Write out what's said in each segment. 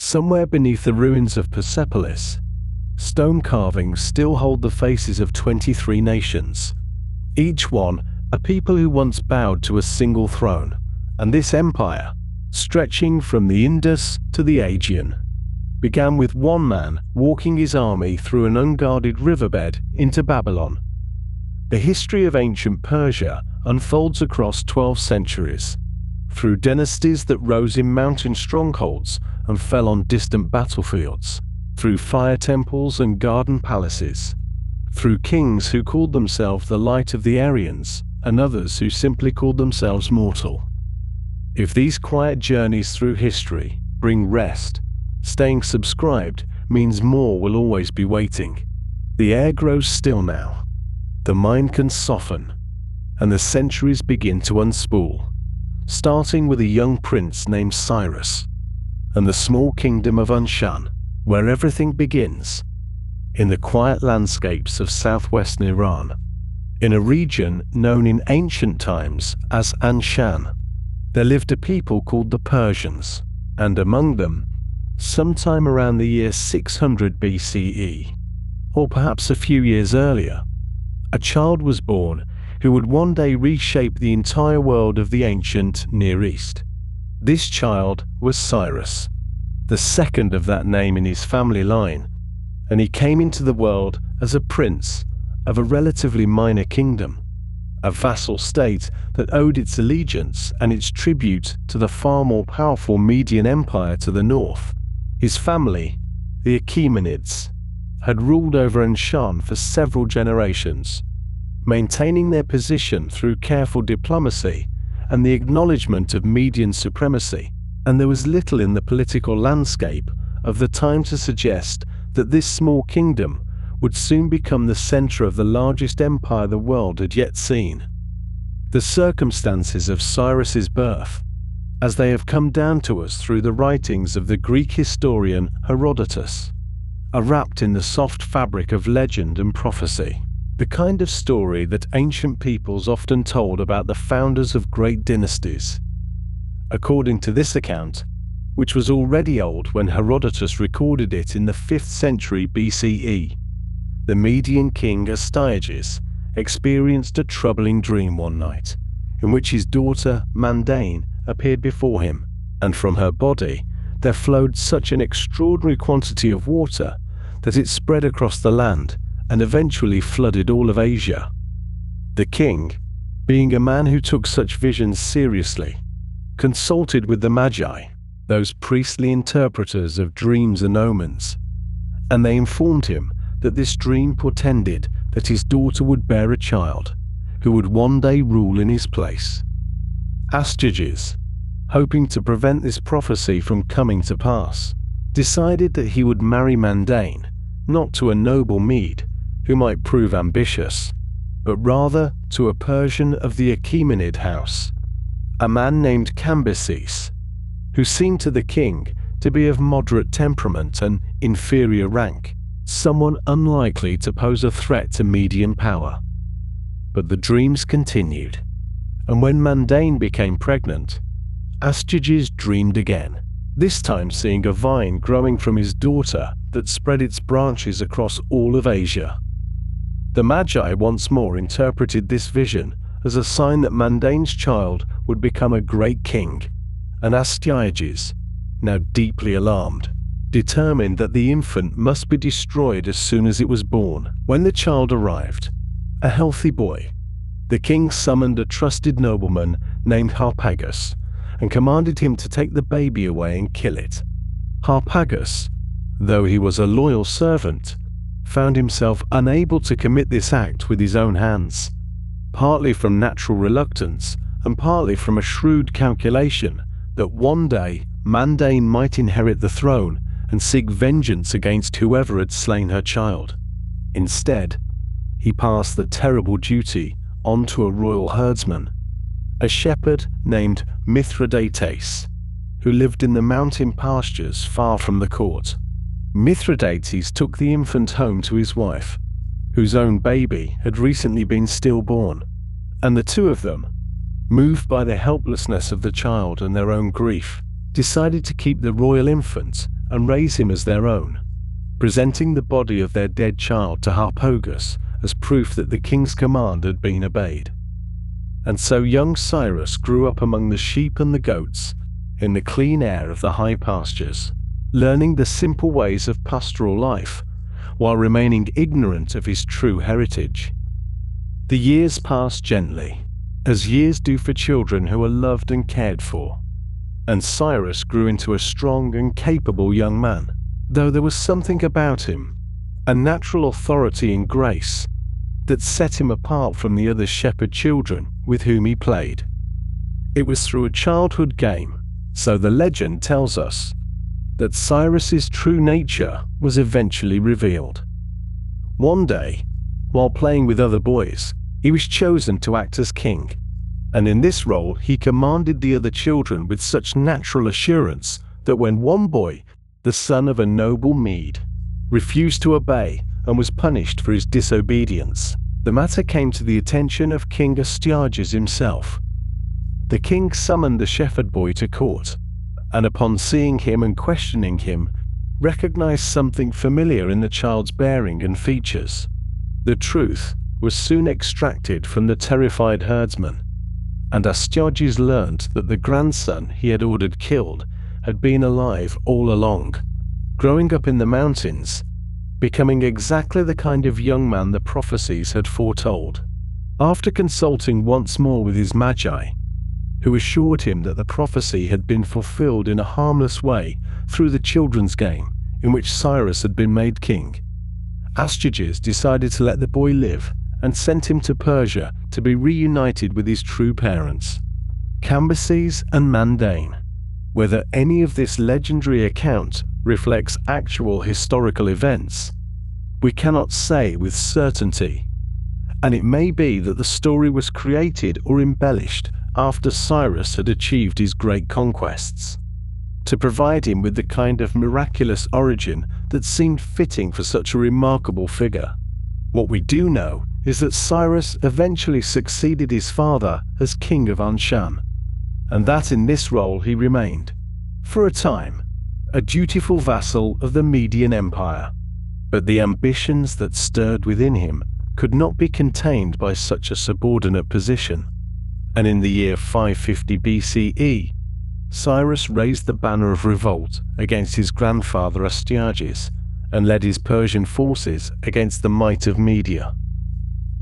Somewhere beneath the ruins of Persepolis, stone carvings still hold the faces of 23 nations. Each one a people who once bowed to a single throne, and this empire, stretching from the Indus to the Aegean, began with one man walking his army through an unguarded riverbed into Babylon. The history of ancient Persia unfolds across 12 centuries, through dynasties that rose in mountain strongholds and fell on distant battlefields, through fire temples and garden palaces, through kings who called themselves the Light of the Aryans and others who simply called themselves mortal. If these quiet journeys through history bring rest, staying subscribed means more will always be waiting. The air grows still now, the mind can soften, and the centuries begin to unspool, starting with a young prince named Cyrus, and the small kingdom of Anshan, where everything begins, in the quiet landscapes of southwestern Iran, in a region known in ancient times as Anshan. There lived a people called the Persians, and among them, sometime around the year 600 BCE, or perhaps a few years earlier, a child was born who would one day reshape the entire world of the ancient Near East. This child was Cyrus, the second of that name in his family line, and he came into the world as a prince of a relatively minor kingdom, a vassal state that owed its allegiance and its tribute to the far more powerful Median Empire to the north. His family, the Achaemenids, had ruled over Anshan for several generations, maintaining their position through careful diplomacy and the acknowledgement of Median supremacy, and there was little in the political landscape of the time to suggest that this small kingdom would soon become the center of the largest empire the world had yet seen. The circumstances of Cyrus's birth, as they have come down to us through the writings of the Greek historian Herodotus, are wrapped in the soft fabric of legend and prophecy, the kind of story that ancient peoples often told about the founders of great dynasties. According to this account, which was already old when Herodotus recorded it in the 5th century BCE, the Median king Astyages experienced a troubling dream one night, in which his daughter Mandane appeared before him, and from her body there flowed such an extraordinary quantity of water that it spread across the land and eventually flooded all of Asia. The king, being a man who took such visions seriously, consulted with the Magi, those priestly interpreters of dreams and omens, and they informed him that this dream portended that his daughter would bear a child who would one day rule in his place. Astyages, hoping to prevent this prophecy from coming to pass, decided that he would marry Mandane, not to a noble Mede who might prove ambitious, but rather to a Persian of the Achaemenid house, a man named Cambyses, who seemed to the king to be of moderate temperament and inferior rank, someone unlikely to pose a threat to Median power. But the dreams continued, and when Mandane became pregnant, Astyages dreamed again, this time seeing a vine growing from his daughter that spread its branches across all of Asia. The Magi once more interpreted this vision as a sign that Mandane's child would become a great king, and Astyages, now deeply alarmed, determined that the infant must be destroyed as soon as it was born. When the child arrived, a healthy boy, the king summoned a trusted nobleman named Harpagus and commanded him to take the baby away and kill it. Harpagus, though he was a loyal servant, found himself unable to commit this act with his own hands, partly from natural reluctance and partly from a shrewd calculation that one day Mandane might inherit the throne and seek vengeance against whoever had slain her child. Instead, he passed the terrible duty on to a royal herdsman, a shepherd named Mithridates, who lived in the mountain pastures far from the court. Mithridates took the infant home to his wife, whose own baby had recently been stillborn, and the two of them, moved by the helplessness of the child and their own grief, decided to keep the royal infant and raise him as their own, presenting the body of their dead child to Harpagus as proof that the king's command had been obeyed. And so young Cyrus grew up among the sheep and the goats, in the clean air of the high pastures, learning the simple ways of pastoral life, while remaining ignorant of his true heritage. The years passed gently, as years do for children who are loved and cared for, and Cyrus grew into a strong and capable young man, though there was something about him, a natural authority and grace, that set him apart from the other shepherd children with whom he played. It was through a childhood game, so the legend tells us, that Cyrus's true nature was eventually revealed. One day, while playing with other boys, he was chosen to act as king, and in this role he commanded the other children with such natural assurance that when one boy, the son of a noble Mede, refused to obey and was punished for his disobedience, the matter came to the attention of King Astyages himself. The king summoned the shepherd boy to court, and upon seeing him and questioning him, recognized something familiar in the child's bearing and features. The truth was soon extracted from the terrified herdsman, and Astyages learned that the grandson he had ordered killed had been alive all along, growing up in the mountains, becoming exactly the kind of young man the prophecies had foretold. After consulting once more with his magi, who assured him that the prophecy had been fulfilled in a harmless way through the children's game in which Cyrus had been made king, Astyages decided to let the boy live and sent him to Persia to be reunited with his true parents, Cambyses and Mandane. Whether any of this legendary account reflects actual historical events, we cannot say with certainty, and it may be that the story was created or embellished after Cyrus had achieved his great conquests, to provide him with the kind of miraculous origin that seemed fitting for such a remarkable figure. What we do know is that Cyrus eventually succeeded his father as king of Anshan, and that in this role he remained, for a time, a dutiful vassal of the Median Empire. But the ambitions that stirred within him could not be contained by such a subordinate position, and in the year 550 BCE, Cyrus raised the banner of revolt against his grandfather Astyages and led his Persian forces against the might of Media.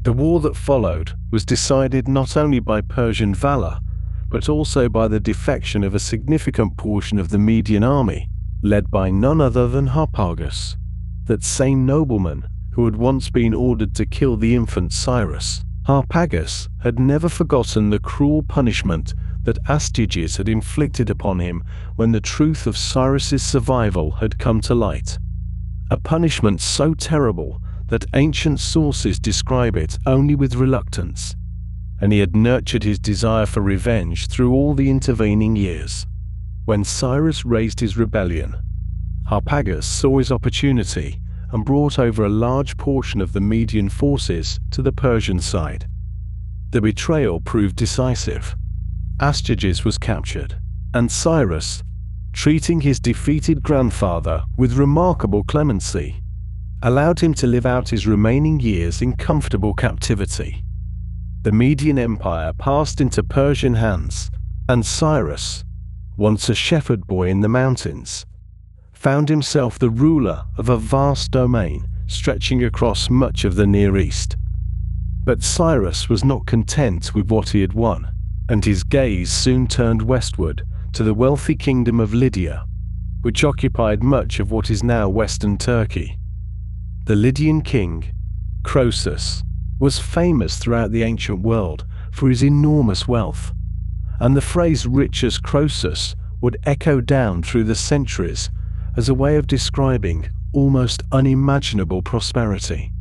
The war that followed was decided not only by Persian valor, but also by the defection of a significant portion of the Median army, led by none other than Harpagus, that same nobleman who had once been ordered to kill the infant Cyrus. Harpagus had never forgotten the cruel punishment that Astyages had inflicted upon him when the truth of Cyrus's survival had come to light. A punishment so terrible that ancient sources describe it only with reluctance, and he had nurtured his desire for revenge through all the intervening years. When Cyrus raised his rebellion, Harpagus saw his opportunity and brought over a large portion of the Median forces to the Persian side. The betrayal proved decisive. Astyages was captured, and Cyrus, treating his defeated grandfather with remarkable clemency, allowed him to live out his remaining years in comfortable captivity. The Median Empire passed into Persian hands, and Cyrus, once a shepherd boy in the mountains, found himself the ruler of a vast domain stretching across much of the Near East. But Cyrus was not content with what he had won, and his gaze soon turned westward to the wealthy kingdom of Lydia, which occupied much of what is now western Turkey. The Lydian king, Croesus, was famous throughout the ancient world for his enormous wealth, and the phrase "rich as Croesus" would echo down through the centuries as a way of describing almost unimaginable prosperity.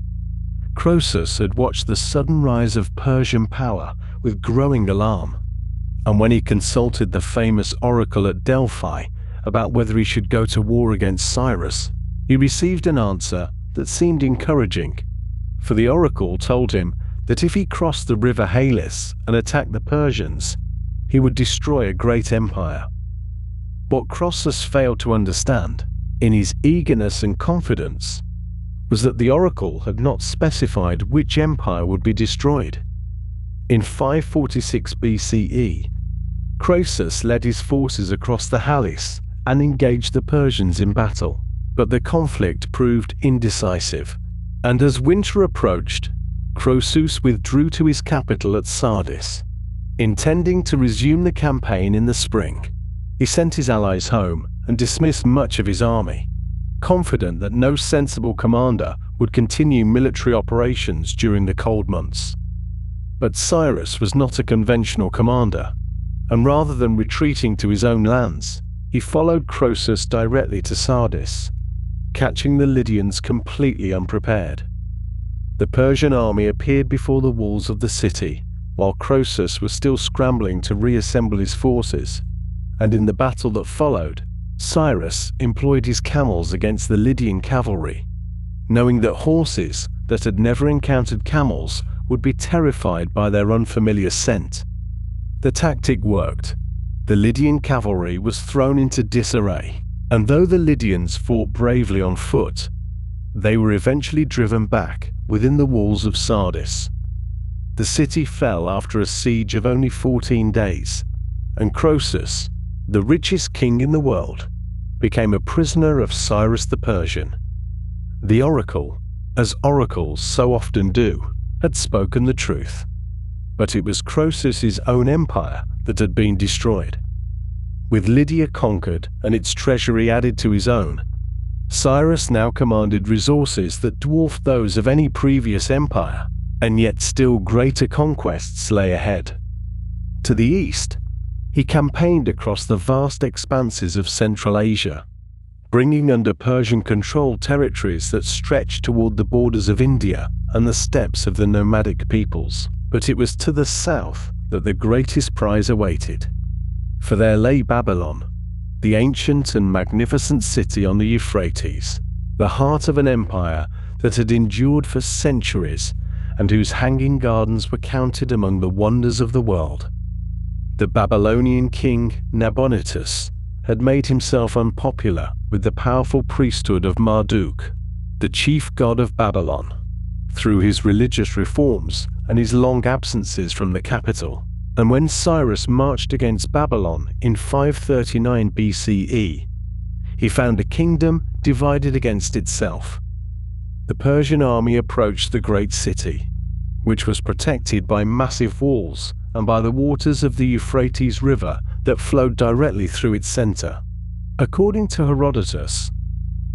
Croesus had watched the sudden rise of Persian power with growing alarm, and when he consulted the famous oracle at Delphi about whether he should go to war against Cyrus, he received an answer that seemed encouraging, for the oracle told him that if he crossed the river Halys and attacked the Persians, he would destroy a great empire. What Croesus failed to understand in his eagerness and confidence, was that the oracle had not specified which empire would be destroyed. In 546 BCE, Croesus led his forces across the Halys and engaged the Persians in battle, but the conflict proved indecisive, and as winter approached, Croesus withdrew to his capital at Sardis. Intending to resume the campaign in the spring, he sent his allies home and dismissed much of his army, confident that no sensible commander would continue military operations during the cold months. But Cyrus was not a conventional commander, and rather than retreating to his own lands, he followed Croesus directly to Sardis, catching the Lydians completely unprepared. The Persian army appeared before the walls of the city, while Croesus was still scrambling to reassemble his forces, and in the battle that followed, Cyrus employed his camels against the Lydian cavalry, knowing that horses that had never encountered camels would be terrified by their unfamiliar scent. The tactic worked. The Lydian cavalry was thrown into disarray, and though the Lydians fought bravely on foot, they were eventually driven back within the walls of Sardis. The city fell after a siege of only 14 days, and Croesus, the richest king in the world, became a prisoner of Cyrus the Persian. The oracle, as oracles so often do, had spoken the truth, but it was Croesus's own empire that had been destroyed. With Lydia conquered and its treasury added to his own, Cyrus now commanded resources that dwarfed those of any previous empire, and yet still greater conquests lay ahead. To the east, he campaigned across the vast expanses of Central Asia, bringing under Persian-controlled territories that stretched toward the borders of India and the steppes of the nomadic peoples. But it was to the south that the greatest prize awaited. For there lay Babylon, the ancient and magnificent city on the Euphrates, the heart of an empire that had endured for centuries and whose hanging gardens were counted among the wonders of the world. The Babylonian king Nabonidus had made himself unpopular with the powerful priesthood of Marduk, the chief god of Babylon, through his religious reforms and his long absences from the capital. And when Cyrus marched against Babylon in 539 BCE, he found a kingdom divided against itself. The Persian army approached the great city, which was protected by massive walls and by the waters of the Euphrates River that flowed directly through its center. According to Herodotus,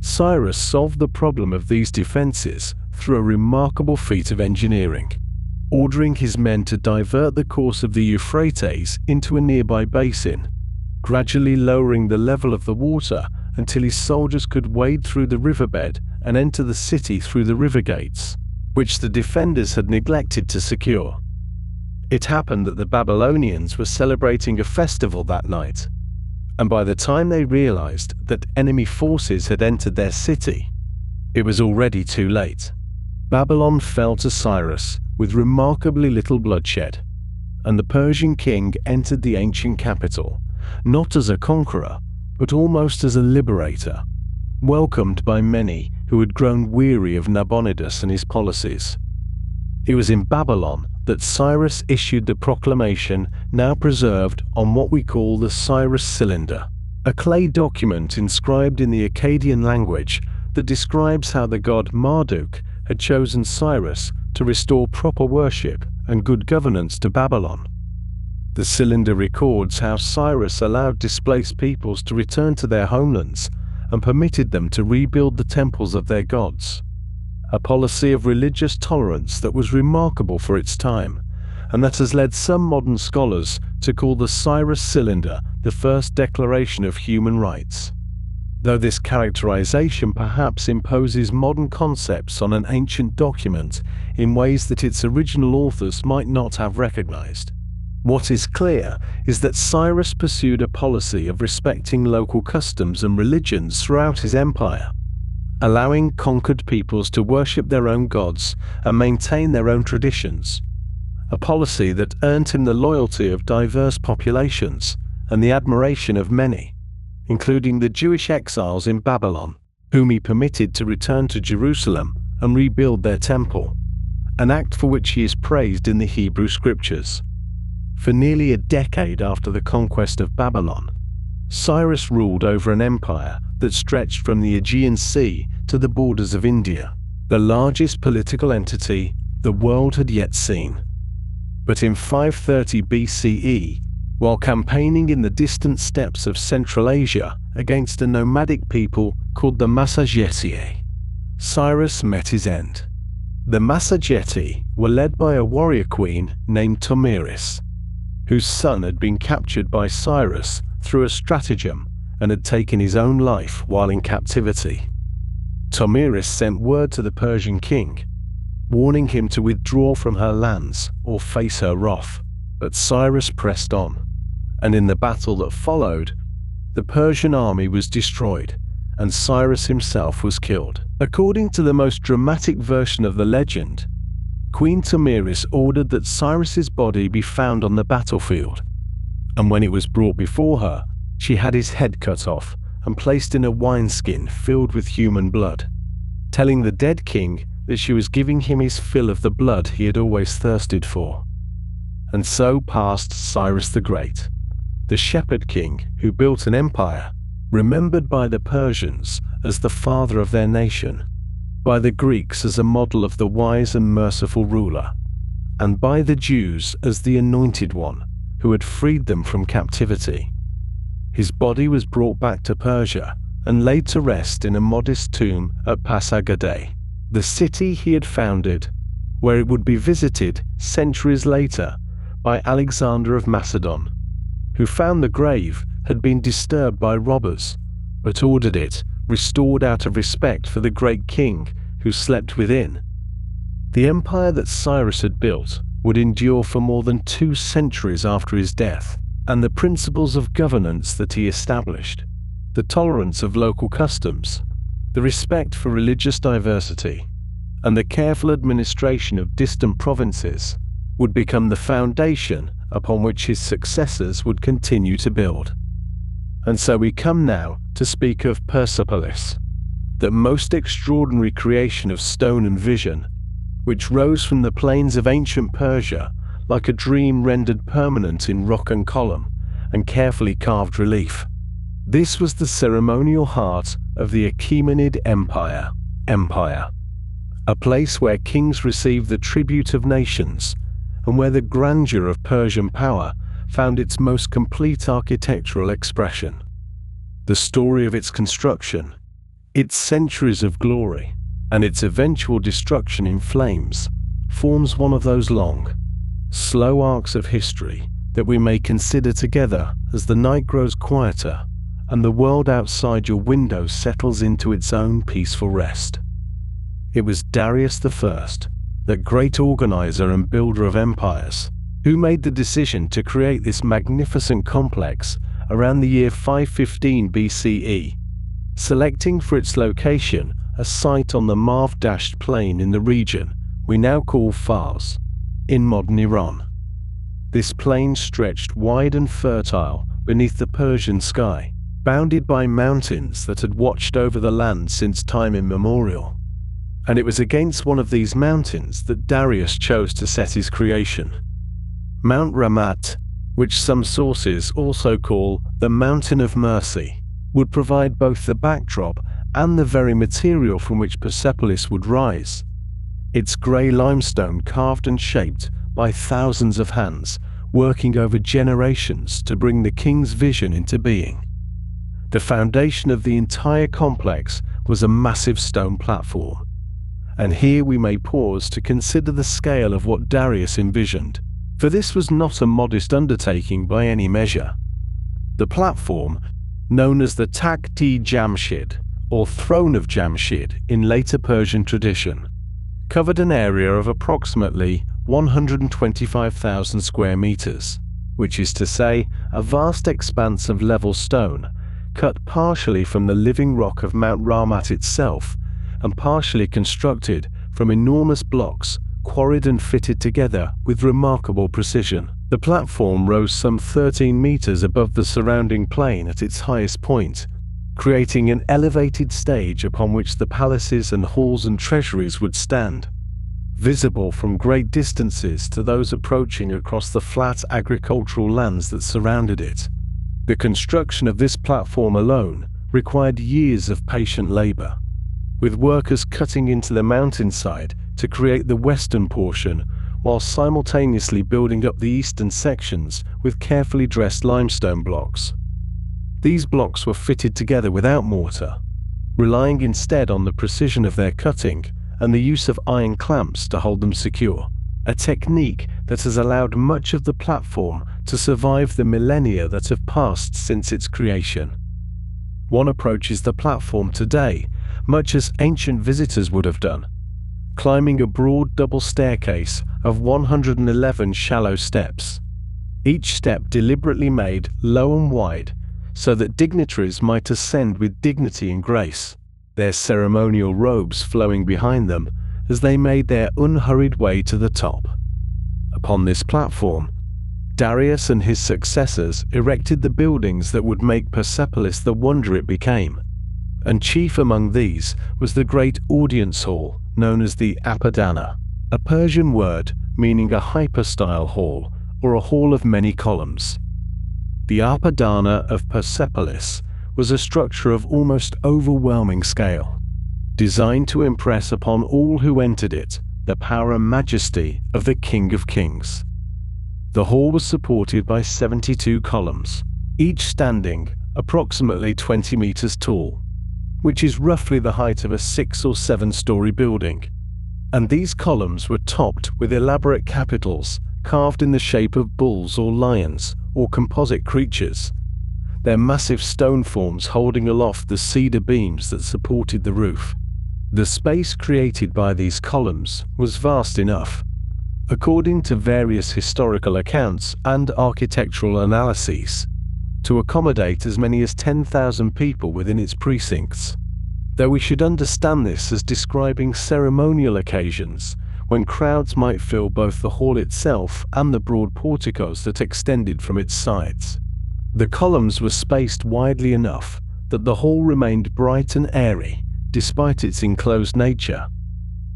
Cyrus solved the problem of these defenses through a remarkable feat of engineering, ordering his men to divert the course of the Euphrates into a nearby basin, gradually lowering the level of the water until his soldiers could wade through the riverbed and enter the city through the river gates, which the defenders had neglected to secure. It happened that the Babylonians were celebrating a festival that night, and by the time they realized that enemy forces had entered their city, it was already too late. Babylon fell to Cyrus with remarkably little bloodshed, and the Persian king entered the ancient capital, not as a conqueror, but almost as a liberator, welcomed by many who had grown weary of Nabonidus and his policies. It was in Babylon that Cyrus issued the proclamation now preserved on what we call the Cyrus Cylinder, a clay document inscribed in the Akkadian language that describes how the god Marduk had chosen Cyrus to restore proper worship and good governance to Babylon. The cylinder records how Cyrus allowed displaced peoples to return to their homelands and permitted them to rebuild the temples of their gods, a policy of religious tolerance that was remarkable for its time, and that has led some modern scholars to call the Cyrus Cylinder the first declaration of human rights. Though this characterization perhaps imposes modern concepts on an ancient document in ways that its original authors might not have recognized. What is clear is that Cyrus pursued a policy of respecting local customs and religions throughout his empire, allowing conquered peoples to worship their own gods and maintain their own traditions, a policy that earned him the loyalty of diverse populations and the admiration of many, including the Jewish exiles in Babylon, whom he permitted to return to Jerusalem and rebuild their temple, an act for which he is praised in the Hebrew Scriptures. For nearly a decade after the conquest of Babylon, Cyrus ruled over an empire that stretched from the Aegean Sea to the borders of India, the largest political entity the world had yet seen. But in 530 BCE, while campaigning in the distant steppes of Central Asia against a nomadic people called the Massagetae, Cyrus met his end. The Massagetae were led by a warrior queen named Tomiris, whose son had been captured by Cyrus through a stratagem and had taken his own life while in captivity. Tomiris sent word to the Persian king, warning him to withdraw from her lands or face her wrath, but Cyrus pressed on, and in the battle that followed, the Persian army was destroyed and Cyrus himself was killed. According to the most dramatic version of the legend, Queen Tomiris ordered that Cyrus's body be found on the battlefield, and when it was brought before her, she had his head cut off and placed in a wineskin filled with human blood, telling the dead king that she was giving him his fill of the blood he had always thirsted for. And so passed Cyrus the Great, the shepherd king who built an empire, remembered by the Persians as the father of their nation, by the Greeks as a model of the wise and merciful ruler, and by the Jews as the anointed one who had freed them from captivity. His body was brought back to Persia and laid to rest in a modest tomb at Pasargadae, the city he had founded, where it would be visited centuries later by Alexander of Macedon, who found the grave had been disturbed by robbers, but ordered it restored out of respect for the great king who slept within. The empire that Cyrus had built would endure for more than 2 centuries after his death, and the principles of governance that he established, the tolerance of local customs, the respect for religious diversity, and the careful administration of distant provinces would become the foundation upon which his successors would continue to build. And so we come now to speak of Persepolis, the most extraordinary creation of stone and vision, which rose from the plains of ancient Persia like a dream rendered permanent in rock and column and carefully carved relief. This was the ceremonial heart of the Achaemenid Empire, a place where kings received the tribute of nations and where the grandeur of Persian power found its most complete architectural expression. The story of its construction, its centuries of glory, and its eventual destruction in flames forms one of those long, slow arcs of history that we may consider together as the night grows quieter and the world outside your window settles into its own peaceful rest. It was Darius I, that great organizer and builder of empires, who made the decision to create this magnificent complex around the year 515 BCE, selecting for its location a site on the Marv-dashed plain in the region we now call Fars, in modern Iran. This plain stretched wide and fertile beneath the Persian sky, bounded by mountains that had watched over the land since time immemorial. And it was against one of these mountains that Darius chose to set his creation. Mount Ramat, which some sources also call the Mountain of Mercy, would provide both the backdrop and the very material from which Persepolis would rise. Its grey limestone carved and shaped by thousands of hands, working over generations to bring the king's vision into being. The foundation of the entire complex was a massive stone platform. And here we may pause to consider the scale of what Darius envisioned, for this was not a modest undertaking by any measure. The platform, known as the Takht-i-Jamshid, or Throne of Jamshid in later Persian tradition, covered an area of approximately 125,000 square meters, which is to say, a vast expanse of level stone, cut partially from the living rock of Mount Ramat itself, and partially constructed from enormous blocks quarried and fitted together with remarkable precision. The platform rose some 13 meters above the surrounding plain at its highest point, creating an elevated stage upon which the palaces and halls and treasuries would stand, visible from great distances to those approaching across the flat agricultural lands that surrounded it. The construction of this platform alone required years of patient labor, with workers cutting into the mountainside to create the western portion, while simultaneously building up the eastern sections with carefully dressed limestone blocks. These blocks were fitted together without mortar, relying instead on the precision of their cutting and the use of iron clamps to hold them secure, a technique that has allowed much of the platform to survive the millennia that have passed since its creation. One approaches the platform today much as ancient visitors would have done, climbing a broad double staircase of 111 shallow steps, each step deliberately made low and wide so that dignitaries might ascend with dignity and grace, their ceremonial robes flowing behind them as they made their unhurried way to the top. Upon this platform, Darius and his successors erected the buildings that would make Persepolis the wonder it became, and chief among these was the great audience hall known as the Apadana, a Persian word meaning a hypostyle hall or a hall of many columns. The Apadana of Persepolis was a structure of almost overwhelming scale, designed to impress upon all who entered it the power and majesty of the King of Kings. The hall was supported by 72 columns, each standing approximately 20 meters tall, which is roughly the height of a 6 or 7-story building, and these columns were topped with elaborate capitals carved in the shape of bulls or lions or composite creatures, their massive stone forms holding aloft the cedar beams that supported the roof. The space created by these columns was vast enough, according to various historical accounts and architectural analyses, to accommodate as many as 10,000 people within its precincts, though we should understand this as describing ceremonial occasions when crowds might fill both the hall itself and the broad porticos that extended from its sides. The columns were spaced widely enough that the hall remained bright and airy despite its enclosed nature,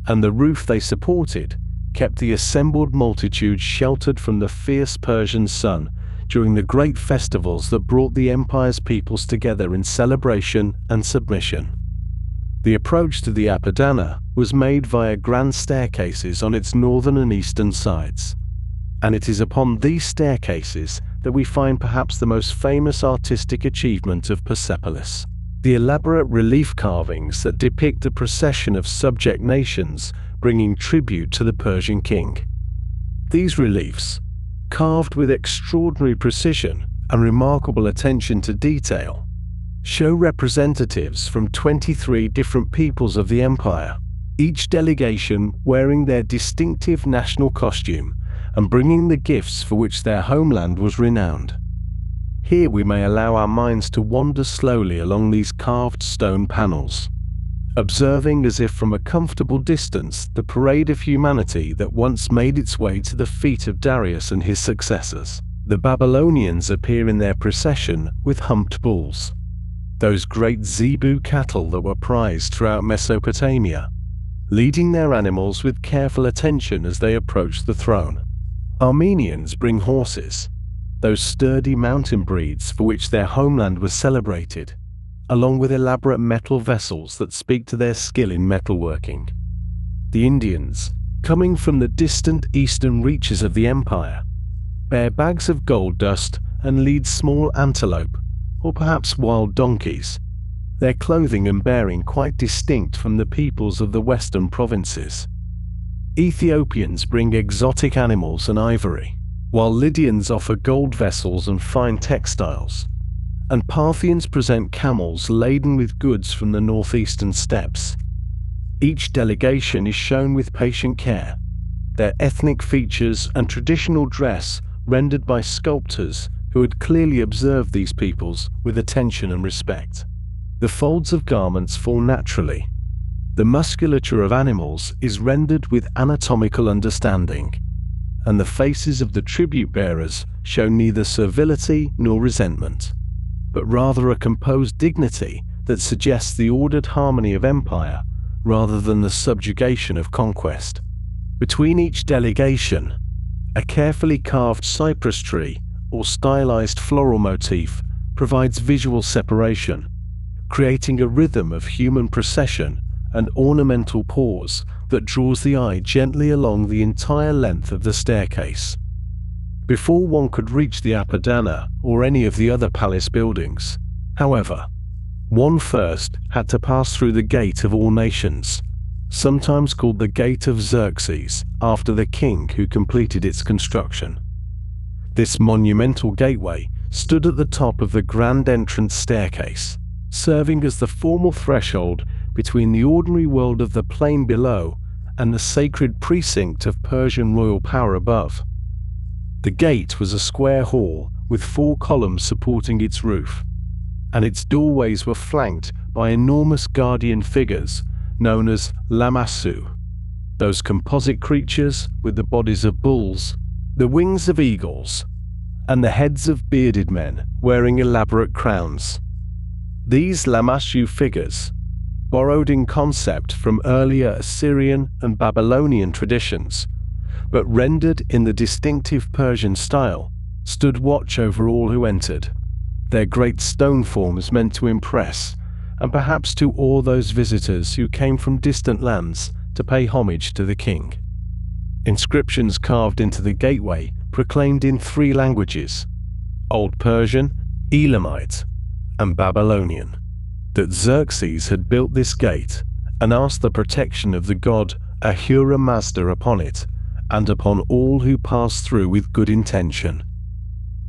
and the roof they supported kept the assembled multitude sheltered from the fierce Persian sun during the great festivals that brought the empire's peoples together in celebration and submission. The approach to the Apadana was made via grand staircases on its northern and eastern sides, and it is upon these staircases that we find perhaps the most famous artistic achievement of Persepolis: the elaborate relief carvings that depict a procession of subject nations bringing tribute to the Persian king. These reliefs, carved with extraordinary precision and remarkable attention to detail, show representatives from 23 different peoples of the empire, each delegation wearing their distinctive national costume and bringing the gifts for which their homeland was renowned. Here we may allow our minds to wander slowly along these carved stone panels, observing as if from a comfortable distance the parade of humanity that once made its way to the feet of Darius and his successors. The Babylonians appear in their procession with humped bulls, those great zebu cattle that were prized throughout Mesopotamia, leading their animals with careful attention as they approached the throne. Armenians bring horses, those sturdy mountain breeds for which their homeland was celebrated, along with elaborate metal vessels that speak to their skill in metalworking. The Indians, coming from the distant eastern reaches of the empire, bear bags of gold dust and lead small antelope, or perhaps wild donkeys, their clothing and bearing quite distinct from the peoples of the western provinces. Ethiopians bring exotic animals and ivory, while Lydians offer gold vessels and fine textiles, and Parthians present camels laden with goods from the northeastern steppes. Each delegation is shown with patient care, their ethnic features and traditional dress rendered by sculptors who had clearly observed these peoples with attention and respect. The folds of garments fall naturally. The musculature of animals is rendered with anatomical understanding, and the faces of the tribute bearers show neither servility nor resentment, but rather a composed dignity that suggests the ordered harmony of empire rather than the subjugation of conquest. Between each delegation, a carefully carved cypress tree or stylized floral motif provides visual separation, creating a rhythm of human procession and ornamental pause that draws the eye gently along the entire length of the staircase. Before one could reach the Apadana or any of the other palace buildings, however, one first had to pass through the Gate of All Nations, sometimes called the Gate of Xerxes, after the king who completed its construction. This monumental gateway stood at the top of the grand entrance staircase, serving as the formal threshold between the ordinary world of the plain below and the sacred precinct of Persian royal power above. The gate was a square hall with 4 columns supporting its roof, and its doorways were flanked by enormous guardian figures known as lamassu, those composite creatures with the bodies of bulls, the wings of eagles, and the heads of bearded men wearing elaborate crowns. These lamassu figures, borrowed in concept from earlier Assyrian and Babylonian traditions, but rendered in the distinctive Persian style, stood watch over all who entered, their great stone forms meant to impress and perhaps to awe those visitors who came from distant lands to pay homage to the king. Inscriptions carved into the gateway proclaimed in 3 languages, Old Persian, Elamite, and Babylonian, that Xerxes had built this gate and asked the protection of the god Ahura Mazda upon it and upon all who passed through with good intention.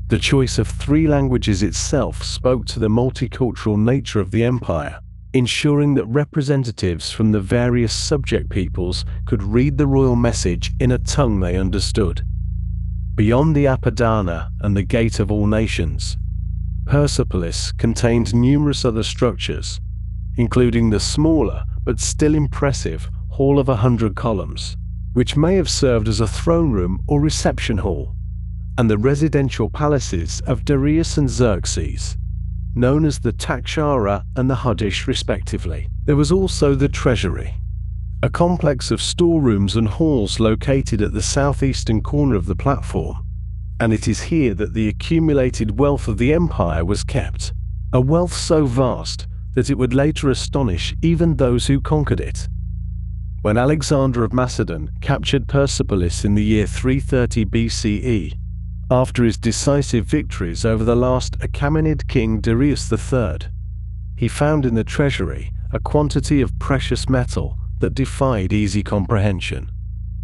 The choice of 3 languages itself spoke to the multicultural nature of the empire, ensuring that representatives from the various subject peoples could read the royal message in a tongue they understood. Beyond the Apadana and the Gate of All Nations, Persepolis contained numerous other structures, including the smaller but still impressive Hall of 100 Columns, which may have served as a throne room or reception hall, and the residential palaces of Darius and Xerxes, known as the Takshara and the Hadish respectively. There was also the treasury, a complex of storerooms and halls located at the southeastern corner of the platform, and it is here that the accumulated wealth of the empire was kept, a wealth so vast that it would later astonish even those who conquered it. When Alexander of Macedon captured Persepolis in the year 330 BCE, after his decisive victories over the last Achaemenid king Darius III, he found in the treasury a quantity of precious metal that defied easy comprehension.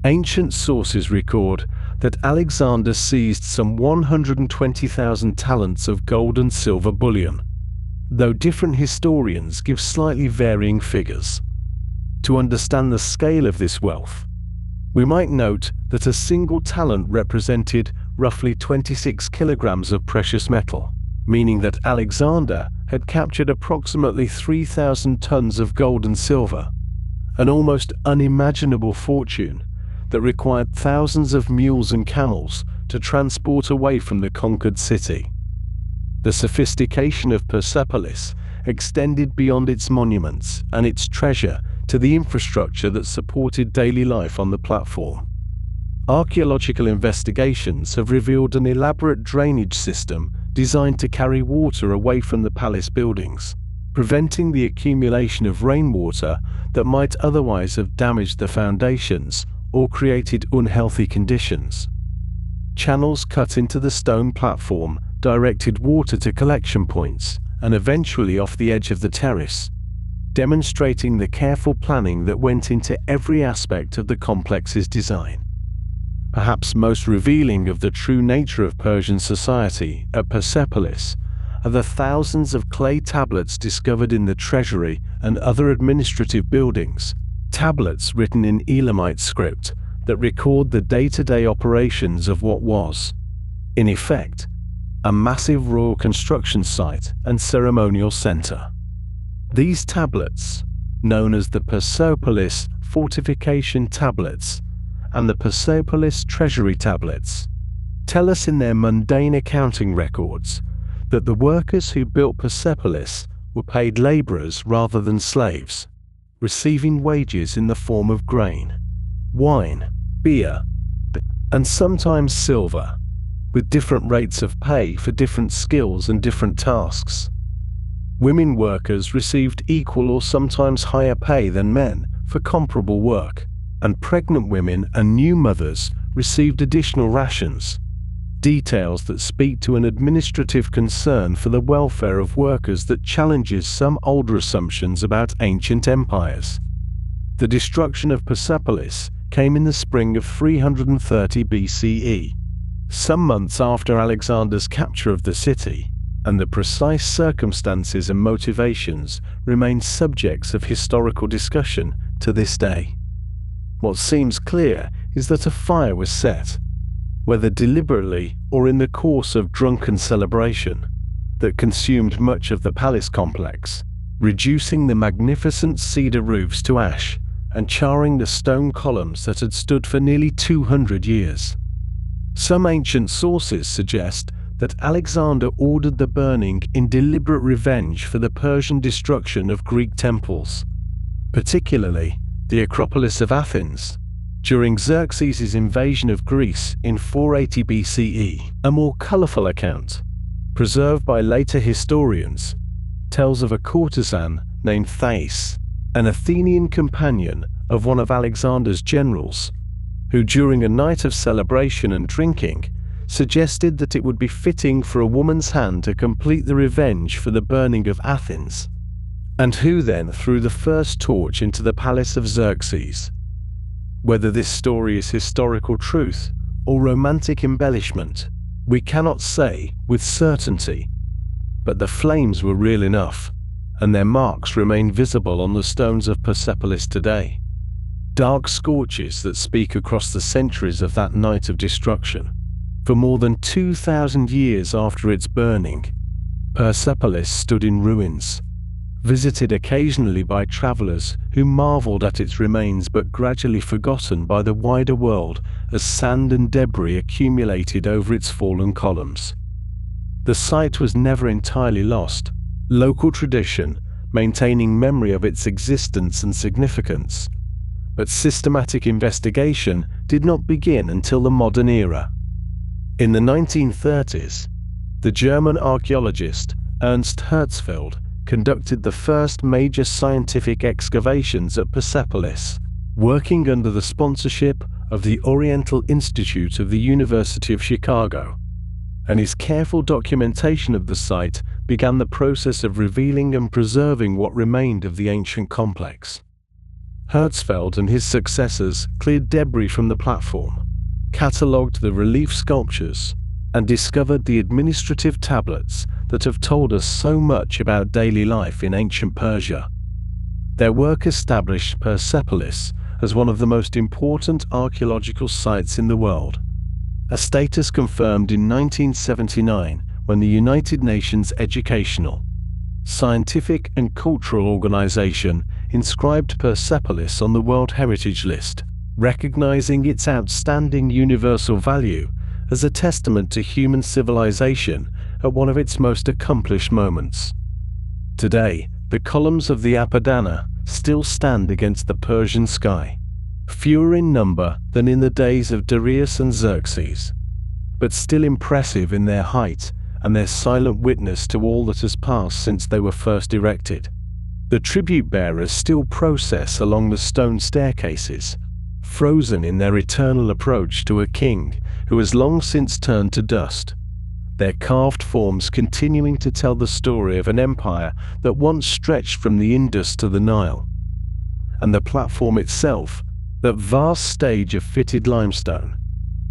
Ancient sources record that Alexander seized some 120,000 talents of gold and silver bullion, though different historians give slightly varying figures. To understand the scale of this wealth, we might note that a single talent represented roughly 26 kilograms of precious metal, meaning that Alexander had captured approximately 3,000 tons of gold and silver, an almost unimaginable fortune that required thousands of mules and camels to transport away from the conquered city. The sophistication of Persepolis extended beyond its monuments and its treasure to the infrastructure that supported daily life on the platform. Archaeological investigations have revealed an elaborate drainage system designed to carry water away from the palace buildings, preventing the accumulation of rainwater that might otherwise have damaged the foundations or created unhealthy conditions. Channels cut into the stone platform directed water to collection points and eventually off the edge of the terrace, demonstrating the careful planning that went into every aspect of the complex's design. Perhaps most revealing of the true nature of Persian society at Persepolis are the thousands of clay tablets discovered in the treasury and other administrative buildings, tablets written in Elamite script that record the day-to-day operations of what was, in effect, a massive royal construction site and ceremonial center. These tablets, known as the Persepolis fortification tablets, and the Persepolis treasury tablets tell us in their mundane accounting records that the workers who built Persepolis were paid laborers rather than slaves, receiving wages in the form of grain, wine, beer, and sometimes silver, with different rates of pay for different skills and different tasks. Women workers received equal or sometimes higher pay than men for comparable work, and pregnant women and new mothers received additional rations, details that speak to an administrative concern for the welfare of workers that challenges some older assumptions about ancient empires. The destruction of Persepolis came in the spring of 330 BCE, some months after Alexander's capture of the city, and the precise circumstances and motivations remain subjects of historical discussion to this day. What seems clear is that a fire was set, whether deliberately or in the course of drunken celebration, that consumed much of the palace complex, reducing the magnificent cedar roofs to ash and charring the stone columns that had stood for nearly 200 years. Some ancient sources suggest that Alexander ordered the burning in deliberate revenge for the Persian destruction of Greek temples, particularly the Acropolis of Athens, during Xerxes' invasion of Greece in 480 BCE. A more colourful account, preserved by later historians, tells of a courtesan named Thais, an Athenian companion of one of Alexander's generals, who during a night of celebration and drinking suggested that it would be fitting for a woman's hand to complete the revenge for the burning of Athens, and who then threw the first torch into the palace of Xerxes. Whether this story is historical truth or romantic embellishment, we cannot say with certainty, but the flames were real enough, and their marks remain visible on the stones of Persepolis today. Dark scorches that speak across the centuries of that night of destruction. For more than 2,000 years after its burning, Persepolis stood in ruins, visited occasionally by travelers who marveled at its remains but gradually forgotten by the wider world as sand and debris accumulated over its fallen columns. The site was never entirely lost, local tradition maintaining memory of its existence and significance, but systematic investigation did not begin until the modern era. In the 1930s, the German archaeologist Ernst Herzfeld conducted the first major scientific excavations at Persepolis, working under the sponsorship of the Oriental Institute of the University of Chicago, and his careful documentation of the site began the process of revealing and preserving what remained of the ancient complex. Herzfeld and his successors cleared debris from the platform, catalogued the relief sculptures, and discovered the administrative tablets that have told us so much about daily life in ancient Persia. Their work established Persepolis as one of the most important archaeological sites in the world, a status confirmed in 1979 when the United Nations Educational, Scientific and Cultural Organization inscribed Persepolis on the World Heritage List, recognizing its outstanding universal value as a testament to human civilization at one of its most accomplished moments. Today, the columns of the Apadana still stand against the Persian sky, fewer in number than in the days of Darius and Xerxes, but still impressive in their height and their silent witness to all that has passed since they were first erected. The tribute bearers still process along the stone staircases, frozen in their eternal approach to a king who has long since turned to dust, their carved forms continuing to tell the story of an empire that once stretched from the Indus to the Nile. And the platform itself, that vast stage of fitted limestone,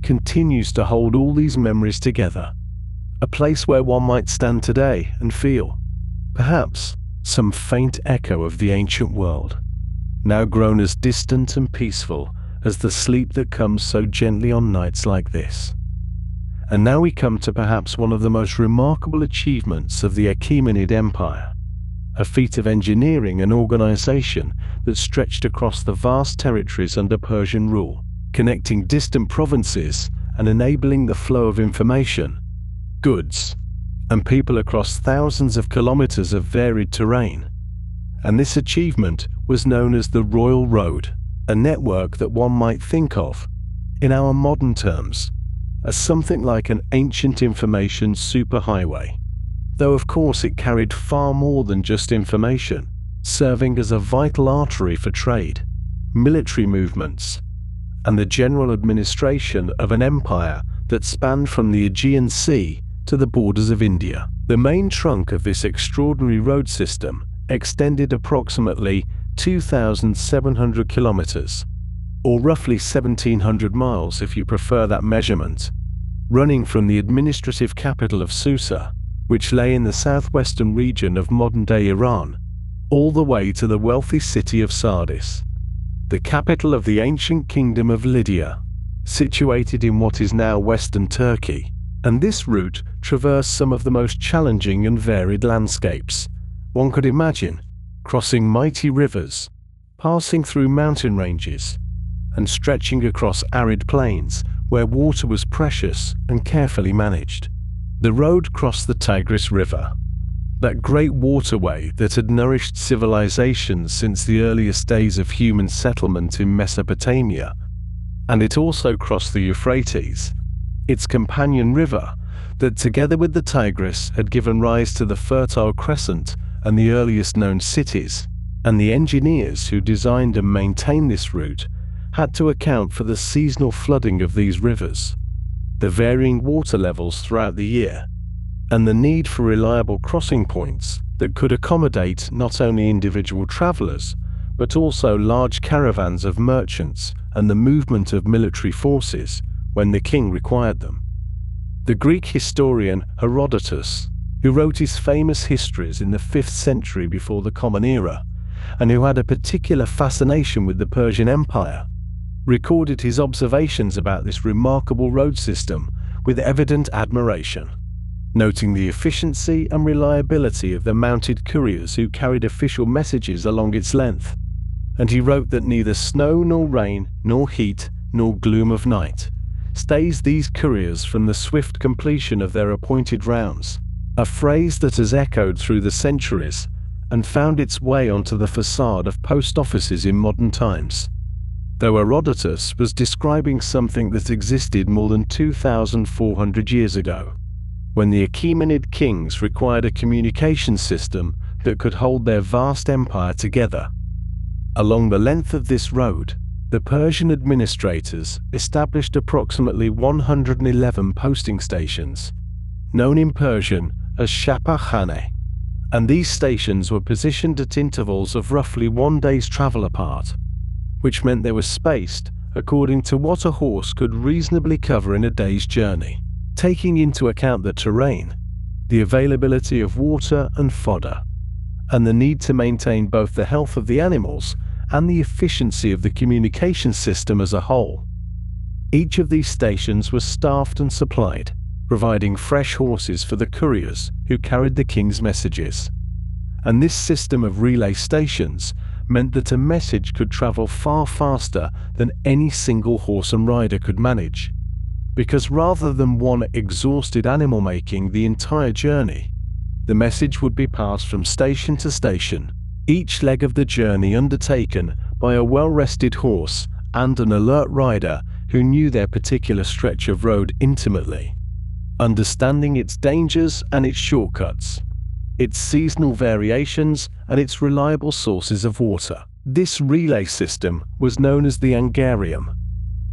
continues to hold all these memories together, a place where one might stand today and feel, perhaps, some faint echo of the ancient world, now grown as distant and peaceful as the sleep that comes so gently on nights like this. And now we come to perhaps one of the most remarkable achievements of the Achaemenid Empire, a feat of engineering and organization that stretched across the vast territories under Persian rule, connecting distant provinces and enabling the flow of information, goods, and people across thousands of kilometers of varied terrain. And this achievement was known as the Royal Road, a network that one might think of, in our modern terms, as something like an ancient information superhighway. Though of course it carried far more than just information, serving as a vital artery for trade, military movements, and the general administration of an empire that spanned from the Aegean Sea to the borders of India. The main trunk of this extraordinary road system extended approximately 2,700 kilometers, or roughly 1,700 miles if you prefer that measurement, running from the administrative capital of Susa, which lay in the southwestern region of modern-day Iran, all the way to the wealthy city of Sardis, the capital of the ancient kingdom of Lydia, situated in what is now western Turkey. And this route traversed some of the most challenging and varied landscapes one could imagine, crossing mighty rivers, passing through mountain ranges, and stretching across arid plains where water was precious and carefully managed. The road crossed the Tigris River, that great waterway that had nourished civilizations since the earliest days of human settlement in Mesopotamia, and it also crossed the Euphrates, its companion river that together with the Tigris had given rise to the Fertile Crescent and the earliest known cities. And the engineers who designed and maintained this route had to account for the seasonal flooding of these rivers, the varying water levels throughout the year, and the need for reliable crossing points that could accommodate not only individual travelers, but also large caravans of merchants and the movement of military forces when the king required them. The Greek historian Herodotus, who wrote his famous histories in the 5th century before the Common Era, and who had a particular fascination with the Persian Empire, recorded his observations about this remarkable road system with evident admiration, noting the efficiency and reliability of the mounted couriers who carried official messages along its length. And he wrote that neither snow nor rain nor heat nor gloom of night stays these couriers from the swift completion of their appointed rounds, a phrase that has echoed through the centuries and found its way onto the facade of post offices in modern times. Though Herodotus was describing something that existed more than 2,400 years ago, when the Achaemenid kings required a communication system that could hold their vast empire together. Along the length of this road, the Persian administrators established approximately 111 posting stations, known in Persian as Shapakhane, and these stations were positioned at intervals of roughly 1 day's travel apart, which meant they were spaced according to what a horse could reasonably cover in a day's journey, taking into account the terrain, the availability of water and fodder, and the need to maintain both the health of the animals and the efficiency of the communication system as a whole. Each of these stations was staffed and supplied, providing fresh horses for the couriers who carried the king's messages. And this system of relay stations meant that a message could travel far faster than any single horse and rider could manage, because rather than one exhausted animal making the entire journey, the message would be passed from station to station, each leg of the journey undertaken by a well-rested horse and an alert rider who knew their particular stretch of road intimately, understanding its dangers and its shortcuts, its seasonal variations and its reliable sources of water. This relay system was known as the Angarium,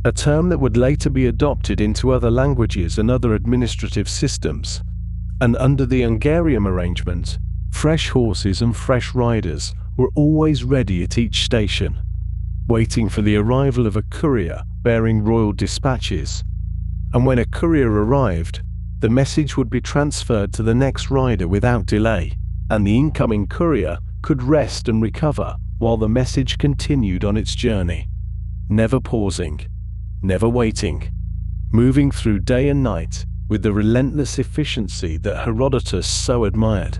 a term that would later be adopted into other languages and other administrative systems. And under the Angarium arrangement, fresh horses and fresh riders were always ready at each station, waiting for the arrival of a courier bearing royal dispatches. And when a courier arrived, the message would be transferred to the next rider without delay, and the incoming courier could rest and recover while the message continued on its journey, never pausing, never waiting, moving through day and night with the relentless efficiency that Herodotus so admired.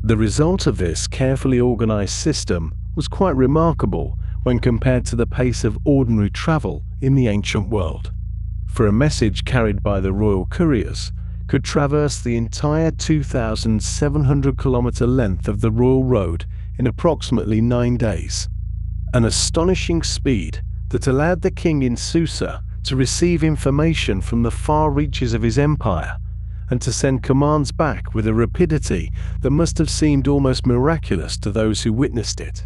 The result of this carefully organized system was quite remarkable when compared to the pace of ordinary travel in the ancient world. For a message carried by the royal couriers could traverse the entire 2,700-kilometer length of the royal road in approximately 9 days. An astonishing speed that allowed the king in Susa to receive information from the far reaches of his empire and to send commands back with a rapidity that must have seemed almost miraculous to those who witnessed it.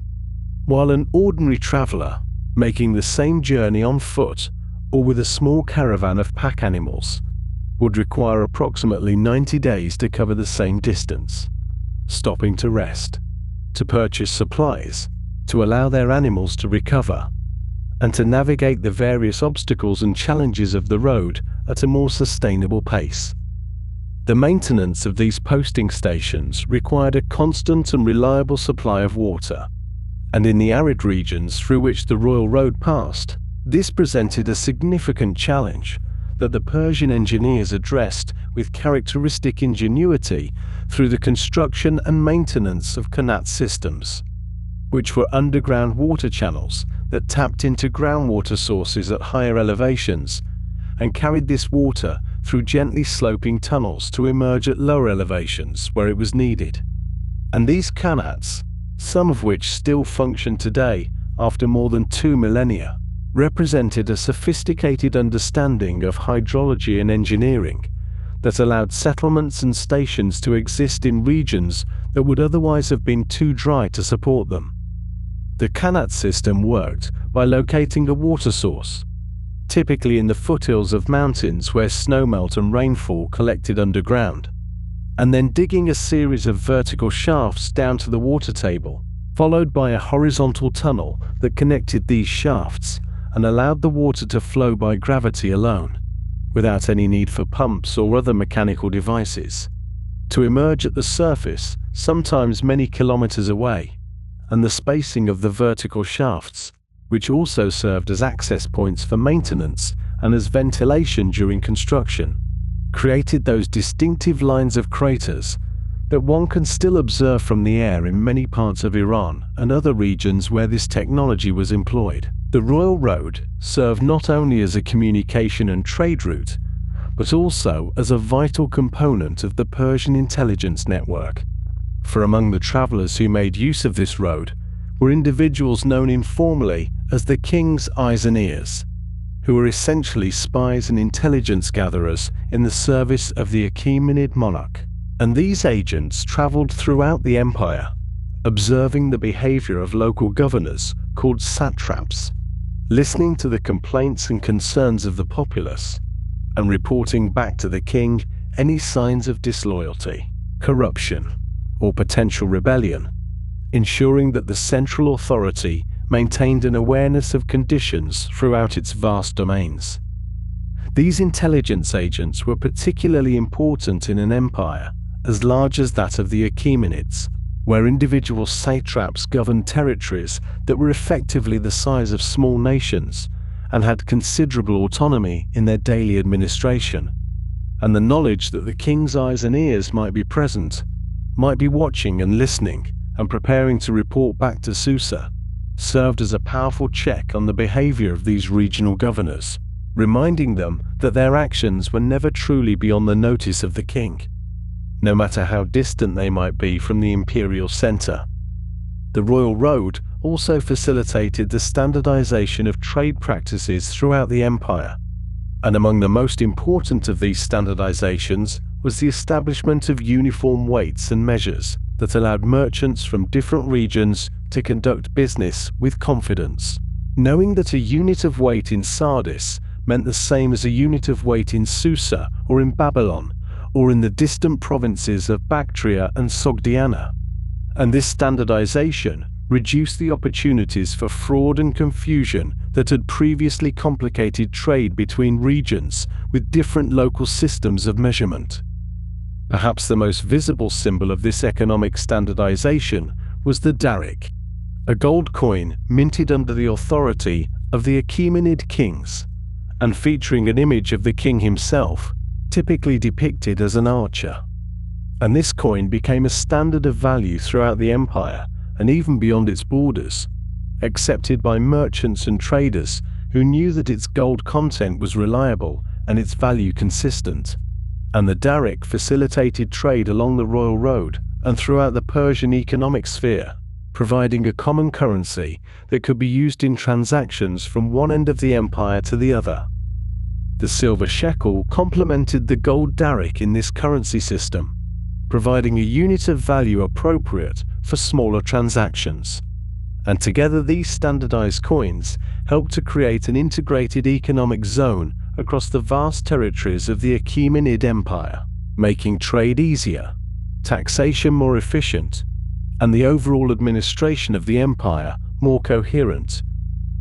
While an ordinary traveler, making the same journey on foot or with a small caravan of pack animals, would require approximately 90 days to cover the same distance, stopping to rest, to purchase supplies, to allow their animals to recover, and to navigate the various obstacles and challenges of the road at a more sustainable pace. The maintenance of these posting stations required a constant and reliable supply of water, and in the arid regions through which the royal road passed, this presented a significant challenge that the Persian engineers addressed with characteristic ingenuity through the construction and maintenance of qanat systems, which were underground water channels that tapped into groundwater sources at higher elevations and carried this water through gently sloping tunnels to emerge at lower elevations where it was needed. And these qanats, some of which still function today after more than 2 millennia, represented a sophisticated understanding of hydrology and engineering that allowed settlements and stations to exist in regions that would otherwise have been too dry to support them. The qanat system worked by locating a water source, typically in the foothills of mountains where snowmelt and rainfall collected underground, and then digging a series of vertical shafts down to the water table, followed by a horizontal tunnel that connected these shafts and allowed the water to flow by gravity alone, without any need for pumps or other mechanical devices, to emerge at the surface, sometimes many kilometers away. And the spacing of the vertical shafts, which also served as access points for maintenance and as ventilation during construction, created those distinctive lines of craters that one can still observe from the air in many parts of Iran and other regions where this technology was employed. The royal road served not only as a communication and trade route, but also as a vital component of the Persian intelligence network. For among the travelers who made use of this road were individuals known informally as the king's eyes and ears, who were essentially spies and intelligence gatherers in the service of the Achaemenid monarch. And these agents traveled throughout the empire, observing the behavior of local governors called satraps, listening to the complaints and concerns of the populace, and reporting back to the king any signs of disloyalty, corruption, or potential rebellion, ensuring that the central authority maintained an awareness of conditions throughout its vast domains. These intelligence agents were particularly important in an empire as large as that of the Achaemenids, where individual satraps governed territories that were effectively the size of small nations and had considerable autonomy in their daily administration. And the knowledge that the king's eyes and ears might be present, might be watching and listening and preparing to report back to Susa, served as a powerful check on the behavior of these regional governors, reminding them that their actions were never truly beyond the notice of the king, no matter how distant they might be from the imperial center. The royal road also facilitated the standardization of trade practices throughout the empire, and among the most important of these standardizations was the establishment of uniform weights and measures that allowed merchants from different regions to conduct business with confidence, knowing that a unit of weight in Sardis meant the same as a unit of weight in Susa or in Babylon, or in the distant provinces of Bactria and Sogdiana. And this standardization reduced the opportunities for fraud and confusion that had previously complicated trade between regions with different local systems of measurement. Perhaps the most visible symbol of this economic standardization was the darik, a gold coin minted under the authority of the Achaemenid kings, and featuring an image of the king himself, typically depicted as an archer. And this coin became a standard of value throughout the empire and even beyond its borders, accepted by merchants and traders who knew that its gold content was reliable and its value consistent. And the Daric facilitated trade along the royal road and throughout the Persian economic sphere, providing a common currency that could be used in transactions from one end of the empire to the other. The silver shekel complemented the gold Daric in this currency system, providing a unit of value appropriate for smaller transactions. And together these standardized coins helped to create an integrated economic zone across the vast territories of the Achaemenid Empire, making trade easier, taxation more efficient, and the overall administration of the empire more coherent.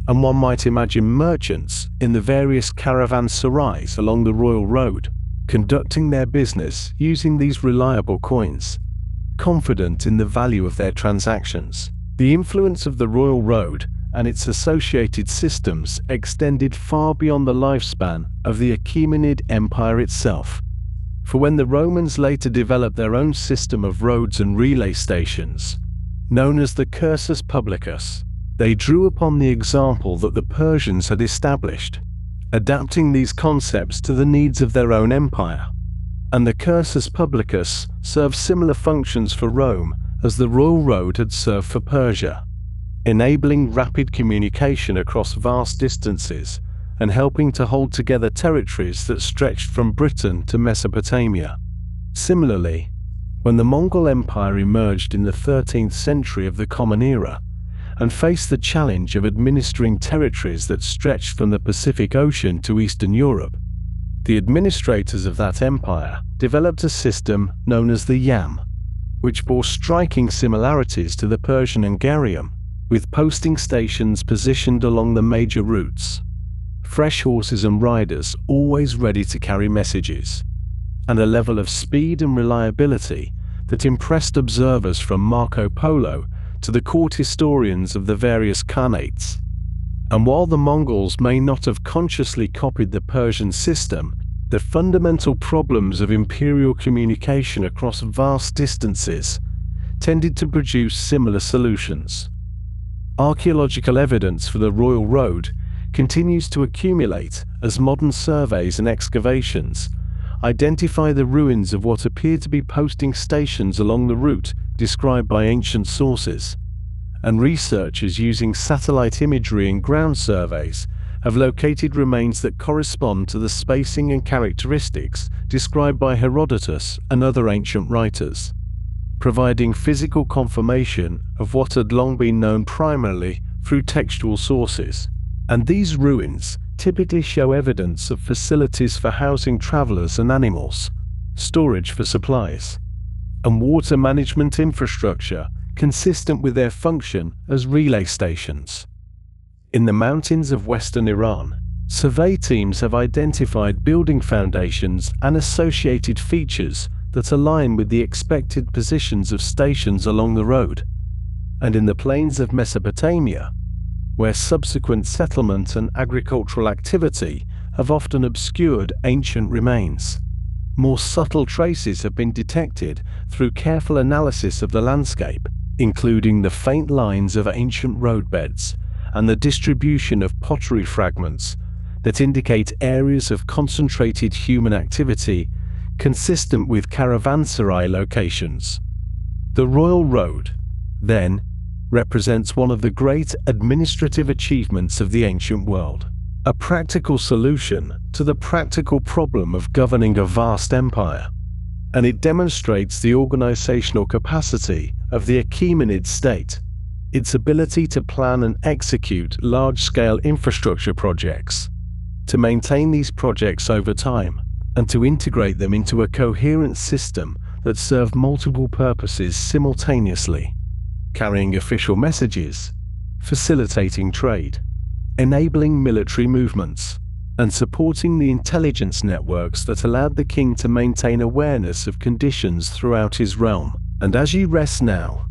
And one might imagine merchants in the various caravanserais along the royal road conducting their business using these reliable coins, confident in the value of their transactions. The influence of the royal road and its associated systems extended far beyond the lifespan of the Achaemenid Empire itself. For when the Romans later developed their own system of roads and relay stations, known as the cursus publicus, they drew upon the example that the Persians had established, adapting these concepts to the needs of their own empire. And the cursus publicus served similar functions for Rome as the royal road had served for Persia, enabling rapid communication across vast distances and helping to hold together territories that stretched from Britain to Mesopotamia. Similarly, when the Mongol Empire emerged in the 13th century of the Common Era and faced the challenge of administering territories that stretched from the Pacific Ocean to Eastern Europe, the administrators of that empire developed a system known as the Yam, which bore striking similarities to the Persian Angarium, with posting stations positioned along the major routes, fresh horses and riders always ready to carry messages, and a level of speed and reliability that impressed observers from Marco Polo to the court historians of the various khanates. And while the Mongols may not have consciously copied the Persian system, the fundamental problems of imperial communication across vast distances tended to produce similar solutions. Archaeological evidence for the royal road continues to accumulate as modern surveys and excavations identify the ruins of what appear to be posting stations along the route described by ancient sources, and researchers using satellite imagery and ground surveys have located remains that correspond to the spacing and characteristics described by Herodotus and other ancient writers, providing physical confirmation of what had long been known primarily through textual sources. And these ruins typically show evidence of facilities for housing travelers and animals, storage for supplies, and water management infrastructure consistent with their function as relay stations. In the mountains of western Iran, survey teams have identified building foundations and associated features that align with the expected positions of stations along the road. And in the plains of Mesopotamia, where subsequent settlement and agricultural activity have often obscured ancient remains, more subtle traces have been detected through careful analysis of the landscape, including the faint lines of ancient roadbeds and the distribution of pottery fragments that indicate areas of concentrated human activity consistent with caravanserai locations. The royal road, then, represents one of the great administrative achievements of the ancient world, a practical solution to the practical problem of governing a vast empire, and it demonstrates the organizational capacity of the Achaemenid state, its ability to plan and execute large-scale infrastructure projects, to maintain these projects over time, and to integrate them into a coherent system that served multiple purposes simultaneously, carrying official messages, facilitating trade, enabling military movements, and supporting the intelligence networks that allowed the king to maintain awareness of conditions throughout his realm. And as you rest now,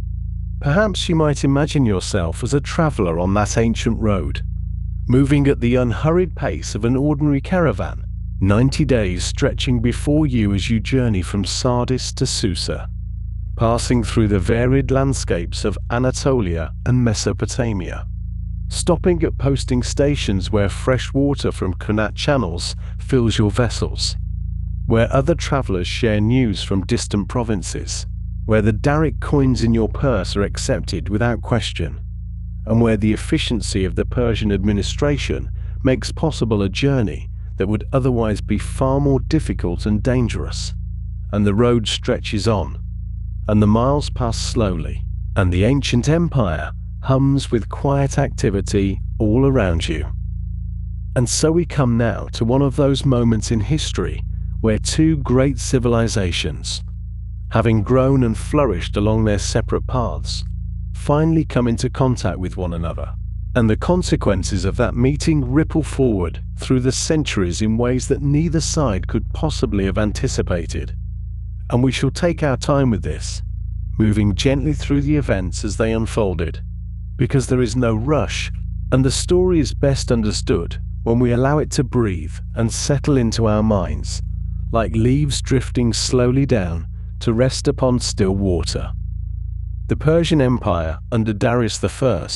perhaps you might imagine yourself as a traveler on that ancient road, moving at the unhurried pace of an ordinary caravan, 90 days stretching before you as you journey from Sardis to Susa, passing through the varied landscapes of Anatolia and Mesopotamia. stopping at posting stations where fresh water from Qanat channels fills your vessels, where other travelers share news from distant provinces, where the Daric coins in your purse are accepted without question, and where the efficiency of the Persian administration makes possible a journey that would otherwise be far more difficult and dangerous. And the road stretches on, and the miles pass slowly, and the ancient empire hums with quiet activity all around you. And so we come now to one of those moments in history where two great civilizations, having grown and flourished along their separate paths, finally come into contact with one another. And the consequences of that meeting ripple forward through the centuries in ways that neither side could possibly have anticipated. And we shall take our time with this, moving gently through the events as they unfolded, because there is no rush, and the story is best understood when we allow it to breathe and settle into our minds, like leaves drifting slowly down to rest upon still water. The Persian Empire under Darius I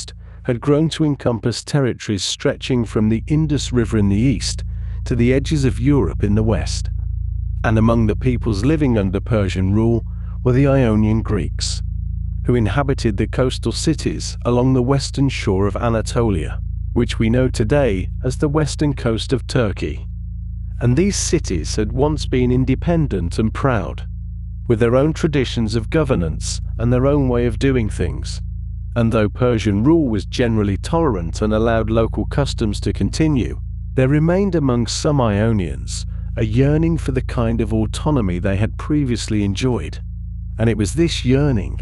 had grown to encompass territories stretching from the Indus River in the east to the edges of Europe in the west. And among the peoples living under Persian rule were the Ionian Greeks, who inhabited the coastal cities along the western shore of Anatolia, which we know today as the western coast of Turkey. And these cities had once been independent and proud, with their own traditions of governance and their own way of doing things. And though Persian rule was generally tolerant and allowed local customs to continue, there remained among some Ionians a yearning for the kind of autonomy they had previously enjoyed. And it was this yearning,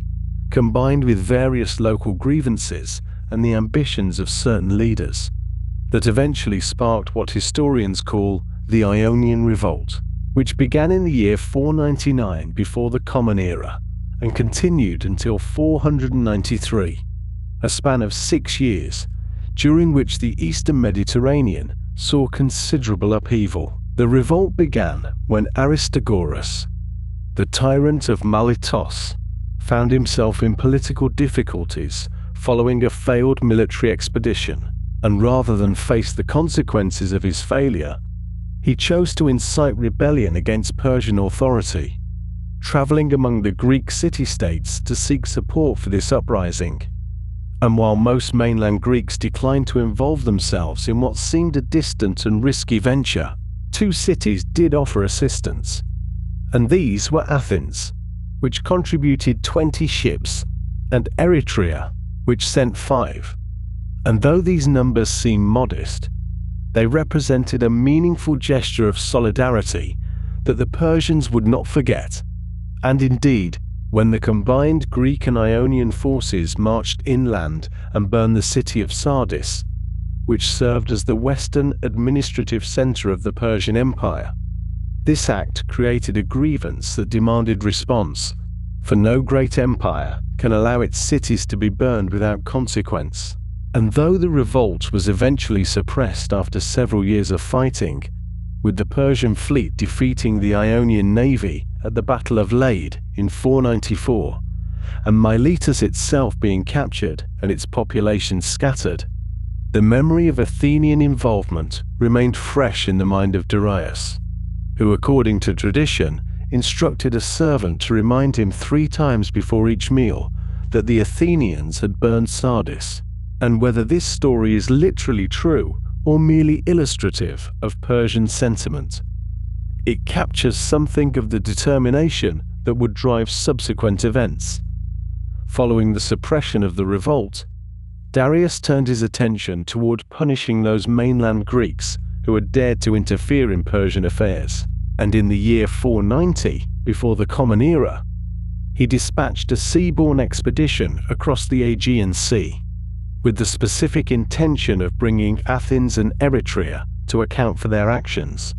combined with various local grievances and the ambitions of certain leaders, that eventually sparked what historians call the Ionian Revolt, which began in the year 499 before the Common Era and continued until 493, a span of 6 years, during which the Eastern Mediterranean saw considerable upheaval. The revolt began when Aristagoras, the tyrant of Miletus, found himself in political difficulties following a failed military expedition, and rather than face the consequences of his failure, he chose to incite rebellion against Persian authority, traveling among the Greek city-states to seek support for this uprising. And while most mainland Greeks declined to involve themselves in what seemed a distant and risky venture, 2 cities did offer assistance, and these were Athens, which contributed 20 ships, and Eretria, which sent 5. And though these numbers seem modest, they represented a meaningful gesture of solidarity that the Persians would not forget. And indeed, when the combined Greek and Ionian forces marched inland and burned the city of Sardis, which served as the western administrative center of the Persian Empire, this act created a grievance that demanded response, for no great empire can allow its cities to be burned without consequence. And though the revolt was eventually suppressed after several years of fighting, with the Persian fleet defeating the Ionian navy at the Battle of Lade in 494, and Miletus itself being captured and its population scattered, the memory of Athenian involvement remained fresh in the mind of Darius, who, according to tradition, instructed a servant to remind him 3 times before each meal that the Athenians had burned Sardis. And whether this story is literally true or merely illustrative of Persian sentiment, it captures something of the determination that would drive subsequent events. Following the suppression of the revolt, Darius turned his attention toward punishing those mainland Greeks who had dared to interfere in Persian affairs, and in the year 490, before the Common Era, he dispatched a seaborne expedition across the Aegean Sea, with the specific intention of bringing Athens and Eretria to account for their actions.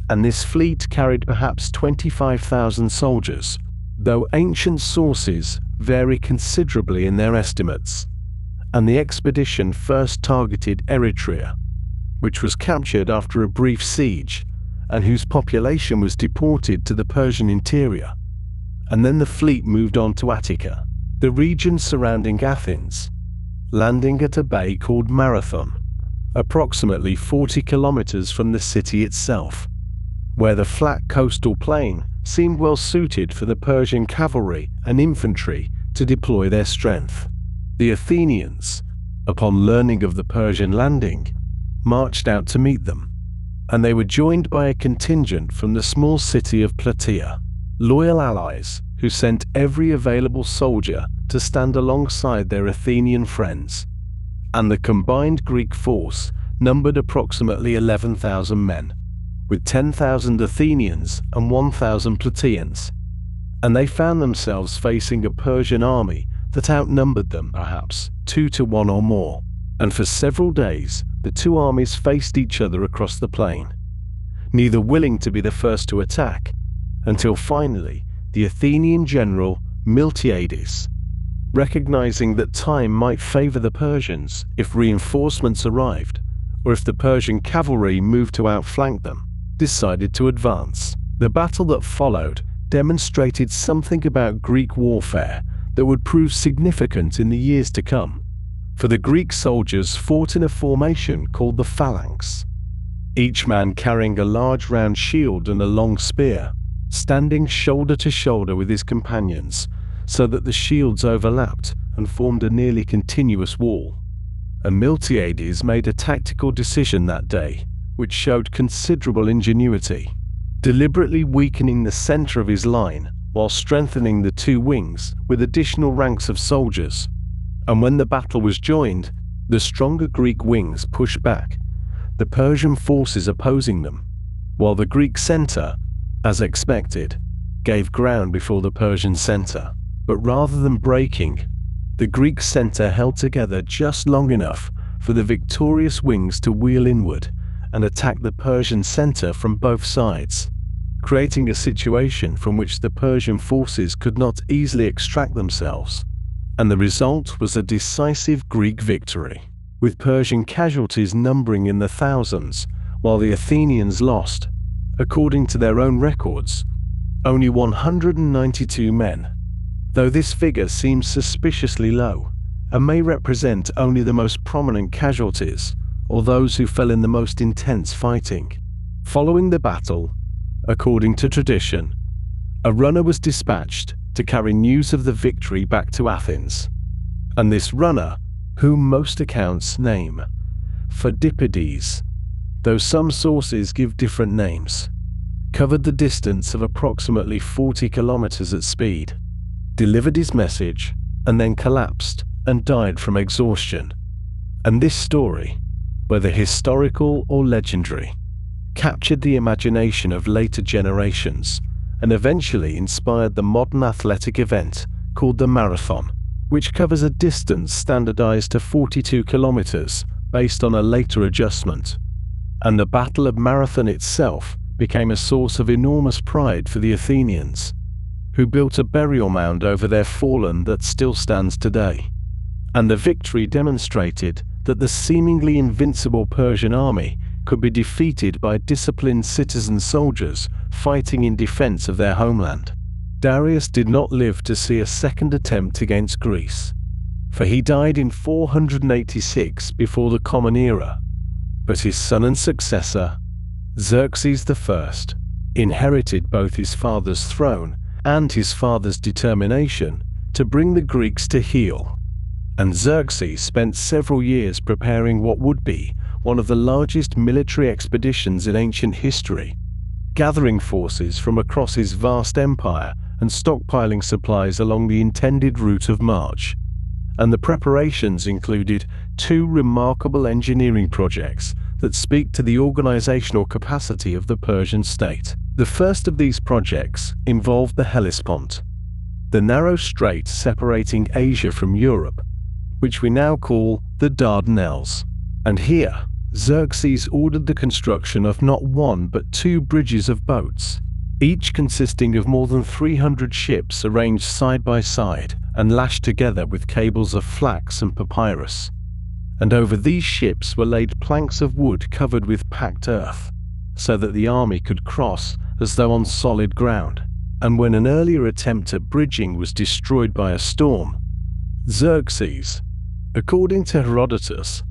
And this fleet carried perhaps 25,000 soldiers, though ancient sources vary considerably in their estimates. And the expedition first targeted Eretria, which was captured after a brief siege, and whose population was deported to the Persian interior. And then the fleet moved on to Attica, the region surrounding Athens, landing at a bay called Marathon, approximately 40 kilometers from the city itself, where the flat coastal plain seemed well suited for the Persian cavalry and infantry to deploy their strength. The Athenians, upon learning of the Persian landing, marched out to meet them, and they were joined by a contingent from the small city of Plataea, loyal allies who sent every available soldier to stand alongside their Athenian friends, and the combined Greek force numbered approximately 11,000 men, with 10,000 Athenians and 1,000 Plataeans, and they found themselves facing a Persian army that outnumbered them perhaps 2 to 1 or more, and for several days the two armies faced each other across the plain, neither willing to be the first to attack, until finally the Athenian general Miltiades, recognizing that time might favor the Persians if reinforcements arrived, or if the Persian cavalry moved to outflank them, decided to advance. The battle that followed demonstrated something about Greek warfare that would prove significant in the years to come, for the Greek soldiers fought in a formation called the phalanx, each man carrying a large round shield and a long spear, standing shoulder to shoulder with his companions, so that the shields overlapped and formed a nearly continuous wall. And Miltiades made a tactical decision that day, which showed considerable ingenuity, deliberately weakening the center of his line while strengthening the two wings with additional ranks of soldiers. And when the battle was joined, the stronger Greek wings pushed back, the Persian forces opposing them, while the Greek center, as expected, gave ground before the Persian center. But rather than breaking, the Greek center held together just long enough for the victorious wings to wheel inward and attack the Persian center from both sides, creating a situation from which the Persian forces could not easily extract themselves. And the result was a decisive Greek victory, with Persian casualties numbering in the thousands, while the Athenians lost, according to their own records, only 192 men, though this figure seems suspiciously low and may represent only the most prominent casualties or those who fell in the most intense fighting. Following the battle, according to tradition, a runner was dispatched to carry news of the victory back to Athens, and this runner, whom most accounts name Phidippides, though some sources give different names, covered the distance of approximately 40 kilometers at speed, delivered his message, and then collapsed and died from exhaustion. And this story, whether historical or legendary, captured the imagination of later generations and eventually inspired the modern athletic event called the marathon, which covers a distance standardized to 42 kilometers based on a later adjustment. And the Battle of Marathon itself became a source of enormous pride for the Athenians, who built a burial mound over their fallen that still stands today. And the victory demonstrated that the seemingly invincible Persian army could be defeated by disciplined citizen soldiers fighting in defense of their homeland. Darius did not live to see a second attempt against Greece, for he died in 486 before the Common Era, but his son and successor, Xerxes I, inherited both his father's throne and his father's determination to bring the Greeks to heel. And Xerxes spent several years preparing what would be one of the largest military expeditions in ancient history, gathering forces from across his vast empire and stockpiling supplies along the intended route of march. And the preparations included two remarkable engineering projects that speak to the organizational capacity of the Persian state. The first of these projects involved the Hellespont, the narrow strait separating Asia from Europe, which we now call the Dardanelles. And here, Xerxes ordered the construction of not one but two bridges of boats, each consisting of more than 300 ships arranged side by side and lashed together with cables of flax and papyrus. And over these ships were laid planks of wood covered with packed earth, so that the army could cross as though on solid ground. And when an earlier attempt at bridging was destroyed by a storm, Xerxes, according to Herodotus,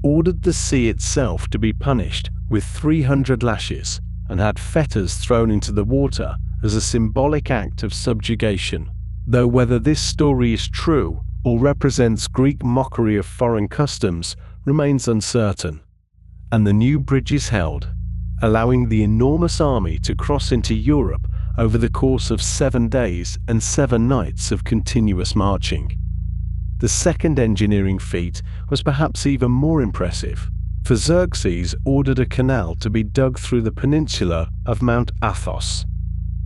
ordered the sea itself to be punished with 300 lashes and had fetters thrown into the water as a symbolic act of subjugation. Though whether this story is true or represents Greek mockery of foreign customs remains uncertain, and the new bridge is held, allowing the enormous army to cross into Europe over the course of 7 days and 7 nights of continuous marching. The second engineering feat was perhaps even more impressive, for Xerxes ordered a canal to be dug through the peninsula of Mount Athos,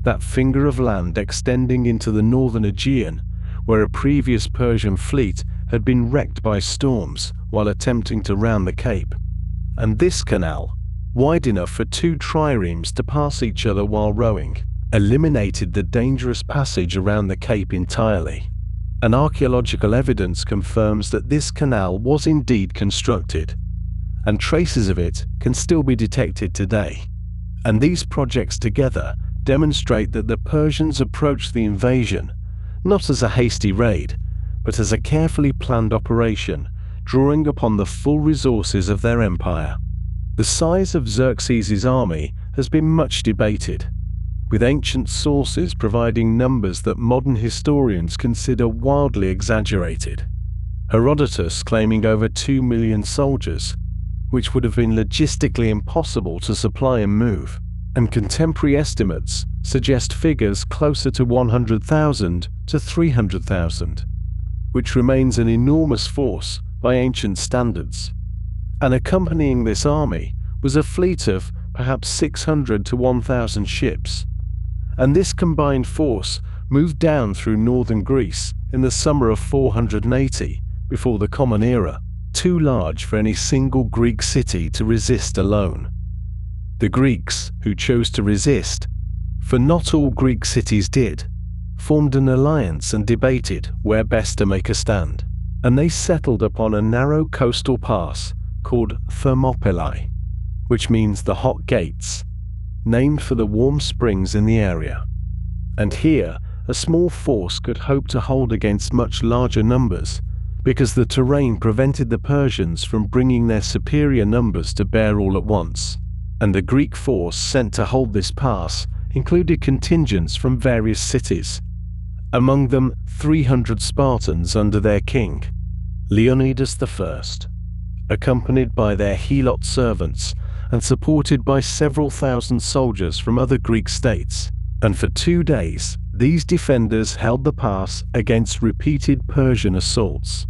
that finger of land extending into the northern Aegean, where a previous Persian fleet had been wrecked by storms while attempting to round the Cape. And this canal, wide enough for 2 triremes to pass each other while rowing, eliminated the dangerous passage around the Cape entirely. And archaeological evidence confirms that this canal was indeed constructed, and traces of it can still be detected today. And these projects together demonstrate that the Persians approached the invasion not as a hasty raid, but as a carefully planned operation, drawing upon the full resources of their empire. The size of Xerxes' army has been much debated, with ancient sources providing numbers that modern historians consider wildly exaggerated. Herodotus claiming over 2 million soldiers, which would have been logistically impossible to supply and move, and contemporary estimates suggest figures closer to 100,000 to 300,000, which remains an enormous force by ancient standards. And accompanying this army was a fleet of perhaps 600 to 1,000 ships, and this combined force moved down through northern Greece in the summer of 480 before the Common Era, too large for any single Greek city to resist alone. The Greeks, who chose to resist, for not all Greek cities did, formed an alliance and debated where best to make a stand, and they settled upon a narrow coastal pass called Thermopylae, which means the hot gates, named for the warm springs in the area. And here, a small force could hope to hold against much larger numbers, because the terrain prevented the Persians from bringing their superior numbers to bear all at once. And the Greek force sent to hold this pass included contingents from various cities, among them 300 Spartans under their king, Leonidas I, accompanied by their helot servants and supported by several thousand soldiers from other Greek states. And for 2 days, these defenders held the pass against repeated Persian assaults,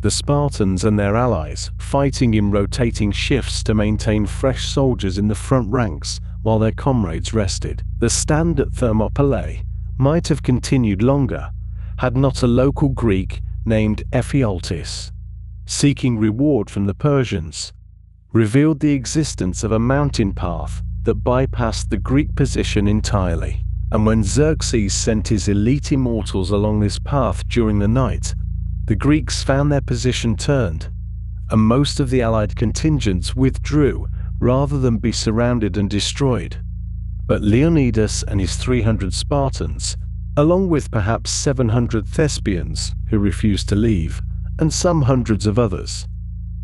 the Spartans and their allies fighting in rotating shifts to maintain fresh soldiers in the front ranks while their comrades rested. The stand at Thermopylae might have continued longer had not a local Greek named Ephialtes, seeking reward from the Persians, revealed the existence of a mountain path that bypassed the Greek position entirely. And when Xerxes sent his elite immortals along this path during the night, the Greeks found their position turned, and most of the allied contingents withdrew rather than be surrounded and destroyed. But Leonidas and his 300 Spartans, along with perhaps 700 Thespians who refused to leave, and some hundreds of others,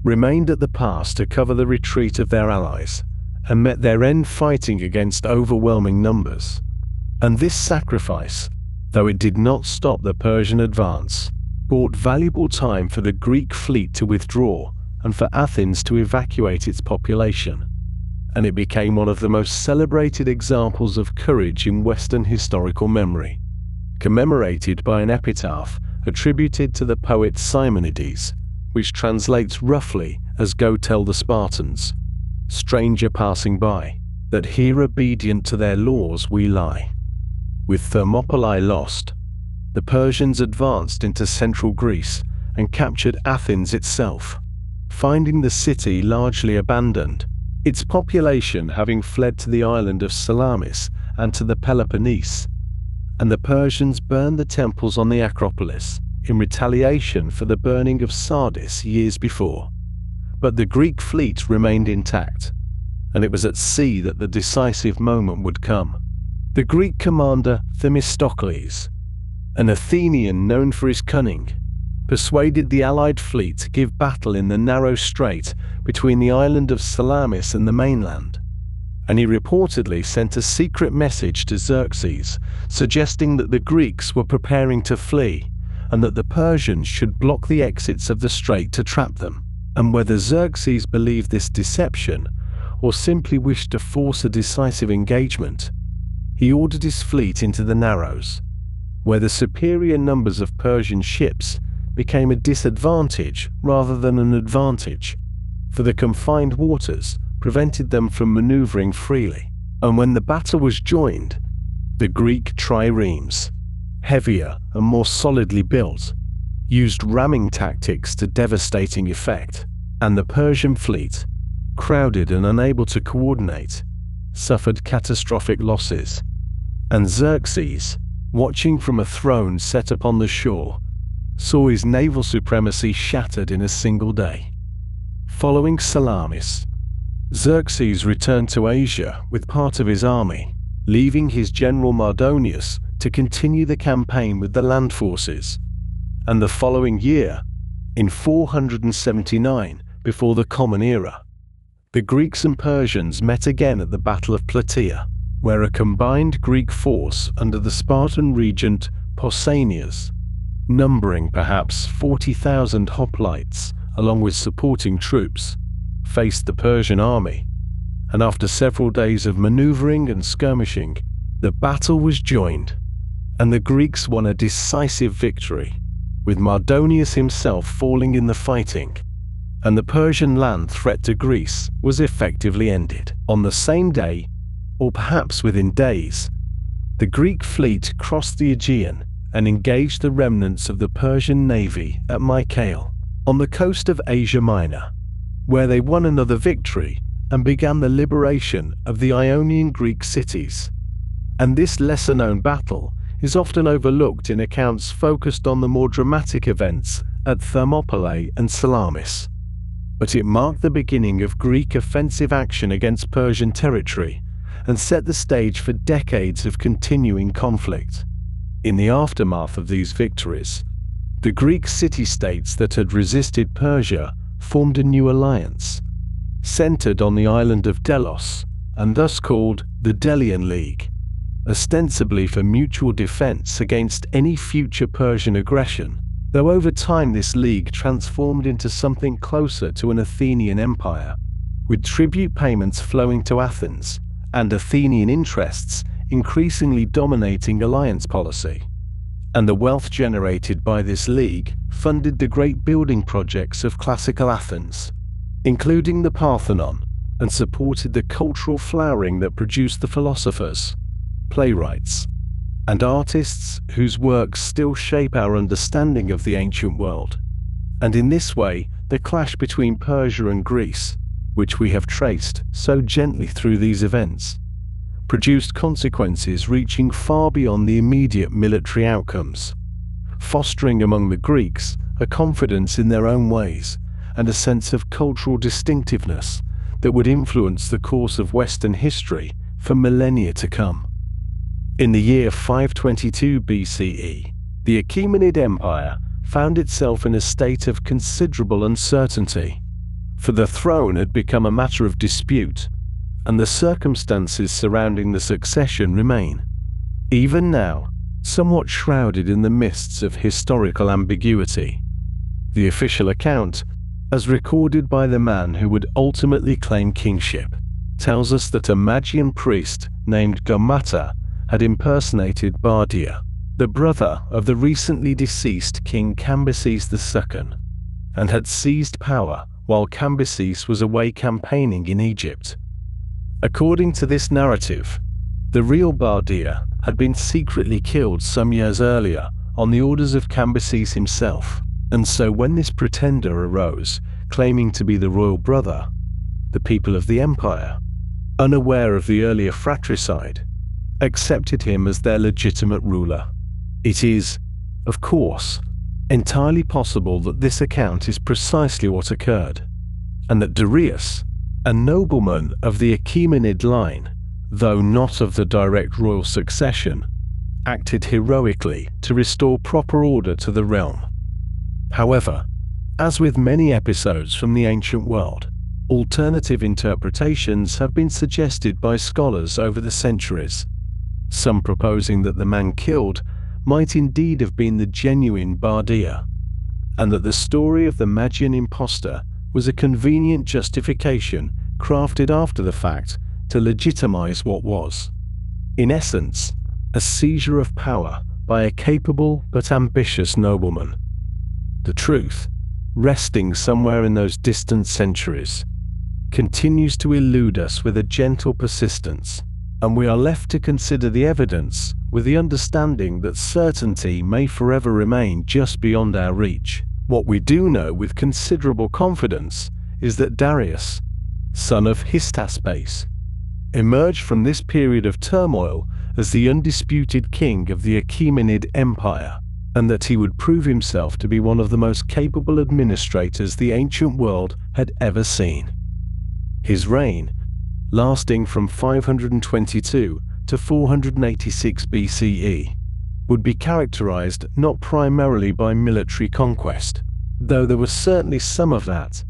remained at the pass to cover the retreat of their allies, and met their end fighting against overwhelming numbers. And this sacrifice, though it did not stop the Persian advance, bought valuable time for the Greek fleet to withdraw and for Athens to evacuate its population, and it became one of the most celebrated examples of courage in Western historical memory, commemorated by an epitaph attributed to the poet Simonides, which translates roughly as "Go tell the Spartans, stranger passing by, that here obedient to their laws we lie." With Thermopylae lost, the Persians advanced into central Greece and captured Athens itself, finding the city largely abandoned, its population having fled to the island of Salamis and to the Peloponnese, and the Persians burned the temples on the Acropolis in retaliation for the burning of Sardis years before. But the Greek fleet remained intact, and it was at sea that the decisive moment would come. The Greek commander Themistocles, an Athenian known for his cunning, persuaded the allied fleet to give battle in the narrow strait between the island of Salamis and the mainland. And he reportedly sent a secret message to Xerxes, suggesting that the Greeks were preparing to flee, and that the Persians should block the exits of the strait to trap them. And whether Xerxes believed this deception, or simply wished to force a decisive engagement, he ordered his fleet into the Narrows, where the superior numbers of Persian ships became a disadvantage rather than an advantage, for the confined waters prevented them from maneuvering freely. And when the battle was joined, the Greek triremes, heavier and more solidly built, used ramming tactics to devastating effect, and the Persian fleet, crowded and unable to coordinate, suffered catastrophic losses. And Xerxes, watching from a throne set upon the shore, saw his naval supremacy shattered in a single day. Following Salamis, Xerxes returned to Asia with part of his army, leaving his general Mardonius to continue the campaign with the land forces. And the following year, in 479 before the Common Era, the Greeks and Persians met again at the Battle of Plataea, where a combined Greek force under the Spartan regent Pausanias, numbering perhaps 40,000 hoplites along with supporting troops, faced the Persian army. And after several days of maneuvering and skirmishing, the battle was joined, and the Greeks won a decisive victory, with Mardonius himself falling in the fighting, and the Persian land threat to Greece was effectively ended. On the same day, or perhaps within days, the Greek fleet crossed the Aegean and engaged the remnants of the Persian navy at Mycale, on the coast of Asia Minor, where they won another victory and began the liberation of the Ionian Greek cities. And this lesser-known battle is often overlooked in accounts focused on the more dramatic events at Thermopylae and Salamis. But it marked the beginning of Greek offensive action against Persian territory and set the stage for decades of continuing conflict. In the aftermath of these victories, the Greek city-states that had resisted Persia formed a new alliance, centered on the island of Delos, and thus called the Delian League, ostensibly for mutual defense against any future Persian aggression, though over time this league transformed into something closer to an Athenian empire, with tribute payments flowing to Athens and Athenian interests increasingly dominating alliance policy. And the wealth generated by this league funded the great building projects of classical Athens, including the Parthenon, and supported the cultural flowering that produced the philosophers, playwrights, and artists whose works still shape our understanding of the ancient world. And in this way, the clash between Persia and Greece, which we have traced so gently through these events, produced consequences reaching far beyond the immediate military outcomes, fostering among the Greeks a confidence in their own ways and a sense of cultural distinctiveness that would influence the course of Western history for millennia to come. In the year 522 BCE, the Achaemenid Empire found itself in a state of considerable uncertainty, for the throne had become a matter of dispute, and the circumstances surrounding the succession remain, even now, somewhat shrouded in the mists of historical ambiguity. The official account, as recorded by the man who would ultimately claim kingship, tells us that a Magian priest named Gaumata had impersonated Bardia, the brother of the recently deceased King Cambyses II, and had seized power while Cambyses was away campaigning in Egypt. According to this narrative, the real Bardia had been secretly killed some years earlier on the orders of Cambyses himself, and so when this pretender arose, claiming to be the royal brother, the people of the empire, unaware of the earlier fratricide, accepted him as their legitimate ruler. It is, of course, entirely possible that this account is precisely what occurred, and that Darius, a nobleman of the Achaemenid line, though not of the direct royal succession, acted heroically to restore proper order to the realm. However, as with many episodes from the ancient world, alternative interpretations have been suggested by scholars over the centuries, some proposing that the man killed might indeed have been the genuine Bardia, and that the story of the Magian impostor was a convenient justification crafted after the fact to legitimize what was, in essence, a seizure of power by a capable but ambitious nobleman. The truth, resting somewhere in those distant centuries, continues to elude us with a gentle persistence, and we are left to consider the evidence with the understanding that certainty may forever remain just beyond our reach. What we do know with considerable confidence is that Darius, son of Hystaspes, emerged from this period of turmoil as the undisputed king of the Achaemenid Empire, and that he would prove himself to be one of the most capable administrators the ancient world had ever seen. His reign, lasting from 522 to 486 BCE, would be characterized not primarily by military conquest, though there was certainly some of that,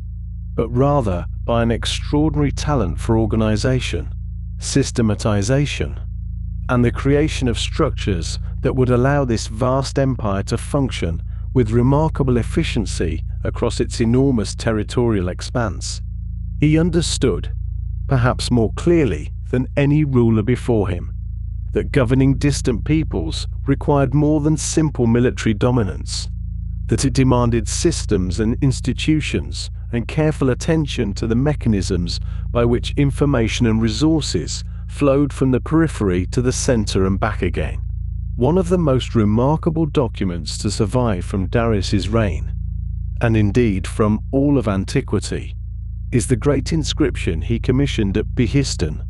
but rather by an extraordinary talent for organization, systematization, and the creation of structures that would allow this vast empire to function with remarkable efficiency across its enormous territorial expanse. He understood, perhaps more clearly than any ruler before him, that governing distant peoples required more than simple military dominance, that it demanded systems and institutions and careful attention to the mechanisms by which information and resources flowed from the periphery to the center and back again. One of the most remarkable documents to survive from Darius's reign, and indeed from all of antiquity, is the great inscription he commissioned at Behistun,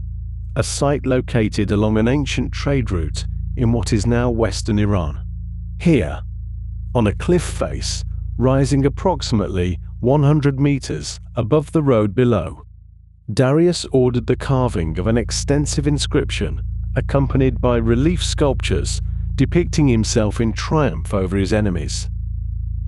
a site located along an ancient trade route in what is now western Iran. Here, on a cliff face rising approximately 100 meters above the road below, Darius ordered the carving of an extensive inscription accompanied by relief sculptures depicting himself in triumph over his enemies.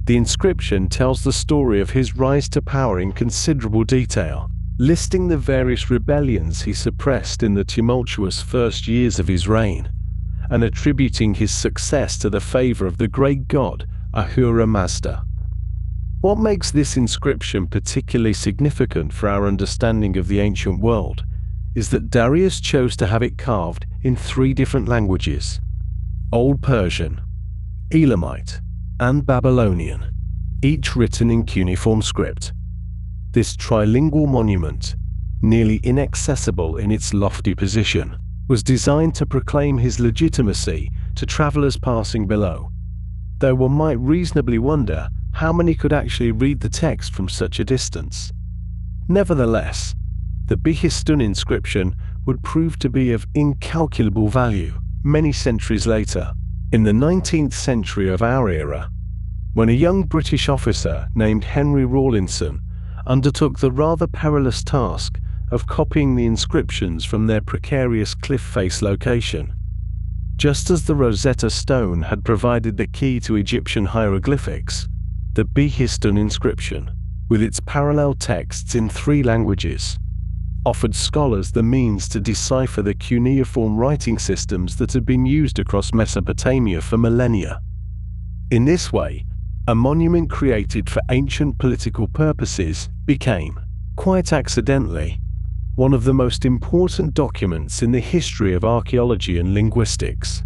The inscription tells the story of his rise to power in considerable detail, listing the various rebellions he suppressed in the tumultuous first years of his reign, and attributing his success to the favor of the great god Ahura Mazda. What makes this inscription particularly significant for our understanding of the ancient world is that Darius chose to have it carved in 3 different languages: Old Persian, Elamite, and Babylonian, each written in cuneiform script. This trilingual monument, nearly inaccessible in its lofty position, was designed to proclaim his legitimacy to travelers passing below, though one might reasonably wonder how many could actually read the text from such a distance. Nevertheless, the Behistun inscription would prove to be of incalculable value many centuries later, in the 19th century of our era, when a young British officer named Henry Rawlinson undertook the rather perilous task of copying the inscriptions from their precarious cliff face location. Just as the Rosetta Stone had provided the key to Egyptian hieroglyphics, the Behistun inscription, with its parallel texts in 3 languages, offered scholars the means to decipher the cuneiform writing systems that had been used across Mesopotamia for millennia. In this way, a monument created for ancient political purposes became, quite accidentally, one of the most important documents in the history of archaeology and linguistics.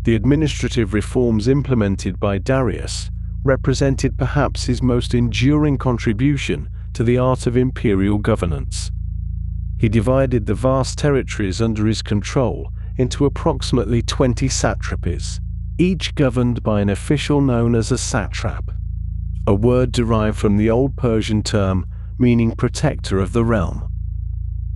The administrative reforms implemented by Darius represented perhaps his most enduring contribution to the art of imperial governance. He divided the vast territories under his control into approximately 20 satrapies, each governed by an official known as a satrap, a word derived from the Old Persian term meaning protector of the realm.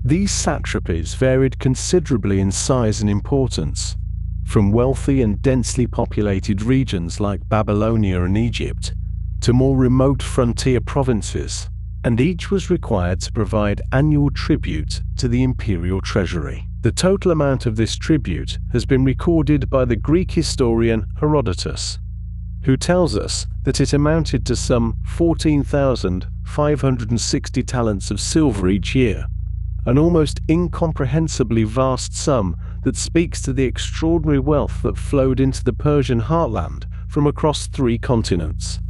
These satrapies varied considerably in size and importance, from wealthy and densely populated regions like Babylonia and Egypt to more remote frontier provinces, and each was required to provide annual tribute to the imperial treasury. The total amount of this tribute has been recorded by the Greek historian Herodotus, who tells us that it amounted to some 14,560 talents of silver each year, an almost incomprehensibly vast sum that speaks to the extraordinary wealth that flowed into the Persian heartland from across 3 continents.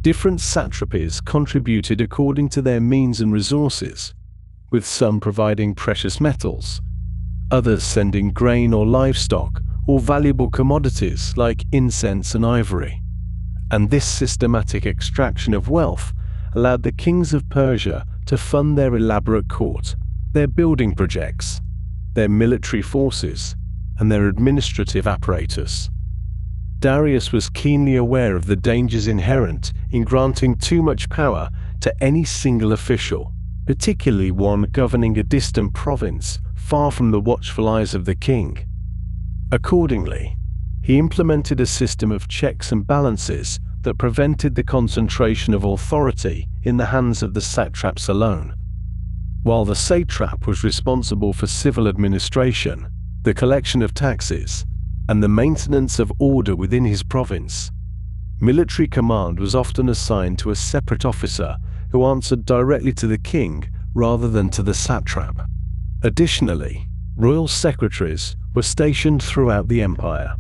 Different satrapies contributed according to their means and resources, with some providing precious metals, others sending grain or livestock, or valuable commodities like incense and ivory. And this systematic extraction of wealth allowed the kings of Persia to fund their elaborate court, their building projects, their military forces, and their administrative apparatus. Darius was keenly aware of the dangers inherent in granting too much power to any single official, particularly one governing a distant province far from the watchful eyes of the king. Accordingly, he implemented a system of checks and balances that prevented the concentration of authority in the hands of the satraps alone. While the satrap was responsible for civil administration, the collection of taxes, and the maintenance of order within his province, military command was often assigned to a separate officer who answered directly to the king rather than to the satrap. Additionally, royal secretaries were stationed throughout the empire,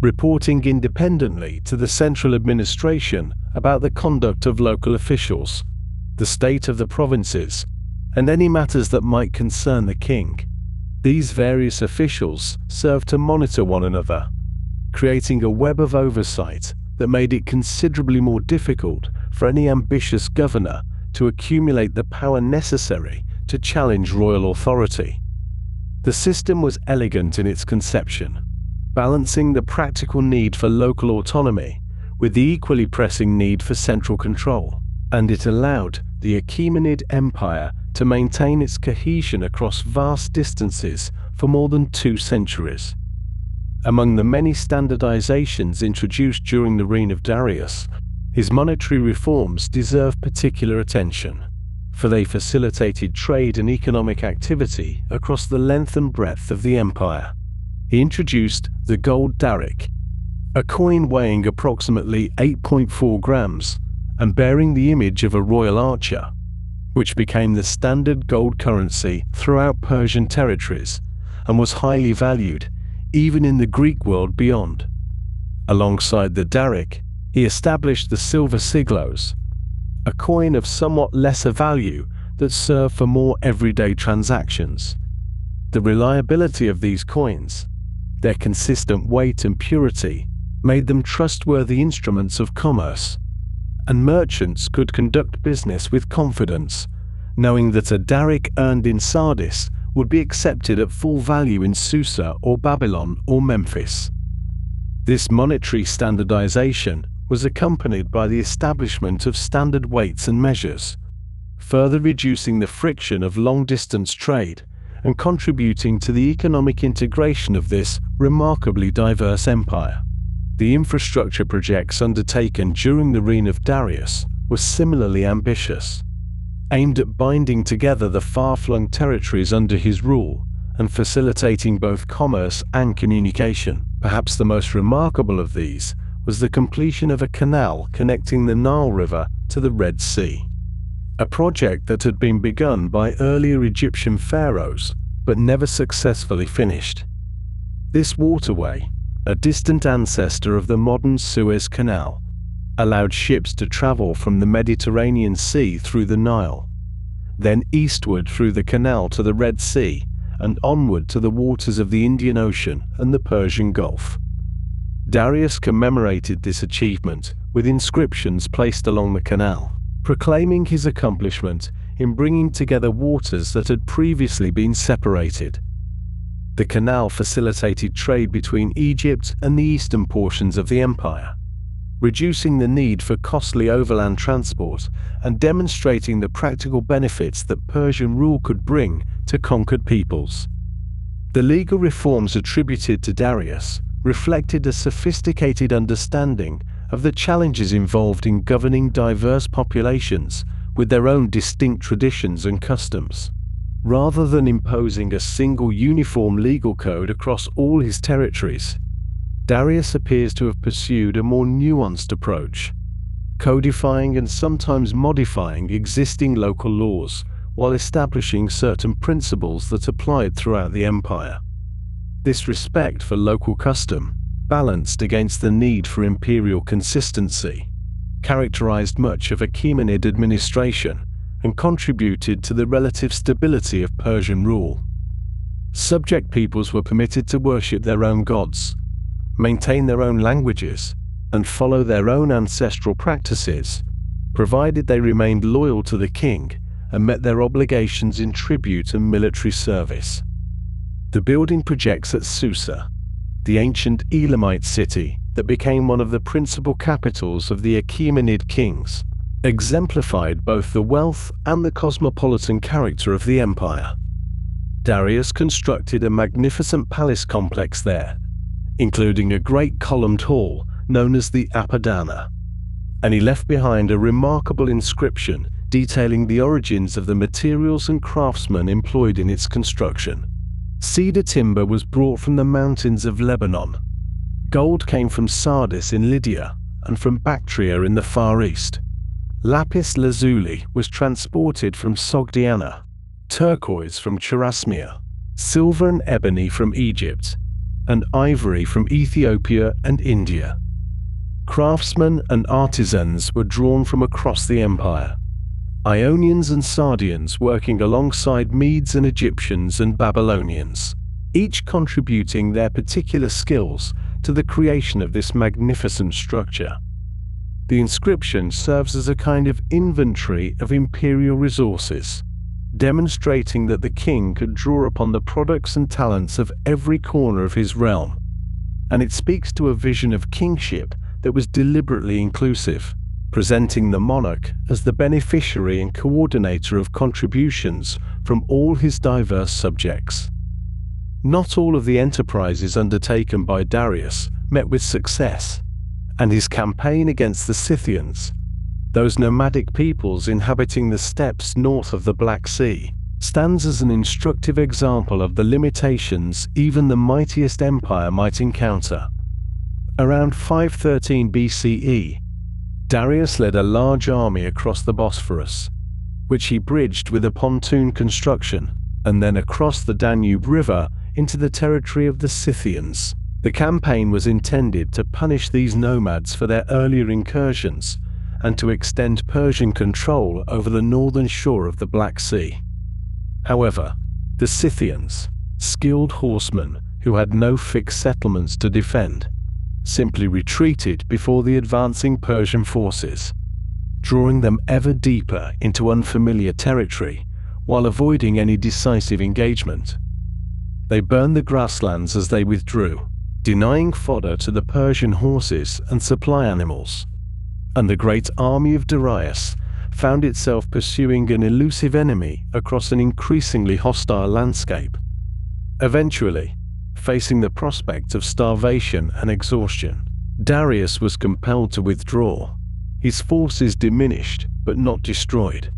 reporting independently to the central administration about the conduct of local officials, the state of the provinces, and any matters that might concern the king. These various officials served to monitor one another, creating a web of oversight that made it considerably more difficult for any ambitious governor to accumulate the power necessary to challenge royal authority. The system was elegant in its conception, balancing the practical need for local autonomy with the equally pressing need for central control, and it allowed the Achaemenid Empire to maintain its cohesion across vast distances for more than 2 centuries. Among the many standardizations introduced during the reign of Darius, his monetary reforms deserve particular attention, for they facilitated trade and economic activity across the length and breadth of the empire. He introduced the gold daric, a coin weighing approximately 8.4 grams and bearing the image of a royal archer, which became the standard gold currency throughout Persian territories and was highly valued even in the Greek world beyond. Alongside the daric, he established the silver siglos, a coin of somewhat lesser value that served for more everyday transactions. The reliability of these coins, their consistent weight and purity, made them trustworthy instruments of commerce, and merchants could conduct business with confidence, knowing that a daric earned in Sardis would be accepted at full value in Susa or Babylon or Memphis. This monetary standardization was accompanied by the establishment of standard weights and measures, further reducing the friction of long-distance trade and contributing to the economic integration of this remarkably diverse empire. The infrastructure projects undertaken during the reign of Darius were similarly ambitious, aimed at binding together the far-flung territories under his rule and facilitating both commerce and communication. Perhaps the most remarkable of these was the completion of a canal connecting the Nile River to the Red Sea, a project that had been begun by earlier Egyptian pharaohs but never successfully finished. This waterway, a distant ancestor of the modern Suez Canal, allowed ships to travel from the Mediterranean Sea through the Nile, then eastward through the canal to the Red Sea and onward to the waters of the Indian Ocean and the Persian Gulf. Darius commemorated this achievement with inscriptions placed along the canal, proclaiming his accomplishment in bringing together waters that had previously been separated. The canal facilitated trade between Egypt and the eastern portions of the empire, reducing the need for costly overland transport and demonstrating the practical benefits that Persian rule could bring to conquered peoples. The legal reforms attributed to Darius reflected a sophisticated understanding of the challenges involved in governing diverse populations with their own distinct traditions and customs. Rather than imposing a single uniform legal code across all his territories, Darius appears to have pursued a more nuanced approach, codifying and sometimes modifying existing local laws while establishing certain principles that applied throughout the empire. This respect for local custom, balanced against the need for imperial consistency, characterized much of Achaemenid administration and contributed to the relative stability of Persian rule. Subject peoples were permitted to worship their own gods, maintain their own languages, and follow their own ancestral practices, provided they remained loyal to the king and met their obligations in tribute and military service. The building projects at Susa, the ancient Elamite city that became one of the principal capitals of the Achaemenid kings, exemplified both the wealth and the cosmopolitan character of the empire. Darius constructed a magnificent palace complex there, including a great columned hall known as the Apadana, and he left behind a remarkable inscription detailing the origins of the materials and craftsmen employed in its construction. Cedar timber was brought from the mountains of Lebanon. Gold came from Sardis in Lydia and from Bactria in the Far East. Lapis lazuli was transported from Sogdiana, turquoise from Chorasmia, silver and ebony from Egypt, and ivory from Ethiopia and India. Craftsmen and artisans were drawn from across the empire, Ionians and Sardians working alongside Medes and Egyptians and Babylonians, each contributing their particular skills to the creation of this magnificent structure. The inscription serves as a kind of inventory of imperial resources, demonstrating that the king could draw upon the products and talents of every corner of his realm, and it speaks to a vision of kingship that was deliberately inclusive, presenting the monarch as the beneficiary and coordinator of contributions from all his diverse subjects. Not all of the enterprises undertaken by Darius met with success, and his campaign against the Scythians, those nomadic peoples inhabiting the steppes north of the Black Sea, stands as an instructive example of the limitations even the mightiest empire might encounter. Around 513 BCE, Darius led a large army across the Bosphorus, which he bridged with a pontoon construction, and then across the Danube River into the territory of the Scythians. The campaign was intended to punish these nomads for their earlier incursions and to extend Persian control over the northern shore of the Black Sea. However, the Scythians, skilled horsemen who had no fixed settlements to defend, simply retreated before the advancing Persian forces, drawing them ever deeper into unfamiliar territory while avoiding any decisive engagement. They burned the grasslands as they withdrew, denying fodder to the Persian horses and supply animals, and the great army of Darius found itself pursuing an elusive enemy across an increasingly hostile landscape. Eventually, facing the prospect of starvation and exhaustion, Darius was compelled to withdraw, his forces diminished but not destroyed,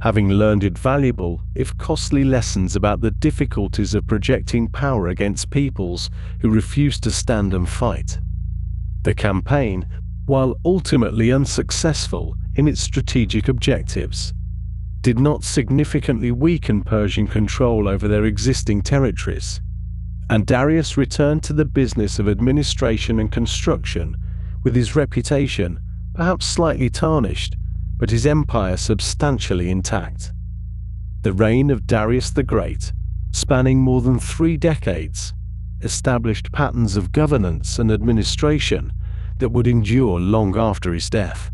having learned invaluable, if costly, lessons about the difficulties of projecting power against peoples who refused to stand and fight. The campaign, while ultimately unsuccessful in its strategic objectives, did not significantly weaken Persian control over their existing territories, and Darius returned to the business of administration and construction with his reputation perhaps slightly tarnished, but his empire substantially intact. The reign of Darius the Great, spanning more than 3 decades, established patterns of governance and administration that would endure long after his death.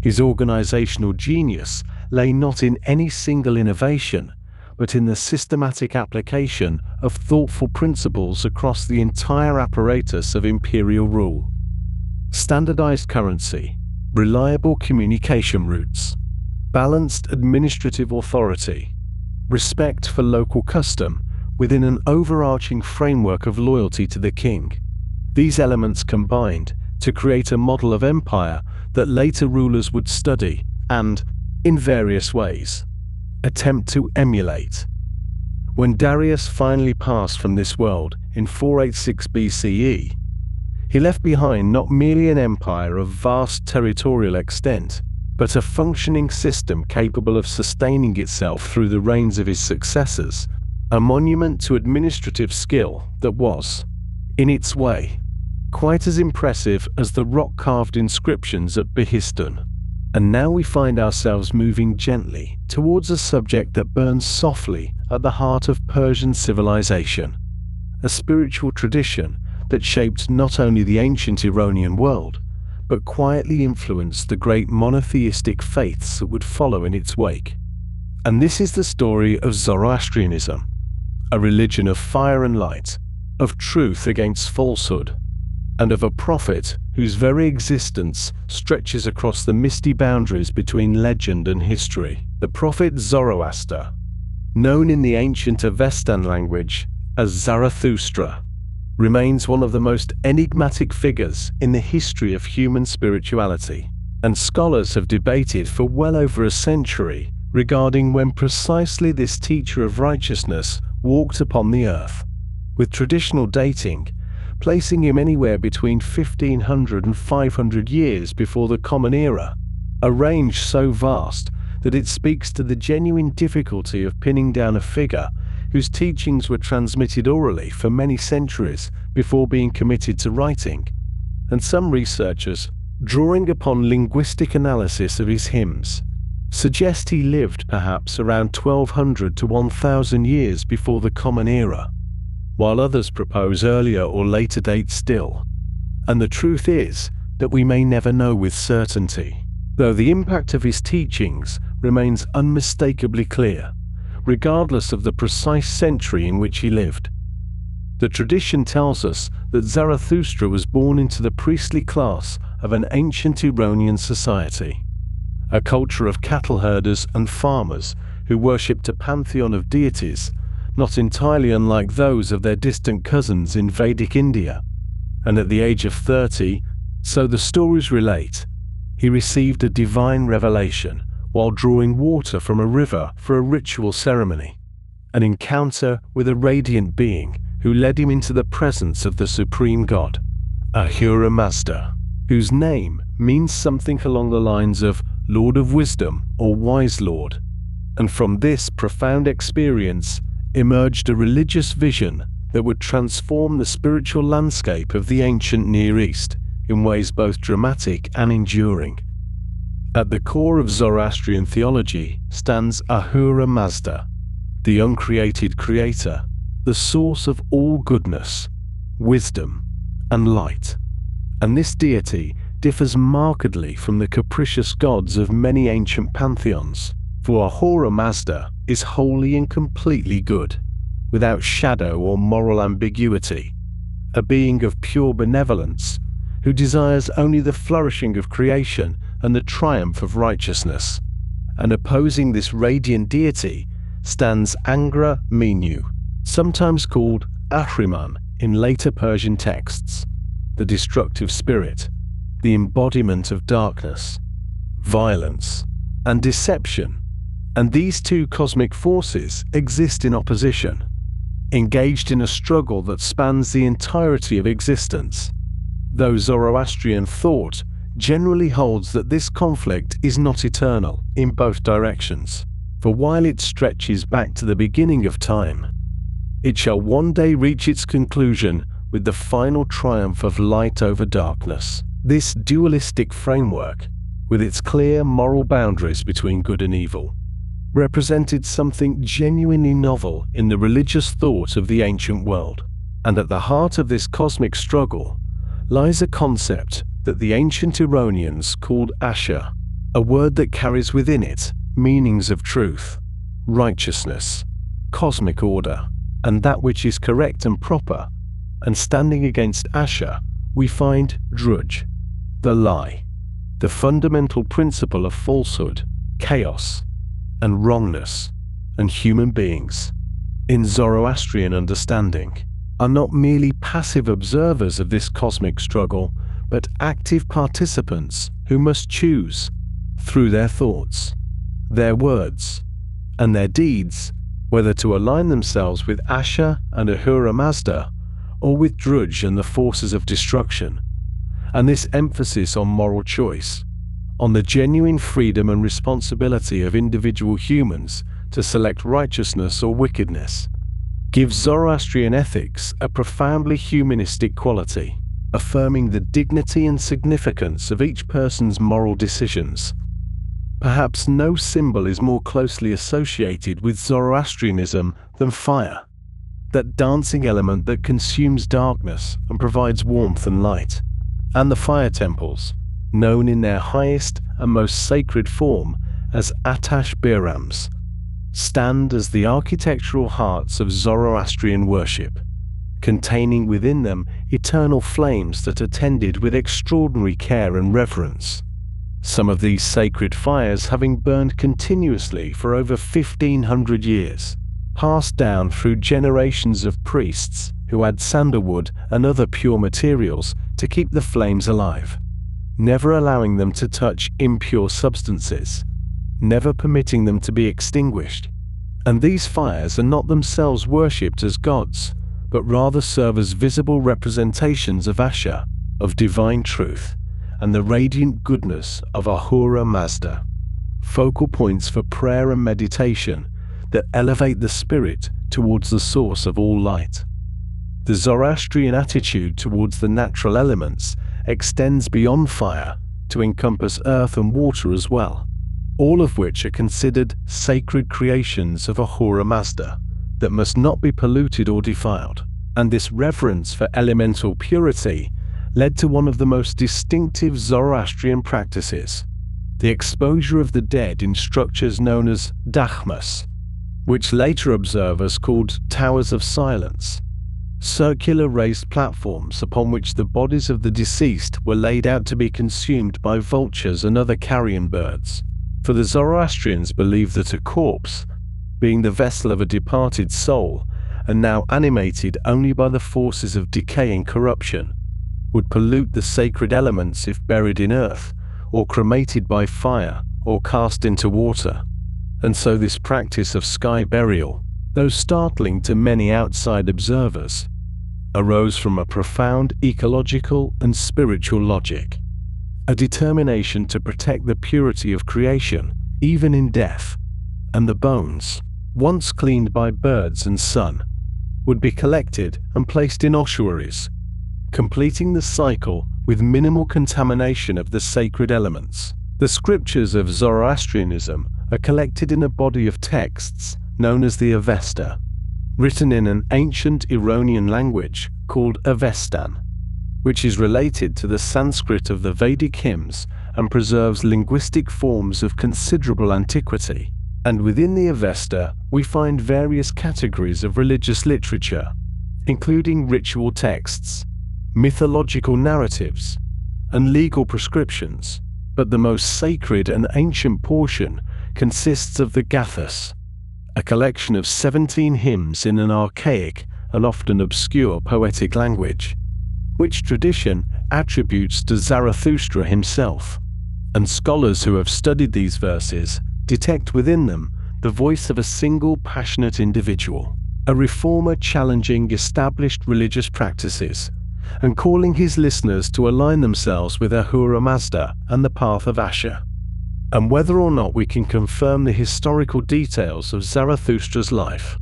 His organizational genius lay not in any single innovation, but in the systematic application of thoughtful principles across the entire apparatus of imperial rule. Standardized currency, reliable communication routes, balanced administrative authority, respect for local custom within an overarching framework of loyalty to the king. These elements combined to create a model of empire that later rulers would study and, in various ways, attempt to emulate. When Darius finally passed from this world in 486 BCE, He left behind not merely an empire of vast territorial extent, but a functioning system capable of sustaining itself through the reigns of his successors, a monument to administrative skill that was, in its way, quite as impressive as the rock-carved inscriptions at Behistun. And now we find ourselves moving gently towards a subject that burns softly at the heart of Persian civilization, a spiritual tradition that shaped not only the ancient Iranian world, but quietly influenced the great monotheistic faiths that would follow in its wake. And this is the story of Zoroastrianism, a religion of fire and light, of truth against falsehood, and of a prophet whose very existence stretches across the misty boundaries between legend and history. The prophet Zoroaster, known in the ancient Avestan language as Zarathustra, remains one of the most enigmatic figures in the history of human spirituality, and scholars have debated for well over a century regarding when precisely this teacher of righteousness walked upon the earth, with traditional dating placing him anywhere between 1500 and 500 years before the Common Era, a range so vast that it speaks to the genuine difficulty of pinning down a figure whose teachings were transmitted orally for many centuries before being committed to writing. And some researchers, drawing upon linguistic analysis of his hymns, suggest he lived perhaps around 1200 to 1000 years before the Common Era, while others propose earlier or later dates still. And the truth is that we may never know with certainty, though the impact of his teachings remains unmistakably clear, regardless of the precise century in which he lived. The tradition tells us that Zarathustra was born into the priestly class of an ancient Iranian society, a culture of cattle herders and farmers who worshipped a pantheon of deities not entirely unlike those of their distant cousins in Vedic India. And at the age of 30, so the stories relate, he received a divine revelation while drawing water from a river for a ritual ceremony, an encounter with a radiant being who led him into the presence of the supreme god, Ahura Mazda, whose name means something along the lines of Lord of Wisdom or Wise Lord. And from this profound experience emerged a religious vision that would transform the spiritual landscape of the ancient Near East in ways both dramatic and enduring. At the core of Zoroastrian theology stands Ahura Mazda, the uncreated creator, the source of all goodness, wisdom, and light. And this deity differs markedly from the capricious gods of many ancient pantheons, for Ahura Mazda is wholly and completely good, without shadow or moral ambiguity, a being of pure benevolence, who desires only the flourishing of creation and the triumph of righteousness. And opposing this radiant deity stands Angra Mainyu, sometimes called Ahriman in later Persian texts, the destructive spirit, the embodiment of darkness, violence, and deception. And these two cosmic forces exist in opposition, engaged in a struggle that spans the entirety of existence, though Zoroastrian thought generally holds that this conflict is not eternal in both directions, for while it stretches back to the beginning of time, it shall one day reach its conclusion with the final triumph of light over darkness. This dualistic framework, with its clear moral boundaries between good and evil, represented something genuinely novel in the religious thought of the ancient world. And at the heart of this cosmic struggle lies a concept that the ancient Iranians called Asher, a word that carries within it meanings of truth, righteousness, cosmic order, and that which is correct and proper. And standing against Asher, we find Drudge, the lie, the fundamental principle of falsehood, chaos, and wrongness. And human beings, in Zoroastrian understanding, are not merely passive observers of this cosmic struggle, but active participants who must choose, through their thoughts, their words, and their deeds, whether to align themselves with Asher and Ahura Mazda, or with drudge and the forces of destruction. And this emphasis on moral choice, on the genuine freedom and responsibility of individual humans to select righteousness or wickedness, gives Zoroastrian ethics a profoundly humanistic quality, affirming the dignity and significance of each person's moral decisions. Perhaps no symbol is more closely associated with Zoroastrianism than fire, that dancing element that consumes darkness and provides warmth and light. And the fire temples, known in their highest and most sacred form as Atash Birams, stand as the architectural hearts of Zoroastrian worship, containing within them eternal flames that are tended with extraordinary care and reverence. Some of these sacred fires having burned continuously for over 1,500 years, passed down through generations of priests who add sandalwood and other pure materials to keep the flames alive, never allowing them to touch impure substances, never permitting them to be extinguished. And these fires are not themselves worshipped as gods, but rather serve as visible representations of Asher, of divine truth, and the radiant goodness of Ahura Mazda, focal points for prayer and meditation that elevate the spirit towards the source of all light. The Zoroastrian attitude towards the natural elements extends beyond fire to encompass earth and water as well, all of which are considered sacred creations of Ahura Mazda that must not be polluted or defiled. And this reverence for elemental purity led to one of the most distinctive Zoroastrian practices, the exposure of the dead in structures known as dakhmas, which later observers called towers of silence, circular raised platforms upon which the bodies of the deceased were laid out to be consumed by vultures and other carrion birds. For the Zoroastrians believed that a corpse, being the vessel of a departed soul, and now animated only by the forces of decay and corruption, would pollute the sacred elements if buried in earth, or cremated by fire, or cast into water. And so this practice of sky burial, though startling to many outside observers, arose from a profound ecological and spiritual logic, a determination to protect the purity of creation, even in death. And the bones, once cleaned by birds and sun, would be collected and placed in ossuaries, completing the cycle with minimal contamination of the sacred elements. The scriptures of Zoroastrianism are collected in a body of texts known as the Avesta, written in an ancient Iranian language called Avestan, which is related to the Sanskrit of the Vedic hymns and preserves linguistic forms of considerable antiquity. And within the Avesta, we find various categories of religious literature, including ritual texts, mythological narratives, and legal prescriptions. But the most sacred and ancient portion consists of the Gathas, a collection of 17 hymns in an archaic and often obscure poetic language, which tradition attributes to Zarathustra himself. And scholars who have studied these verses detect within them the voice of a single passionate individual, a reformer challenging established religious practices and calling his listeners to align themselves with Ahura Mazda and the path of Asher. And whether or not we can confirm the historical details of Zarathustra's life,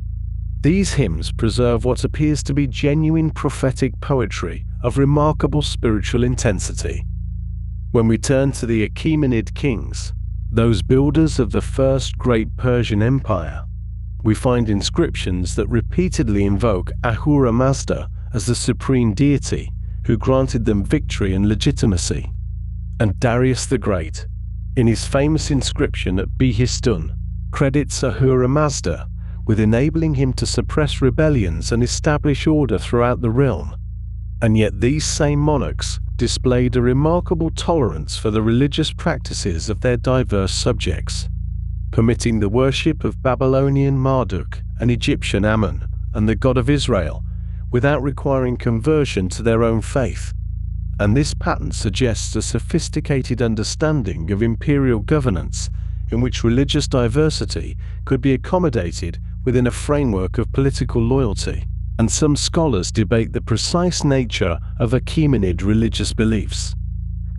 these hymns preserve what appears to be genuine prophetic poetry of remarkable spiritual intensity. When we turn to the Achaemenid kings, those builders of the first great Persian Empire, we find inscriptions that repeatedly invoke Ahura Mazda as the supreme deity who granted them victory and legitimacy. And Darius the Great, in his famous inscription at Behistun, credits Ahura Mazda with enabling him to suppress rebellions and establish order throughout the realm. And yet these same monarchs displayed a remarkable tolerance for the religious practices of their diverse subjects, permitting the worship of Babylonian Marduk and Egyptian Ammon and the God of Israel without requiring conversion to their own faith. And this pattern suggests a sophisticated understanding of imperial governance in which religious diversity could be accommodated within a framework of political loyalty. and some scholars debate the precise nature of Achaemenid religious beliefs,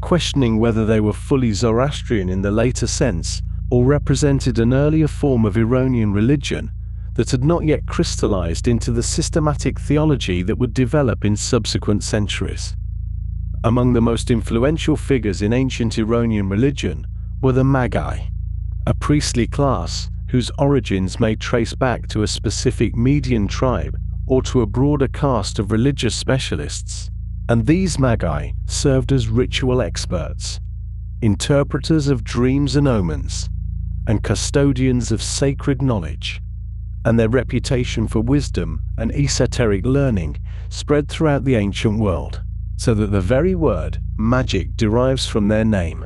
questioning whether they were fully Zoroastrian in the later sense or represented an earlier form of Iranian religion that had not yet crystallized into the systematic theology that would develop in subsequent centuries. Among the most influential figures in ancient Iranian religion were the Magi, a priestly class whose origins may trace back to a specific Median tribe or to a broader caste of religious specialists. And these Magi served as ritual experts, interpreters of dreams and omens, and custodians of sacred knowledge, and their reputation for wisdom and esoteric learning spread throughout the ancient world, so that the very word magic derives from their name.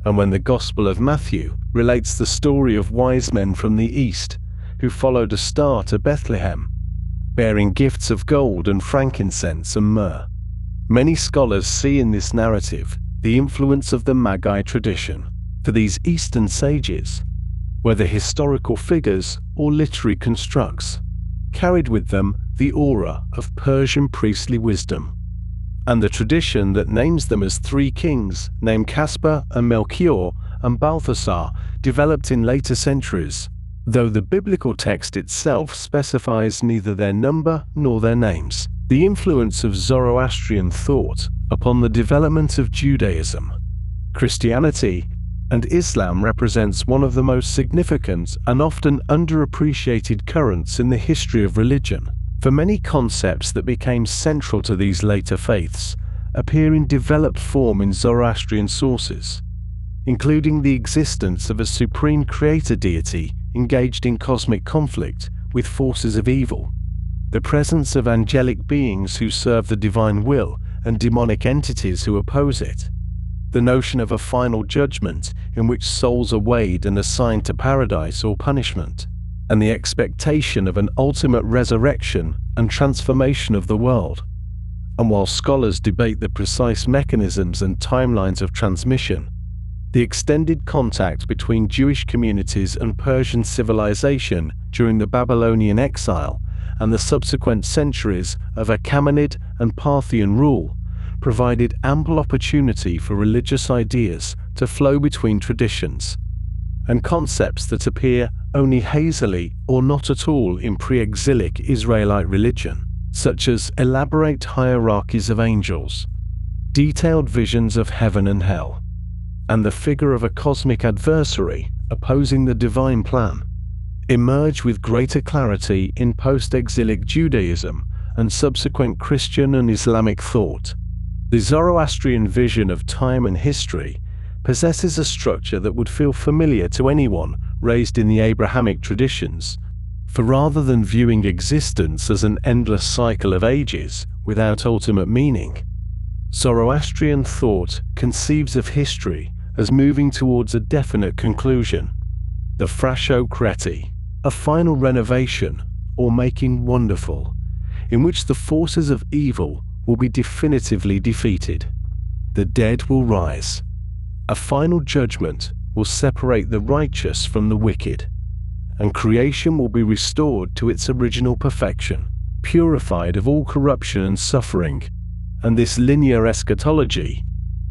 And when the Gospel of Matthew relates the story of wise men from the east who followed a star to Bethlehem, bearing gifts of gold and frankincense and myrrh, many scholars see in this narrative the influence of the Magi tradition. For these Eastern sages, whether historical figures or literary constructs, carried with them the aura of Persian priestly wisdom, and the tradition that names them as three kings named Caspar and Melchior and Balthasar developed in later centuries, though the biblical text itself specifies neither their number nor their names. The influence of Zoroastrian thought upon the development of Judaism, Christianity, and Islam represents one of the most significant and often underappreciated currents in the history of religion. For many concepts that became central to these later faiths appear in developed form in Zoroastrian sources, including the existence of a supreme creator deity engaged in cosmic conflict with forces of evil, the presence of angelic beings who serve the divine will and demonic entities who oppose it, the notion of a final judgment in which souls are weighed and assigned to paradise or punishment, and the expectation of an ultimate resurrection and transformation of the world. And while scholars debate the precise mechanisms and timelines of transmission, the extended contact between Jewish communities and Persian civilization during the Babylonian exile and the subsequent centuries of Achaemenid and Parthian rule provided ample opportunity for religious ideas to flow between traditions, and concepts that appear only hazily or not at all in pre-exilic Israelite religion, such as elaborate hierarchies of angels, detailed visions of heaven and hell, and the figure of a cosmic adversary opposing the divine plan, emerge with greater clarity in post-exilic Judaism and subsequent Christian and Islamic thought. The Zoroastrian vision of time and history possesses a structure that would feel familiar to anyone raised in the Abrahamic traditions, for rather than viewing existence as an endless cycle of ages without ultimate meaning, Zoroastrian thought conceives of history as moving towards a definite conclusion, the frasho kreti, a final renovation or making wonderful, in which the forces of evil will be definitively defeated. The dead will rise. A final judgment will separate the righteous from the wicked, and creation will be restored to its original perfection, purified of all corruption and suffering. And this linear eschatology,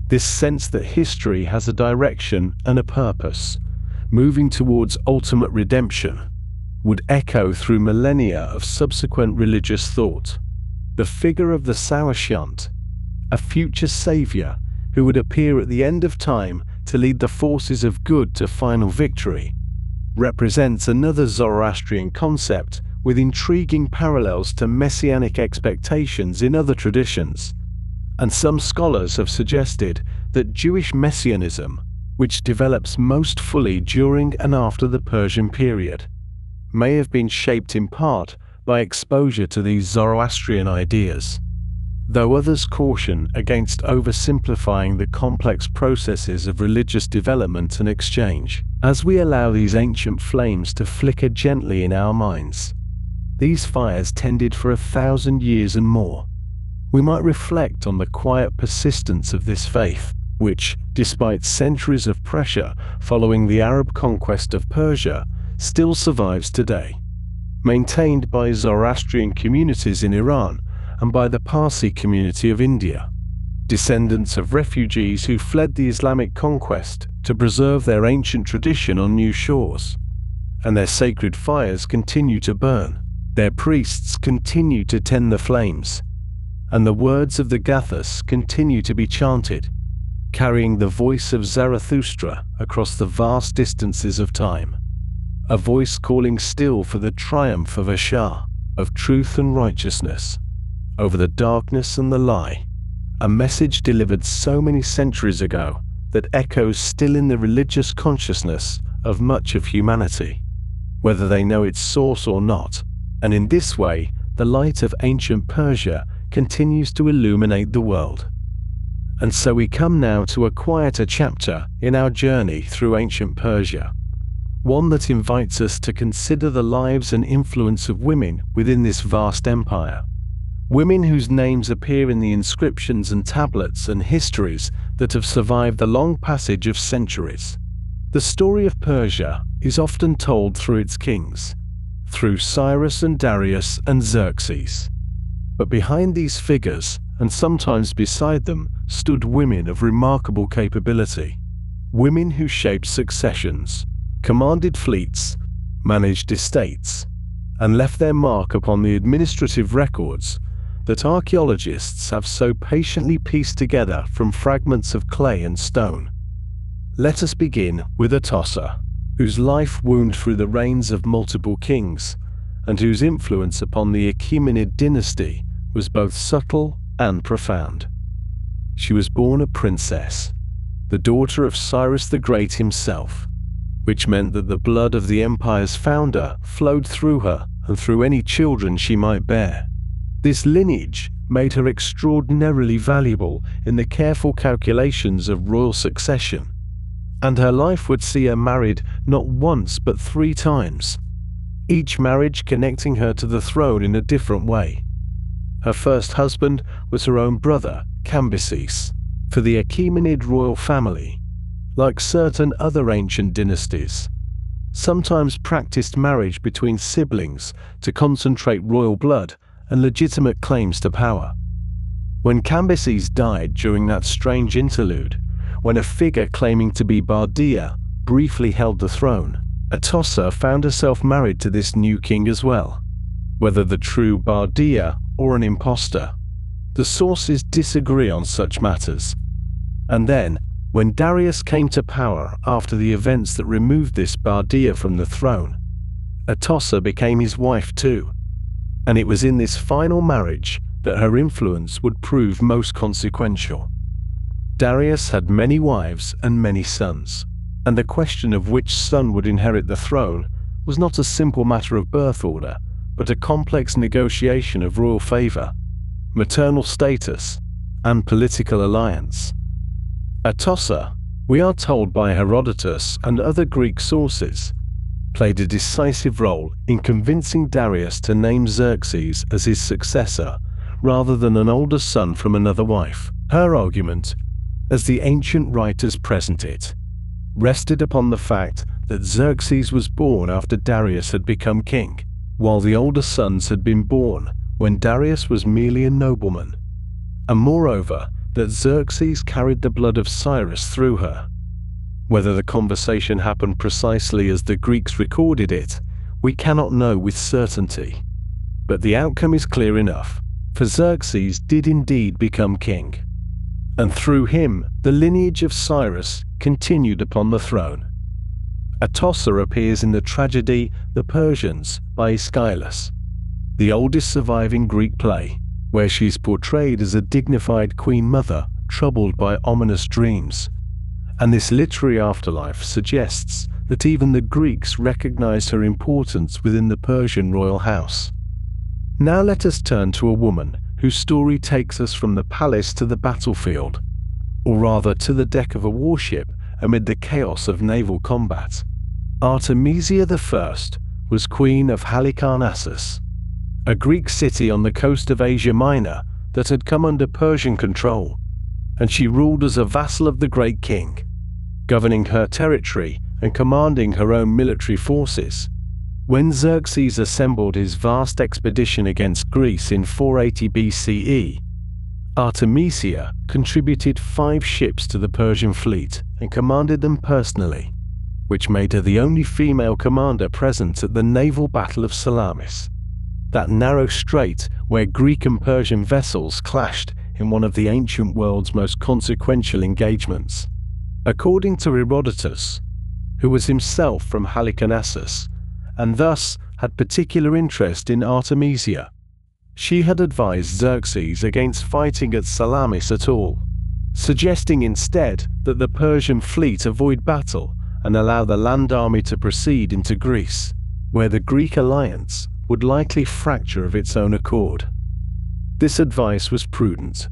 this sense that history has a direction and a purpose, moving towards ultimate redemption, would echo through millennia of subsequent religious thought. The figure of the Saoshyant, a future savior who would appear at the end of time to lead the forces of good to final victory, represents another Zoroastrian concept with intriguing parallels to messianic expectations in other traditions. And some scholars have suggested that Jewish messianism, which develops most fully during and after the Persian period, may have been shaped in part by exposure to these Zoroastrian ideas, though others caution against oversimplifying the complex processes of religious development and exchange. As we allow these ancient flames to flicker gently in our minds, these fires tended for 1,000 years and more. We might reflect on the quiet persistence of this faith, which, despite centuries of pressure following the Arab conquest of Persia, still survives today. maintained by Zoroastrian communities in Iran and by the Parsi community of India, descendants of refugees who fled the Islamic conquest to preserve their ancient tradition on new shores. And their sacred fires continue to burn, their priests continue to tend the flames, and the words of the Gathas continue to be chanted, carrying the voice of Zarathustra across the vast distances of time. A voice calling still for the triumph of a Shah, of truth and righteousness, over the darkness and the lie. A message delivered so many centuries ago that echoes still in the religious consciousness of much of humanity, whether they know its source or not. And in this way, the light of ancient Persia continues to illuminate the world. And so we come now to a quieter chapter in our journey through ancient Persia, one that invites us to consider the lives and influence of women within this vast empire. Women whose names appear in the inscriptions and tablets and histories that have survived the long passage of centuries. The story of Persia is often told through its kings, through Cyrus and Darius and Xerxes. But behind these figures, and sometimes beside them, stood women of remarkable capability. Women who shaped successions, commanded fleets, managed estates, and left their mark upon the administrative records that archaeologists have so patiently pieced together from fragments of clay and stone. Let us begin with Atossa, whose life wound through the reigns of multiple kings, and whose influence upon the Achaemenid dynasty was both subtle and profound. She was born a princess, the daughter of Cyrus the Great himself, which meant that the blood of the empire's founder flowed through her and through any children she might bear. This lineage made her extraordinarily valuable in the careful calculations of royal succession, and her life would see her married not once but 3 times, each marriage connecting her to the throne in a different way. Her first husband was her own brother, Cambyses, for the Achaemenid royal family, like certain other ancient dynasties, sometimes practiced marriage between siblings to concentrate royal blood and legitimate claims to power. When Cambyses died during that strange interlude, when a figure claiming to be Bardia briefly held the throne, Atossa found herself married to this new king as well. Whether the true Bardia or an impostor, the sources disagree on such matters. And then, when Darius came to power after the events that removed this Bardia from the throne, Atossa became his wife too. And it was in this final marriage that her influence would prove most consequential. Darius had many wives and many sons, and the question of which son would inherit the throne was not a simple matter of birth order, but a complex negotiation of royal favor, maternal status, and political alliance. Atossa, we are told by Herodotus and other Greek sources, played a decisive role in convincing Darius to name Xerxes as his successor rather than an older son from another wife. Her argument, as the ancient writers present it, rested upon the fact that Xerxes was born after Darius had become king, while the older sons had been born when Darius was merely a nobleman, and moreover that Xerxes carried the blood of Cyrus through her. Whether the conversation happened precisely as the Greeks recorded it, we cannot know with certainty. But the outcome is clear enough, for Xerxes did indeed become king, and through him the lineage of Cyrus continued upon the throne. Atossa appears in the tragedy The Persians by Aeschylus, the oldest surviving Greek play, where she is portrayed as a dignified queen mother troubled by ominous dreams. And this literary afterlife suggests that even the Greeks recognized her importance within the Persian royal house. Now let us turn to a woman whose story takes us from the palace to the battlefield, or rather to the deck of a warship amid the chaos of naval combat. Artemisia I was queen of Halicarnassus, a Greek city on the coast of Asia Minor that had come under Persian control, and she ruled as a vassal of the great king, governing her territory and commanding her own military forces. When Xerxes assembled his vast expedition against Greece in 480 BCE, Artemisia contributed 5 ships to the Persian fleet and commanded them personally, which made her the only female commander present at the naval battle of Salamis, that narrow strait where Greek and Persian vessels clashed in one of the ancient world's most consequential engagements. According to Herodotus, who was himself from Halicarnassus, and thus had particular interest in Artemisia, she had advised Xerxes against fighting at Salamis at all, suggesting instead that the Persian fleet avoid battle and allow the land army to proceed into Greece, where the Greek alliance would likely fracture of its own accord. This advice was prudent,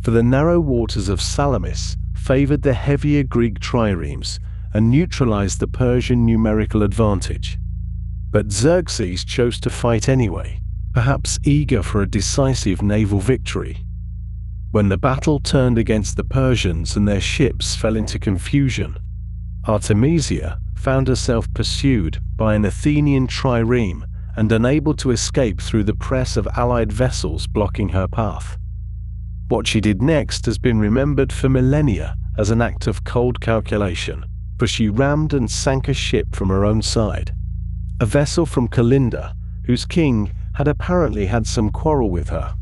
for the narrow waters of Salamis favored the heavier Greek triremes and neutralized the Persian numerical advantage. But Xerxes chose to fight anyway, perhaps eager for a decisive naval victory. When the battle turned against the Persians and their ships fell into confusion, Artemisia found herself pursued by an Athenian trireme and unable to escape through the press of allied vessels blocking her path. What she did next has been remembered for millennia as an act of cold calculation, for she rammed and sank a ship from her own side, a vessel from Calinda, whose king had apparently had some quarrel with her.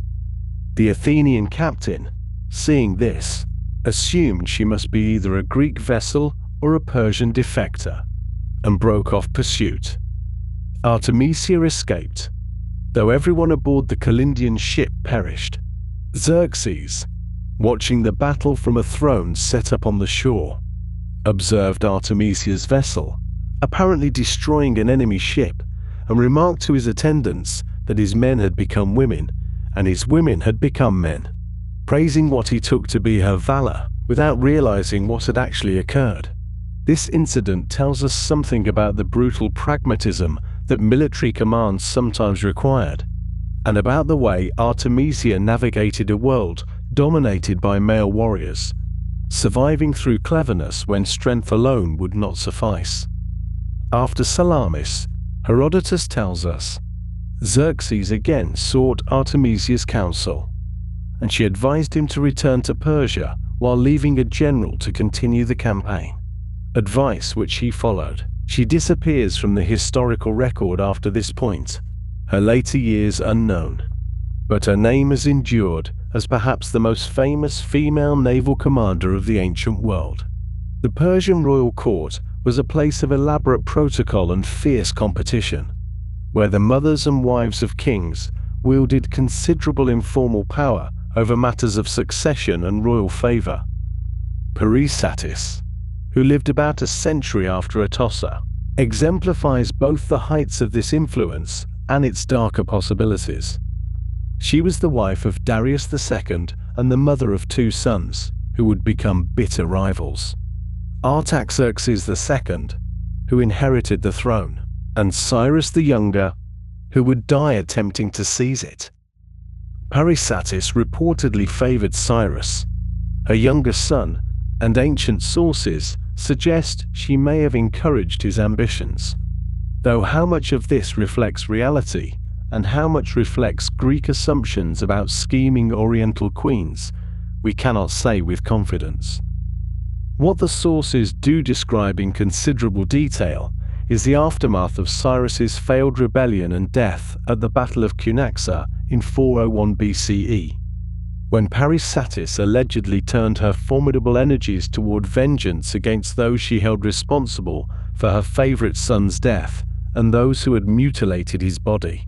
The Athenian captain, seeing this, assumed she must be either a Greek vessel or a Persian defector, and broke off pursuit. Artemisia escaped, though everyone aboard the Calindian ship perished. Xerxes, watching the battle from a throne set up on the shore, observed Artemisia's vessel, apparently destroying an enemy ship, and remarked to his attendants that his men had become women, and his women had become men, praising what he took to be her valor without realizing what had actually occurred. This incident tells us something about the brutal pragmatism that military commands sometimes required, and about the way Artemisia navigated a world dominated by male warriors, surviving through cleverness when strength alone would not suffice. After Salamis, Herodotus tells us, Xerxes again sought Artemisia's counsel, and she advised him to return to Persia while leaving a general to continue the campaign. Advice which he followed. She disappears from the historical record after this point, her later years unknown, but her name has endured as perhaps the most famous female naval commander of the ancient world. The Persian royal court was a place of elaborate protocol and fierce competition, where the mothers and wives of kings wielded considerable informal power over matters of succession and royal favor. Persepolis, who lived about a century after Atossa, exemplifies both the heights of this influence and its darker possibilities. She was the wife of Darius II and the mother of 2 sons, who would become bitter rivals. Artaxerxes II, who inherited the throne, and Cyrus the Younger, who would die attempting to seize it. Persepolis reportedly favored Cyrus, her younger son, and ancient sources suggest she may have encouraged his ambitions, though how much of this reflects reality and how much reflects Greek assumptions about scheming Oriental queens, we cannot say with confidence. What the sources do describe in considerable detail is the aftermath of Cyrus's failed rebellion and death at the Battle of Cunaxa in 401 BCE, when Persepolis allegedly turned her formidable energies toward vengeance against those she held responsible for her favorite son's death and those who had mutilated his body.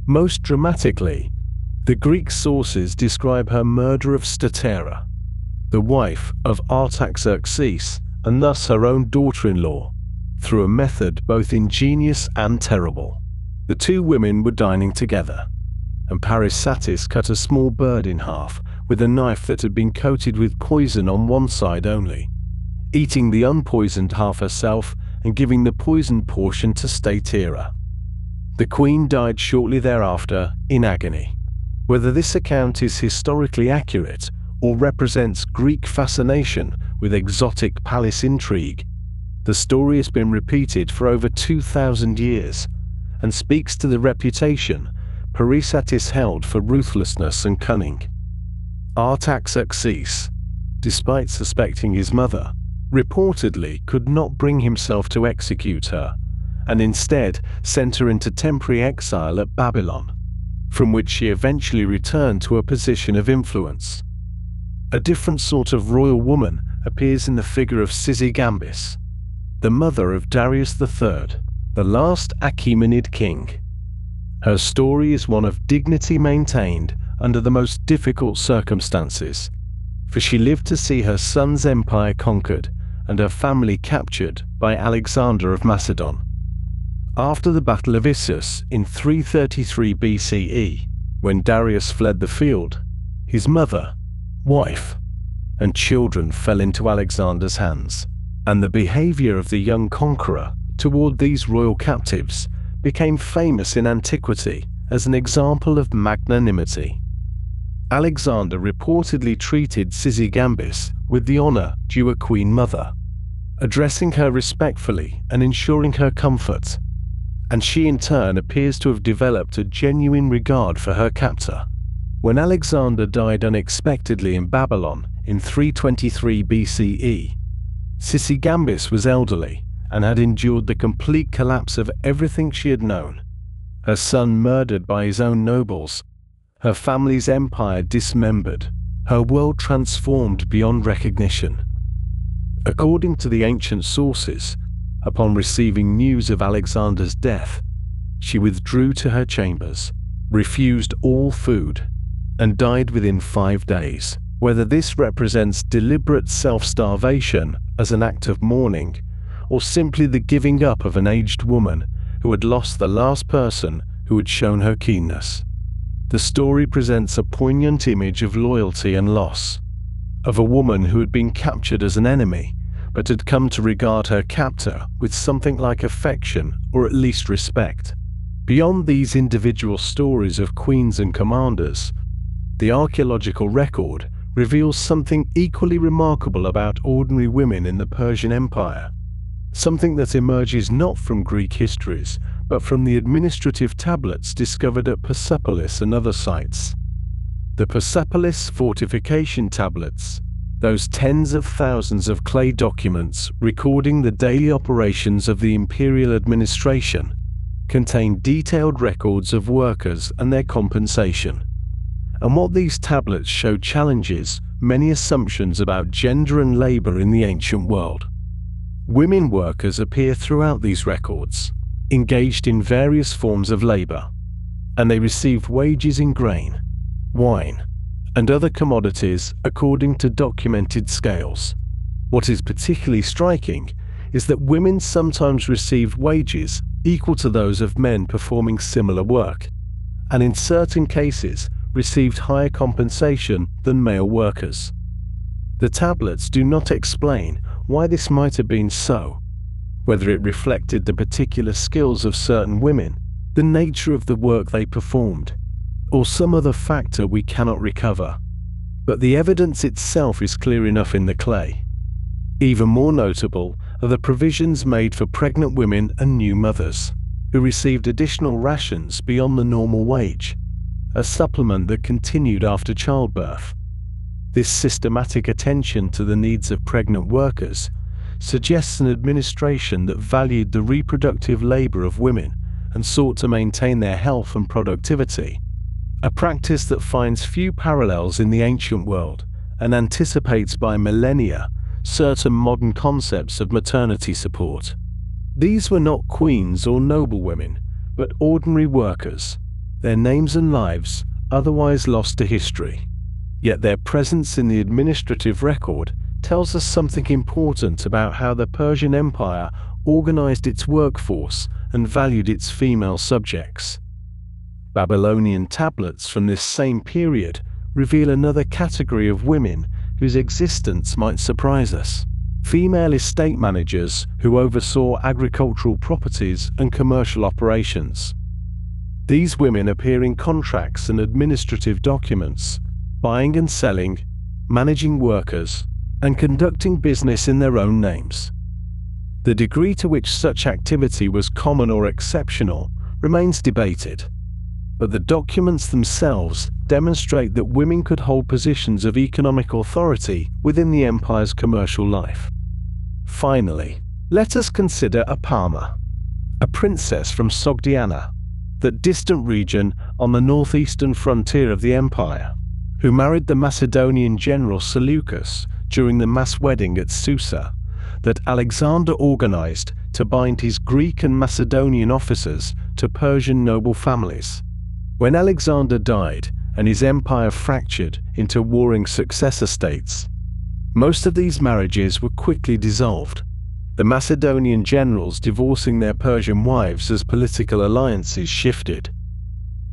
Most dramatically, the Greek sources describe her murder of Statera, the wife of Artaxerxes and thus her own daughter-in-law, through a method both ingenious and terrible. The 2 women were dining together, and Persepolis cut a small bird in half with a knife that had been coated with poison on one side only, eating the unpoisoned half herself and giving the poisoned portion to Statera. The queen died shortly thereafter in agony. Whether this account is historically accurate or represents Greek fascination with exotic palace intrigue, the story has been repeated for over 2,000 years, and speaks to the reputation Persepolis held for ruthlessness and cunning. Artaxerxes, despite suspecting his mother, reportedly could not bring himself to execute her, and instead sent her into temporary exile at Babylon, from which she eventually returned to a position of influence. A different sort of royal woman appears in the figure of Sysigambis, the mother of Darius III, the last Achaemenid king. Her story is one of dignity maintained under the most difficult circumstances, for she lived to see her son's empire conquered and her family captured by Alexander of Macedon. After the Battle of Issus in 333 BCE, when Darius fled the field, his mother, wife, and children fell into Alexander's hands, and the behavior of the young conqueror toward these royal captives became famous in antiquity as an example of magnanimity. Alexander reportedly treated Sysigambis with the honor due a queen mother, addressing her respectfully and ensuring her comfort, and she in turn appears to have developed a genuine regard for her captor. When Alexander died unexpectedly in Babylon in 323 BCE, Sysigambis was elderly and had endured the complete collapse of everything she had known. Her son murdered by his own nobles, her family's empire dismembered, her world transformed beyond recognition. According to the ancient sources, upon receiving news of Alexander's death, she withdrew to her chambers, refused all food, and died within 5 days. Whether this represents deliberate self-starvation as an act of mourning, or simply the giving up of an aged woman who had lost the last person who had shown her keenness, the story presents a poignant image of loyalty and loss, of a woman who had been captured as an enemy, but had come to regard her captor with something like affection or at least respect. Beyond these individual stories of queens and commanders, the archaeological record reveals something equally remarkable about ordinary women in the Persian Empire, something that emerges not from Greek histories, but from the administrative tablets discovered at Persepolis and other sites. The Persepolis fortification tablets, those tens of thousands of clay documents recording the daily operations of the imperial administration, contain detailed records of workers and their compensation. And what these tablets show challenges many assumptions about gender and labor in the ancient world. Women workers appear throughout these records, engaged in various forms of labor, and they received wages in grain, wine, and other commodities according to documented scales. What is particularly striking is that women sometimes received wages equal to those of men performing similar work, and in certain cases received higher compensation than male workers. The tablets do not explain why this might have been so, whether it reflected the particular skills of certain women, the nature of the work they performed, or some other factor we cannot recover. But the evidence itself is clear enough in the clay. Even more notable are the provisions made for pregnant women and new mothers, who received additional rations beyond the normal wage, a supplement that continued after childbirth. This systematic attention to the needs of pregnant workers suggests an administration that valued the reproductive labor of women and sought to maintain their health and productivity, a practice that finds few parallels in the ancient world and anticipates by millennia certain modern concepts of maternity support. These were not queens or noblewomen, but ordinary workers, their names and lives otherwise lost to history. Yet their presence in the administrative record tells us something important about how the Persian Empire organized its workforce and valued its female subjects. Babylonian tablets from this same period reveal another category of women whose existence might surprise us: female estate managers who oversaw agricultural properties and commercial operations. These women appear in contracts and administrative documents, buying and selling, managing workers, and conducting business in their own names. The degree to which such activity was common or exceptional remains debated, but the documents themselves demonstrate that women could hold positions of economic authority within the empire's commercial life. Finally, let us consider Apama, a princess from Sogdiana, that distant region on the northeastern frontier of the empire, who married the Macedonian general Seleucus during the mass wedding at Susa that Alexander organized to bind his Greek and Macedonian officers to Persian noble families. When Alexander died and his empire fractured into warring successor states, most of these marriages were quickly dissolved, the Macedonian generals divorcing their Persian wives as political alliances shifted.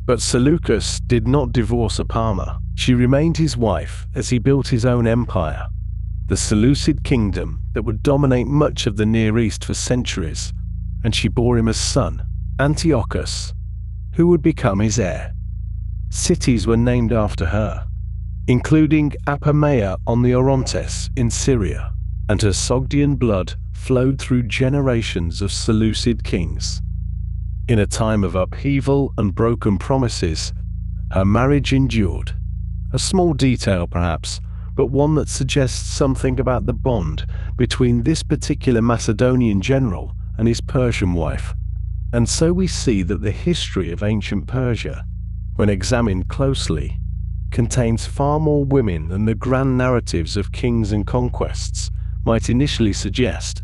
But Seleucus did not divorce Apama. She remained his wife as he built his own empire, the Seleucid kingdom that would dominate much of the Near East for centuries, and she bore him a son, Antiochus, who would become his heir. Cities were named after her, including Apamea on the Orontes in Syria, and her Sogdian blood flowed through generations of Seleucid kings. In a time of upheaval and broken promises, her marriage endured. A small detail perhaps, but one that suggests something about the bond between this particular Macedonian general and his Persian wife. And so we see that the history of ancient Persia, when examined closely, contains far more women than the grand narratives of kings and conquests might initially suggest.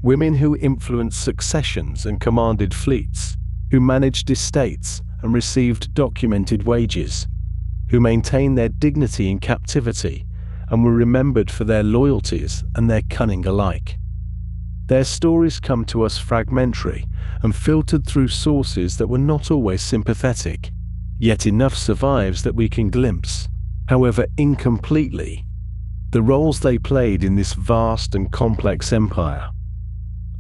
Women who influenced successions and commanded fleets, who managed estates and received documented wages, who maintained their dignity in captivity and were remembered for their loyalties and their cunning alike. Their stories come to us fragmentary and filtered through sources that were not always sympathetic, yet enough survives that we can glimpse, however incompletely, the roles they played in this vast and complex empire.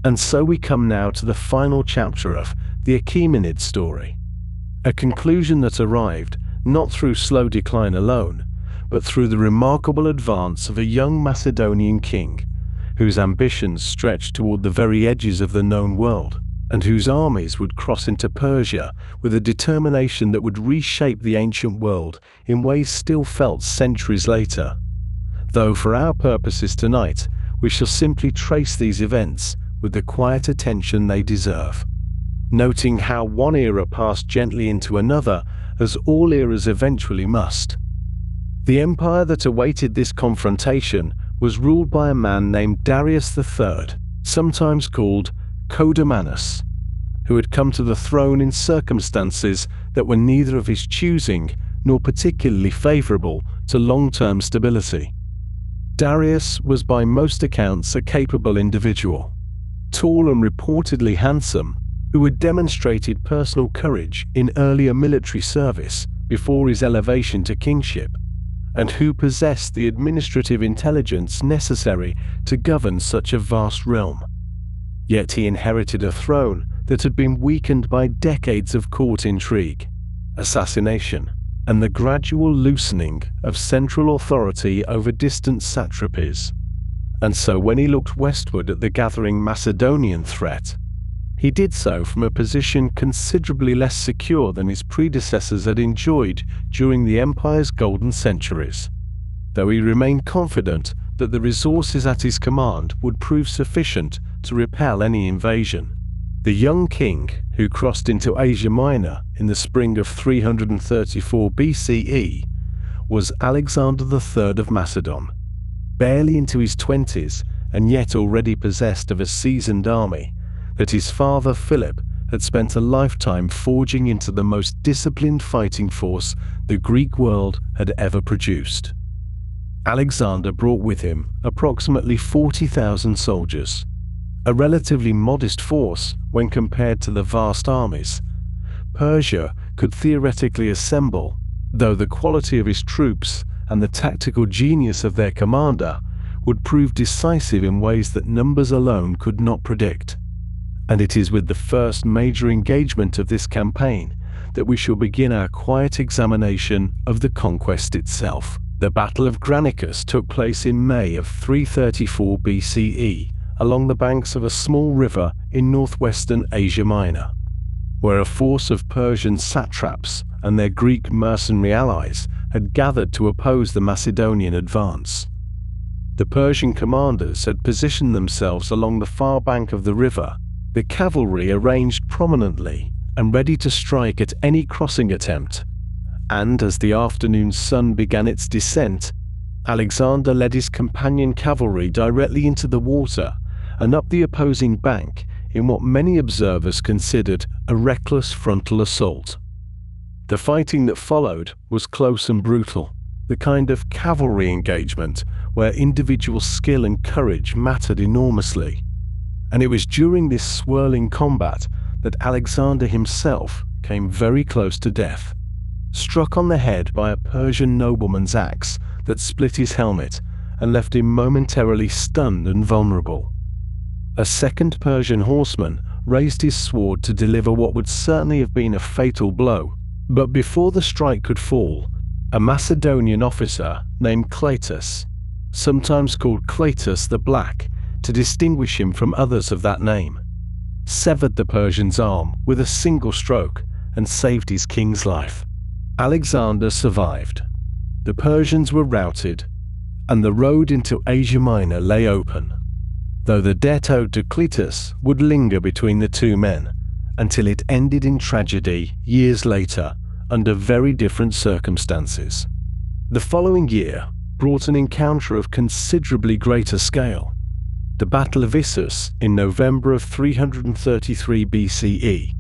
And so we come now to the final chapter of the Achaemenid story, a conclusion that arrived not through slow decline alone, but through the remarkable advance of a young Macedonian king, whose ambitions stretched toward the very edges of the known world, and whose armies would cross into Persia with a determination that would reshape the ancient world in ways still felt centuries later. Though for our purposes tonight, we shall simply trace these events with the quiet attention they deserve, noting how one era passed gently into another, as all eras eventually must. The empire that awaited this confrontation was ruled by a man named Darius III, sometimes called Codomanus, who had come to the throne in circumstances that were neither of his choosing nor particularly favorable to long-term stability. Darius was by most accounts a capable individual, tall and reportedly handsome, who had demonstrated personal courage in earlier military service before his elevation to kingship, and who possessed the administrative intelligence necessary to govern such a vast realm. Yet he inherited a throne that had been weakened by decades of court intrigue, assassination, and the gradual loosening of central authority over distant satrapies. And so when he looked westward at the gathering Macedonian threat, he did so from a position considerably less secure than his predecessors had enjoyed during the empire's golden centuries, though he remained confident that the resources at his command would prove sufficient to repel any invasion. The young king, who crossed into Asia Minor in the spring of 334 BCE, was Alexander III of Macedon, barely into his 20s and yet already possessed of a seasoned army that his father Philip had spent a lifetime forging into the most disciplined fighting force the Greek world had ever produced. Alexander brought with him approximately 40,000 soldiers, a relatively modest force when compared to the vast armies Persia could theoretically assemble, though the quality of his troops and the tactical genius of their commander would prove decisive in ways that numbers alone could not predict. And it is with the first major engagement of this campaign that we shall begin our quiet examination of the conquest itself. The Battle of Granicus took place in May of 334 BCE along the banks of a small river in northwestern Asia Minor. where a force of Persian satraps and their Greek mercenary allies had gathered to oppose the Macedonian advance. The Persian commanders had positioned themselves along the far bank of the river, the cavalry arranged prominently and ready to strike at any crossing attempt. And as the afternoon sun began its descent, Alexander led his companion cavalry directly into the water and up the opposing bank in what many observers considered a reckless frontal assault. The fighting that followed was close and brutal, the kind of cavalry engagement where individual skill and courage mattered enormously. And it was during this swirling combat that Alexander himself came very close to death, struck on the head by a Persian nobleman's axe that split his helmet and left him momentarily stunned and vulnerable. A second Persian horseman raised his sword to deliver what would certainly have been a fatal blow, but before the strike could fall, a Macedonian officer named Cleitus, sometimes called Cleitus the Black to distinguish him from others of that name, severed the Persian's arm with a single stroke and saved his king's life. Alexander survived. The Persians were routed, and the road into Asia Minor lay open, though the debt owed to Cleitus would linger between the two men until it ended in tragedy years later under very different circumstances. The following year brought an encounter of considerably greater scale, the Battle of Issus in November of 333 BCE,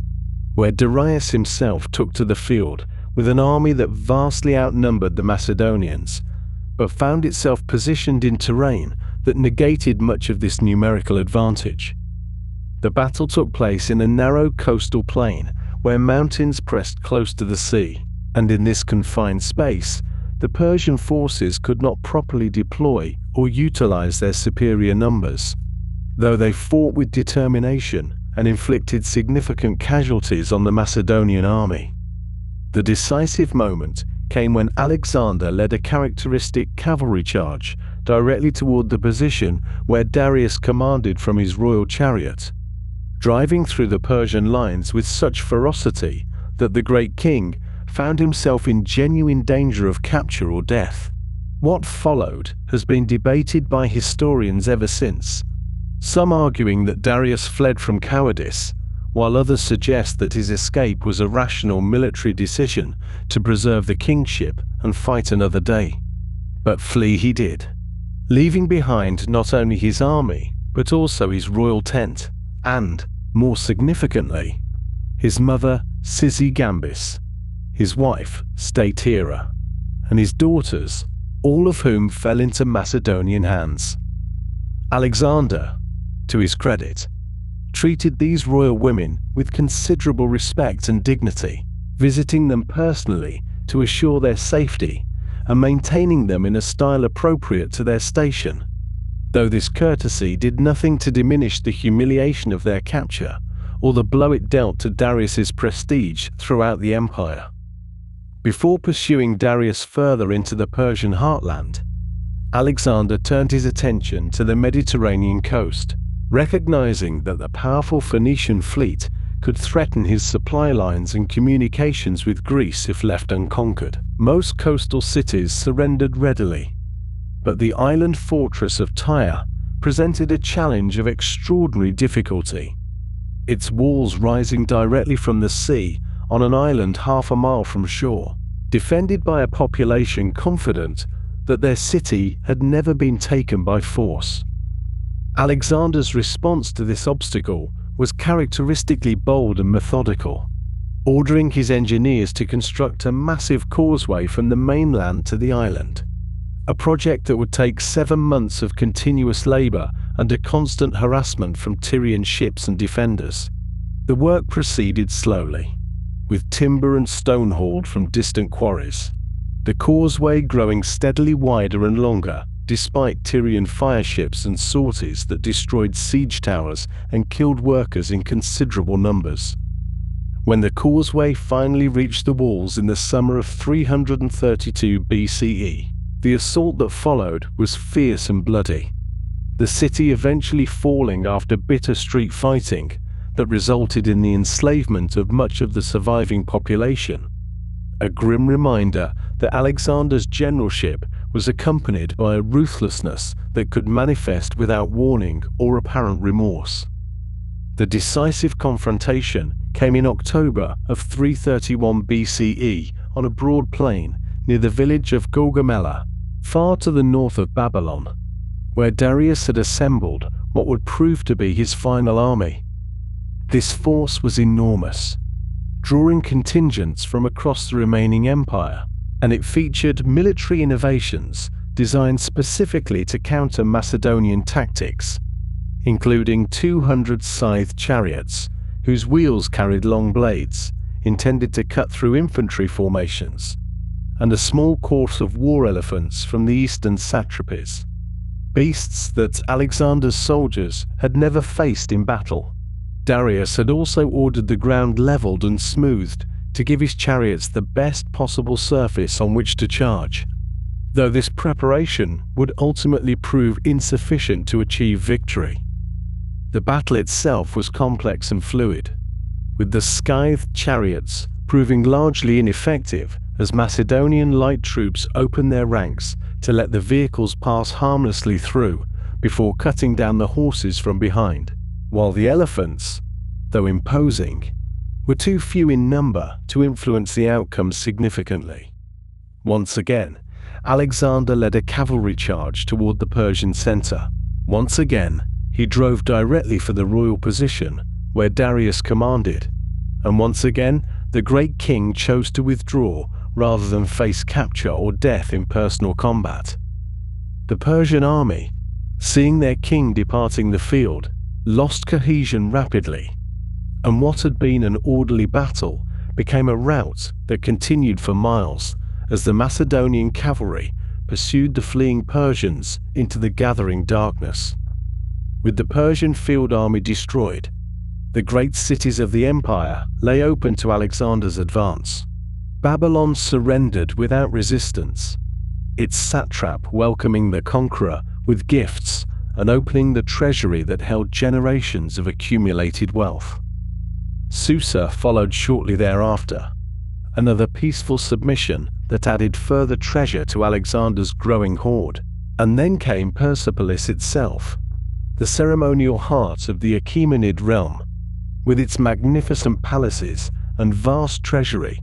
where Darius himself took to the field with an army that vastly outnumbered the Macedonians, but found itself positioned in terrain that negated much of this numerical advantage. The battle took place in a narrow coastal plain where mountains pressed close to the sea, and in this confined space, the Persian forces could not properly deploy or utilize their superior numbers, though they fought with determination and inflicted significant casualties on the Macedonian army. The decisive moment came when Alexander led a characteristic cavalry charge directly toward the position where Darius commanded from his royal chariot, driving through the Persian lines with such ferocity that the great king found himself in genuine danger of capture or death. What followed has been debated by historians ever since, some arguing that Darius fled from cowardice, while others suggest that his escape was a rational military decision to preserve the kingship and fight another day. But flee he did, leaving behind not only his army, but also his royal tent, and, more significantly, his mother Gambis, his wife Statira, and his daughters, all of whom fell into Macedonian hands. Alexander, to his credit, treated these royal women with considerable respect and dignity, visiting them personally to assure their safety and maintaining them in a style appropriate to their station, though this courtesy did nothing to diminish the humiliation of their capture or the blow it dealt to Darius's prestige throughout the empire. Before pursuing Darius further into the Persian heartland, Alexander turned his attention to the Mediterranean coast, recognizing that the powerful Phoenician fleet could threaten his supply lines and communications with Greece if left unconquered. Most coastal cities surrendered readily, but the island fortress of Tyre presented a challenge of extraordinary difficulty, its walls rising directly from the sea on an island half a mile from shore, defended by a population confident that their city had never been taken by force. Alexander's response to this obstacle was characteristically bold and methodical, ordering his engineers to construct a massive causeway from the mainland to the island, a project that would take 7 months of continuous labor under constant harassment from Tyrian ships and defenders. The work proceeded slowly, with timber and stone hauled from distant quarries, the causeway growing steadily wider and longer despite Tyrian fireships and sorties that destroyed siege towers and killed workers in considerable numbers. When the causeway finally reached the walls in the summer of 332 BCE, the assault that followed was fierce and bloody. The city eventually falling after bitter street fighting, that resulted in the enslavement of much of the surviving population. A grim reminder that Alexander's generalship was accompanied by a ruthlessness that could manifest without warning or apparent remorse. The decisive confrontation came in October of 331 BCE on a broad plain near the village of Gaugamela, far to the north of Babylon, where Darius had assembled what would prove to be his final army. This force was enormous, drawing contingents from across the remaining empire, and it featured military innovations designed specifically to counter Macedonian tactics, including 200 scythed chariots, whose wheels carried long blades, intended to cut through infantry formations, and a small course of war elephants from the eastern satrapies, beasts that Alexander's soldiers had never faced in battle. Darius had also ordered the ground leveled and smoothed to give his chariots the best possible surface on which to charge, though this preparation would ultimately prove insufficient to achieve victory. The battle itself was complex and fluid, with the scythed chariots proving largely ineffective as Macedonian light troops opened their ranks to let the vehicles pass harmlessly through before cutting down the horses from behind, while the elephants, though imposing, were too few in number to influence the outcome significantly. Once again, Alexander led a cavalry charge toward the Persian center. Once again, he drove directly for the royal position where Darius commanded, and once again, the great king chose to withdraw rather than face capture or death in personal combat. The Persian army, seeing their king departing the field, lost cohesion rapidly, and what had been an orderly battle became a rout that continued for miles as the Macedonian cavalry pursued the fleeing Persians into the gathering darkness. With the Persian field army destroyed, the great cities of the empire lay open to Alexander's advance. Babylon surrendered without resistance, its satrap welcoming the conqueror with gifts and opening the treasury that held generations of accumulated wealth. Susa followed shortly thereafter, another peaceful submission that added further treasure to Alexander's growing hoard. And then came Persepolis itself, the ceremonial heart of the Achaemenid realm, with its magnificent palaces and vast treasury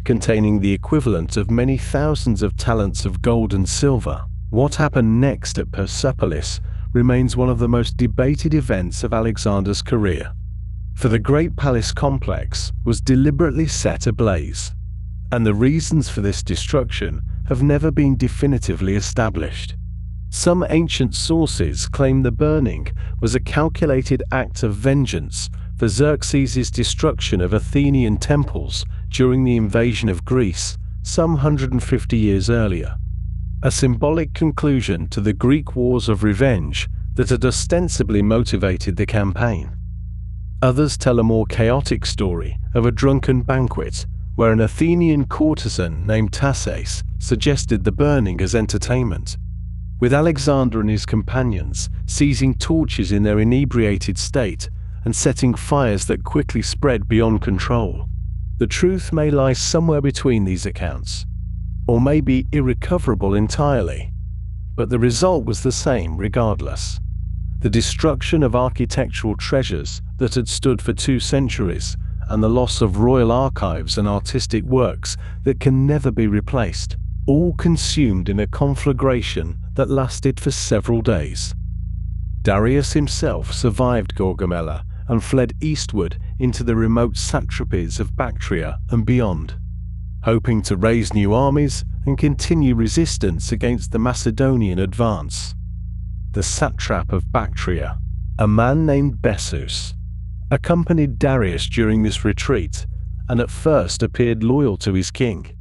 containing the equivalent of many thousands of talents of gold and silver. What happened next at Persepolis remains one of the most debated events of Alexander's career, for the great palace complex was deliberately set ablaze, and the reasons for this destruction have never been definitively established. Some ancient sources claim the burning was a calculated act of vengeance for Xerxes' destruction of Athenian temples during the invasion of Greece some 150 years earlier, a symbolic conclusion to the Greek wars of revenge that had ostensibly motivated the campaign. Others tell a more chaotic story of a drunken banquet where an Athenian courtesan named Tasses suggested the burning as entertainment, with Alexander and his companions seizing torches in their inebriated state and setting fires that quickly spread beyond control. The truth may lie somewhere between these accounts, or may be irrecoverable entirely, but the result was the same regardless: the destruction of architectural treasures that had stood for 2 centuries, and the loss of royal archives and artistic works that can never be replaced, all consumed in a conflagration that lasted for several days. Darius himself survived Gaugamela and fled eastward into the remote satrapies of Bactria and beyond, hoping to raise new armies and continue resistance against the Macedonian advance. The satrap of Bactria, a man named Bessus, accompanied Darius during this retreat and at first appeared loyal to his king.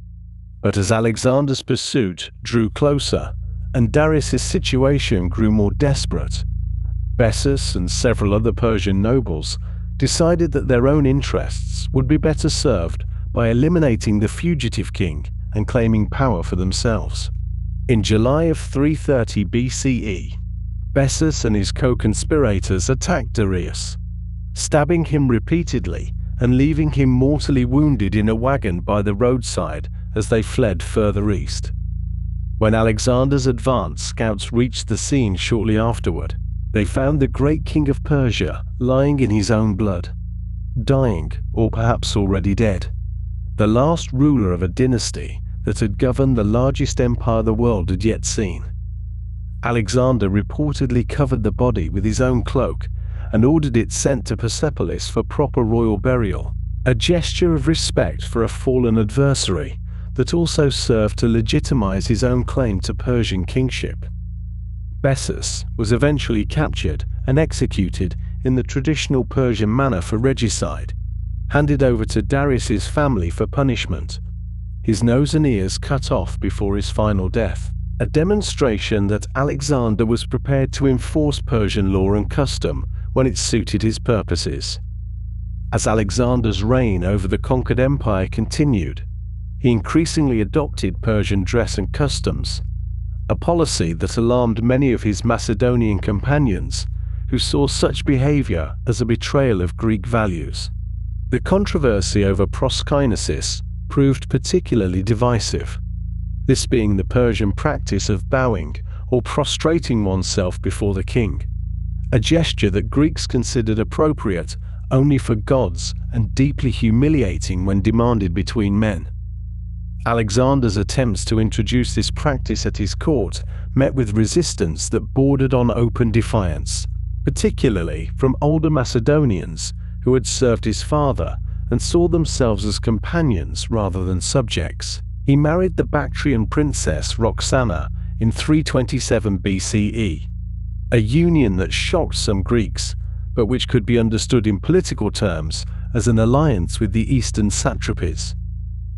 But as Alexander's pursuit drew closer and Darius' situation grew more desperate, Bessus and several other Persian nobles decided that their own interests would be better served by eliminating the fugitive king and claiming power for themselves. In July of 330 BCE, Bessus and his co-conspirators attacked Darius, stabbing him repeatedly and leaving him mortally wounded in a wagon by the roadside as they fled further east. When Alexander's advance scouts reached the scene shortly afterward, they found the great king of Persia lying in his own blood, dying, or perhaps already dead, the last ruler of a dynasty that had governed the largest empire the world had yet seen. Alexander reportedly covered the body with his own cloak and ordered it sent to Persepolis for proper royal burial, a gesture of respect for a fallen adversary that also served to legitimize his own claim to Persian kingship. Bessus was eventually captured and executed in the traditional Persian manner for regicide, handed over to Darius's family for punishment, his nose and ears cut off before his final death, a demonstration that Alexander was prepared to enforce Persian law and custom when it suited his purposes. As Alexander's reign over the conquered empire continued, he increasingly adopted Persian dress and customs, a policy that alarmed many of his Macedonian companions, who saw such behavior as a betrayal of Greek values. The controversy over proskynesis proved particularly divisive, this being the Persian practice of bowing or prostrating oneself before the king, a gesture that Greeks considered appropriate only for gods and deeply humiliating when demanded between men. Alexander's attempts to introduce this practice at his court met with resistance that bordered on open defiance, particularly from older Macedonians who had served his father and saw themselves as companions rather than subjects. He married the Bactrian princess Roxana in 327 BCE, a union that shocked some Greeks, but which could be understood in political terms as an alliance with the eastern satrapies,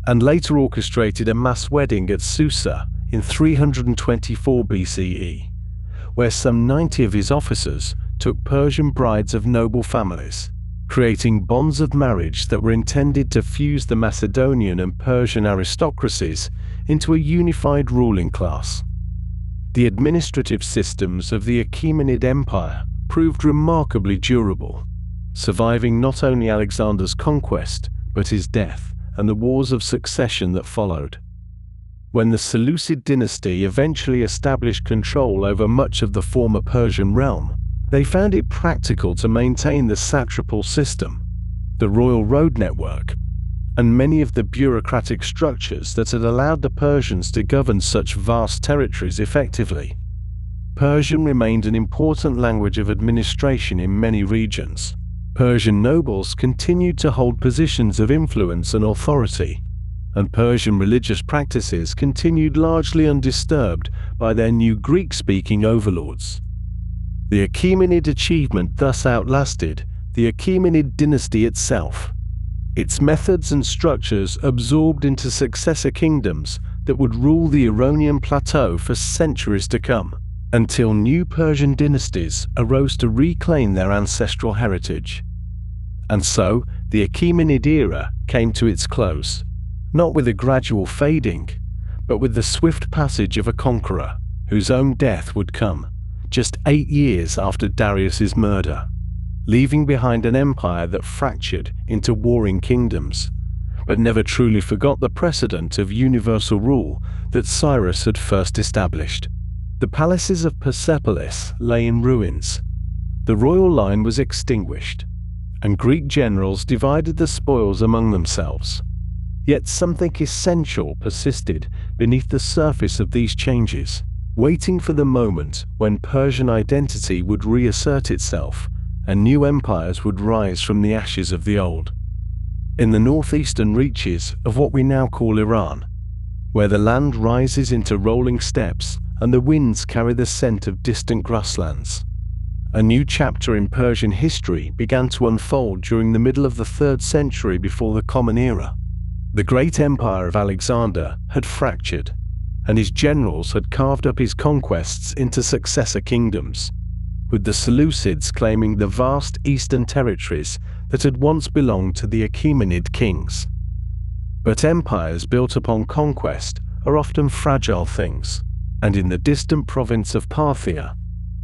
and later orchestrated a mass wedding at Susa in 324 BCE, where some 90 of his officers took Persian brides of noble families, creating bonds of marriage that were intended to fuse the Macedonian and Persian aristocracies into a unified ruling class. The administrative systems of the Achaemenid Empire proved remarkably durable, surviving not only Alexander's conquest, but his death and the wars of succession that followed. When the Seleucid dynasty eventually established control over much of the former Persian realm, they found it practical to maintain the satrapal system, the royal road network, and many of the bureaucratic structures that had allowed the Persians to govern such vast territories effectively. Persian remained an important language of administration in many regions. Persian nobles continued to hold positions of influence and authority, and Persian religious practices continued largely undisturbed by their new Greek-speaking overlords. The Achaemenid achievement thus outlasted the Achaemenid dynasty itself, its methods and structures absorbed into successor kingdoms that would rule the Iranian plateau for centuries to come, until new Persian dynasties arose to reclaim their ancestral heritage. And so, the Achaemenid era came to its close, not with a gradual fading, but with the swift passage of a conqueror, whose own death would come just 8 years after Darius's murder, leaving behind an empire that fractured into warring kingdoms, but never truly forgot the precedent of universal rule that Cyrus had first established. The palaces of Persepolis lay in ruins, the royal line was extinguished, and Greek generals divided the spoils among themselves. Yet something essential persisted beneath the surface of these changes, waiting for the moment when Persian identity would reassert itself and new empires would rise from the ashes of the old. In the northeastern reaches of what we now call Iran, where the land rises into rolling steppes and the winds carry the scent of distant grasslands, a new chapter in Persian history began to unfold during the middle of the 3rd century before the Common Era. The great empire of Alexander had fractured, and his generals had carved up his conquests into successor kingdoms, with the Seleucids claiming the vast eastern territories that had once belonged to the Achaemenid kings. But empires built upon conquest are often fragile things, and in the distant province of Parthia,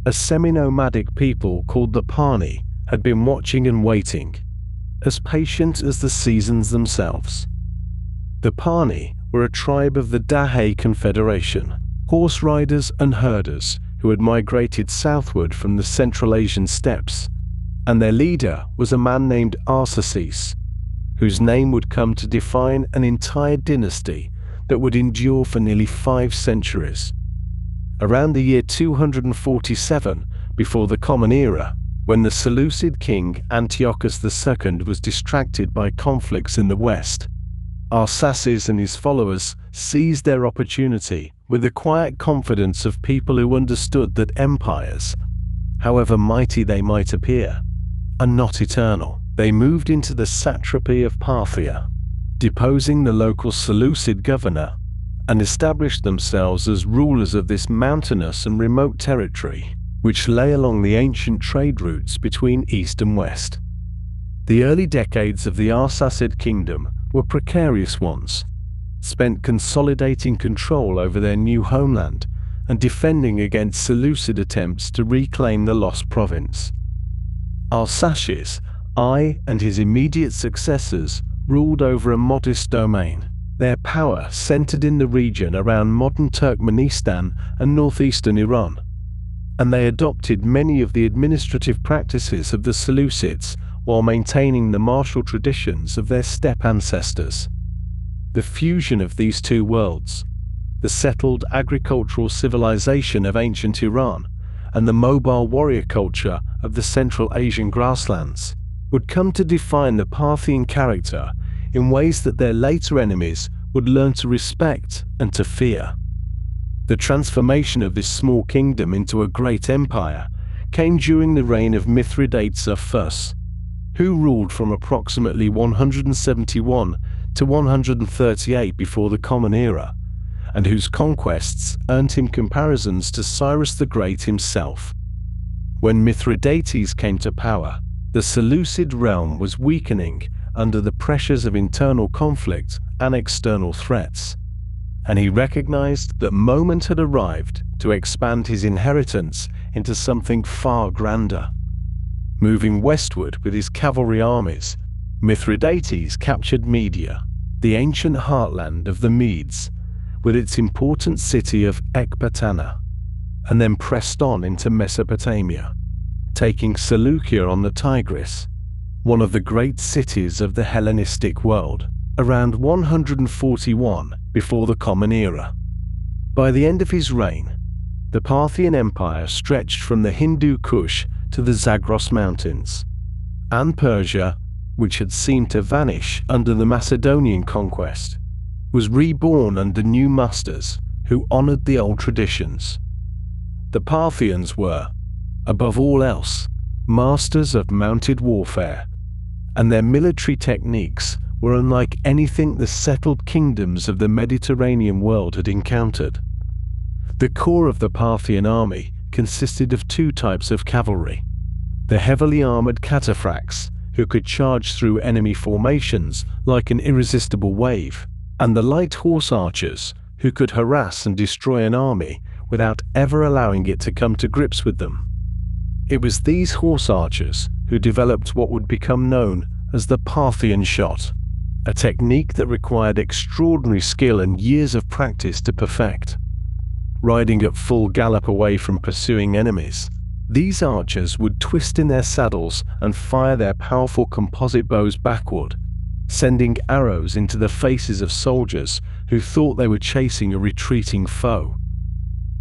a semi-nomadic people called the Parni had been watching and waiting, as patient as the seasons themselves. The Pani were a tribe of the Dahe Confederation, horse riders and herders who had migrated southward from the Central Asian steppes, and their leader was a man named Arsaces, whose name would come to define an entire dynasty that would endure for nearly 5 centuries. Around the year 247 before the Common Era, when the Seleucid king Antiochus II was distracted by conflicts in the west, Arsaces and his followers seized their opportunity with the quiet confidence of people who understood that empires, however mighty they might appear, are not eternal. They moved into the satrapy of Parthia, deposing the local Seleucid governor, and established themselves as rulers of this mountainous and remote territory, which lay along the ancient trade routes between east and west. The early decades of the Arsacid kingdom were precarious ones, spent consolidating control over their new homeland and defending against Seleucid attempts to reclaim the lost province. Arsaces I and his immediate successors ruled over a modest domain, their power centered in the region around modern Turkmenistan and northeastern Iran, and they adopted many of the administrative practices of the Seleucids while maintaining the martial traditions of their steppe ancestors. The fusion of these two worlds, the settled agricultural civilization of ancient Iran and the mobile warrior culture of the Central Asian grasslands, would come to define the Parthian character in ways that their later enemies would learn to respect and to fear. The transformation of this small kingdom into a great empire came during the reign of Mithridates I, who ruled from approximately 171 to 138 before the Common Era, and whose conquests earned him comparisons to Cyrus the Great himself. When Mithridates came to power, the Seleucid realm was weakening under the pressures of internal conflict and external threats, and he recognized that moment had arrived to expand his inheritance into something far grander. Moving westward with his cavalry armies, Mithridates captured Media, the ancient heartland of the Medes, with its important city of Ecbatana, and then pressed on into Mesopotamia, taking Seleucia on the Tigris, one of the great cities of the Hellenistic world, around 141 before the Common Era. By the end of his reign, the Parthian Empire stretched from the Hindu Kush to the Zagros Mountains, and Persia, which had seemed to vanish under the Macedonian conquest, was reborn under new masters who honored the old traditions. The Parthians were, above all else, masters of mounted warfare, and their military techniques were unlike anything the settled kingdoms of the Mediterranean world had encountered. The core of the Parthian army consisted of 2 types of cavalry: the heavily armored cataphracts, who could charge through enemy formations like an irresistible wave, and the light horse archers, who could harass and destroy an army without ever allowing it to come to grips with them. It was these horse archers who developed what would become known as the Parthian shot, a technique that required extraordinary skill and years of practice to perfect. Riding at full gallop away from pursuing enemies, these archers would twist in their saddles and fire their powerful composite bows backward, sending arrows into the faces of soldiers who thought they were chasing a retreating foe.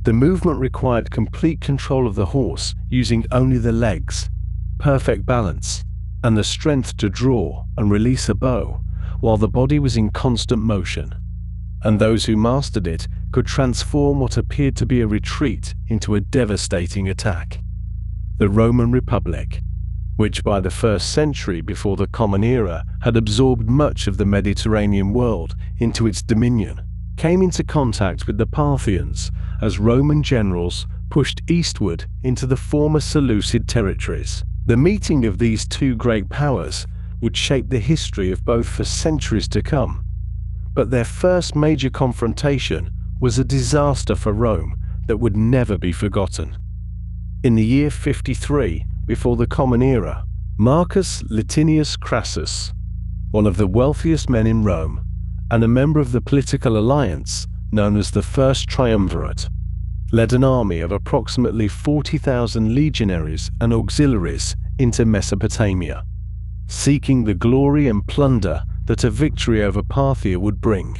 The movement required complete control of the horse, using only the legs, perfect balance, and the strength to draw and release a bow, while the body was in constant motion. And those who mastered it could transform what appeared to be a retreat into a devastating attack. The Roman Republic, which by the 1st century before the Common Era had absorbed much of the Mediterranean world into its dominion, came into contact with the Parthians as Roman generals pushed eastward into the former Seleucid territories. The meeting of these 2 great powers would shape the history of both for centuries to come, but their first major confrontation was a disaster for Rome that would never be forgotten. In the year 53 before the Common Era, Marcus Licinius Crassus, one of the wealthiest men in Rome, and a member of the political alliance known as the First Triumvirate, led an army of approximately 40,000 legionaries and auxiliaries into Mesopotamia, seeking the glory and plunder that a victory over Parthia would bring.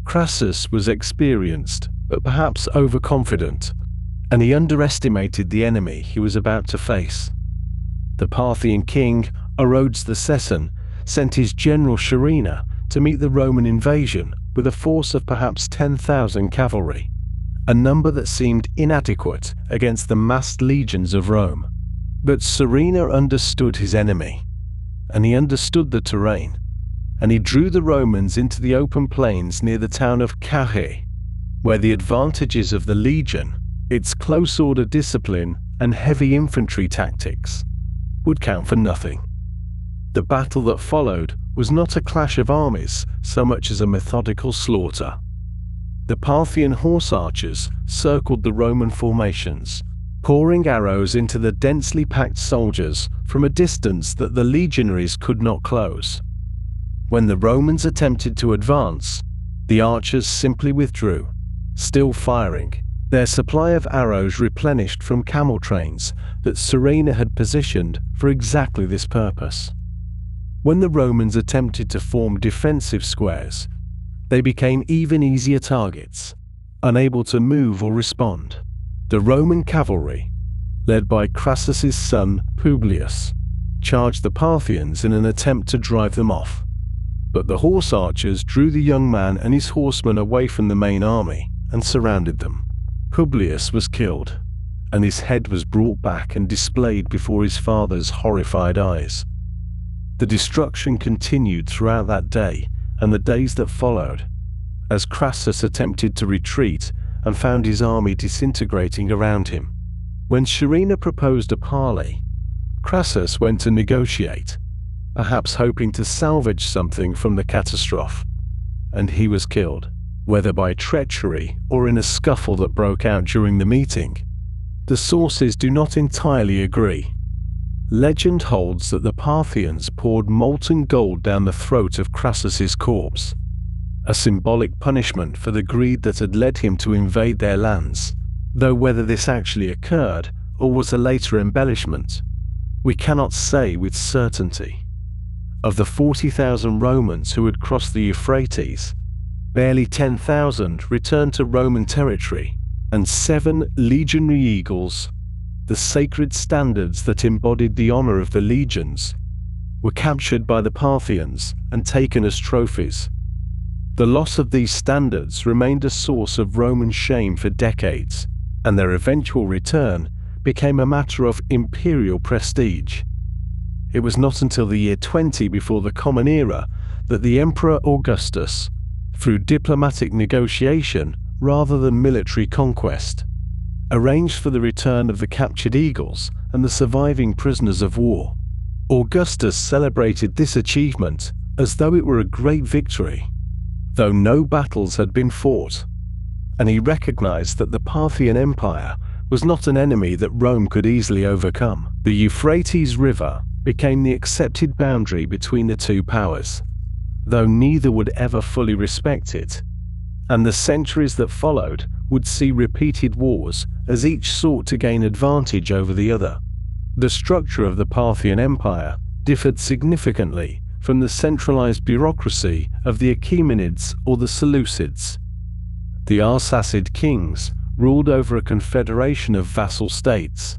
Crassus was experienced, but perhaps overconfident, and he underestimated the enemy he was about to face. The Parthian king, Orodes II, sent his general Sharina to meet the Roman invasion with a force of perhaps 10,000 cavalry, a number that seemed inadequate against the massed legions of Rome. But Sharina understood his enemy, and he understood the terrain, and he drew the Romans into the open plains near the town of Carrhae, where the advantages of the legion, its close order discipline and heavy infantry tactics, would count for nothing. The battle that followed was not a clash of armies so much as a methodical slaughter. The Parthian horse archers circled the Roman formations, pouring arrows into the densely packed soldiers from a distance that the legionaries could not close. When the Romans attempted to advance, the archers simply withdrew, still firing, their supply of arrows replenished from camel trains that Sharina had positioned for exactly this purpose. When the Romans attempted to form defensive squares, they became even easier targets, unable to move or respond. The Roman cavalry, led by Crassus's son Publius, charged the Parthians in an attempt to drive them off. But the horse archers drew the young man and his horsemen away from the main army and surrounded them. Publius was killed, and his head was brought back and displayed before his father's horrified eyes. The destruction continued throughout that day and the days that followed, as Crassus attempted to retreat and found his army disintegrating around him. When Sharina proposed a parley, Crassus went to negotiate, perhaps hoping to salvage something from the catastrophe, and he was killed, whether by treachery or in a scuffle that broke out during the meeting. The sources do not entirely agree. Legend holds that the Parthians poured molten gold down the throat of Crassus's corpse, a symbolic punishment for the greed that had led him to invade their lands, though whether this actually occurred or was a later embellishment, we cannot say with certainty. Of the 40,000 Romans who had crossed the Euphrates, barely 10,000 returned to Roman territory, and 7 legionary eagles, the sacred standards that embodied the honor of the legions, were captured by the Parthians and taken as trophies. The loss of these standards remained a source of Roman shame for decades, and their eventual return became a matter of imperial prestige. It was not until the year 20 before the Common Era that the Emperor Augustus, through diplomatic negotiation rather than military conquest, arranged for the return of the captured eagles and the surviving prisoners of war. Augustus celebrated this achievement as though it were a great victory, though no battles had been fought, and he recognized that the Parthian Empire was not an enemy that Rome could easily overcome. The Euphrates River became the accepted boundary between the two powers, though neither would ever fully respect it, and the centuries that followed would see repeated wars as each sought to gain advantage over the other. The structure of the Parthian Empire differed significantly from the centralized bureaucracy of the Achaemenids or the Seleucids. The Arsacid kings ruled over a confederation of vassal states,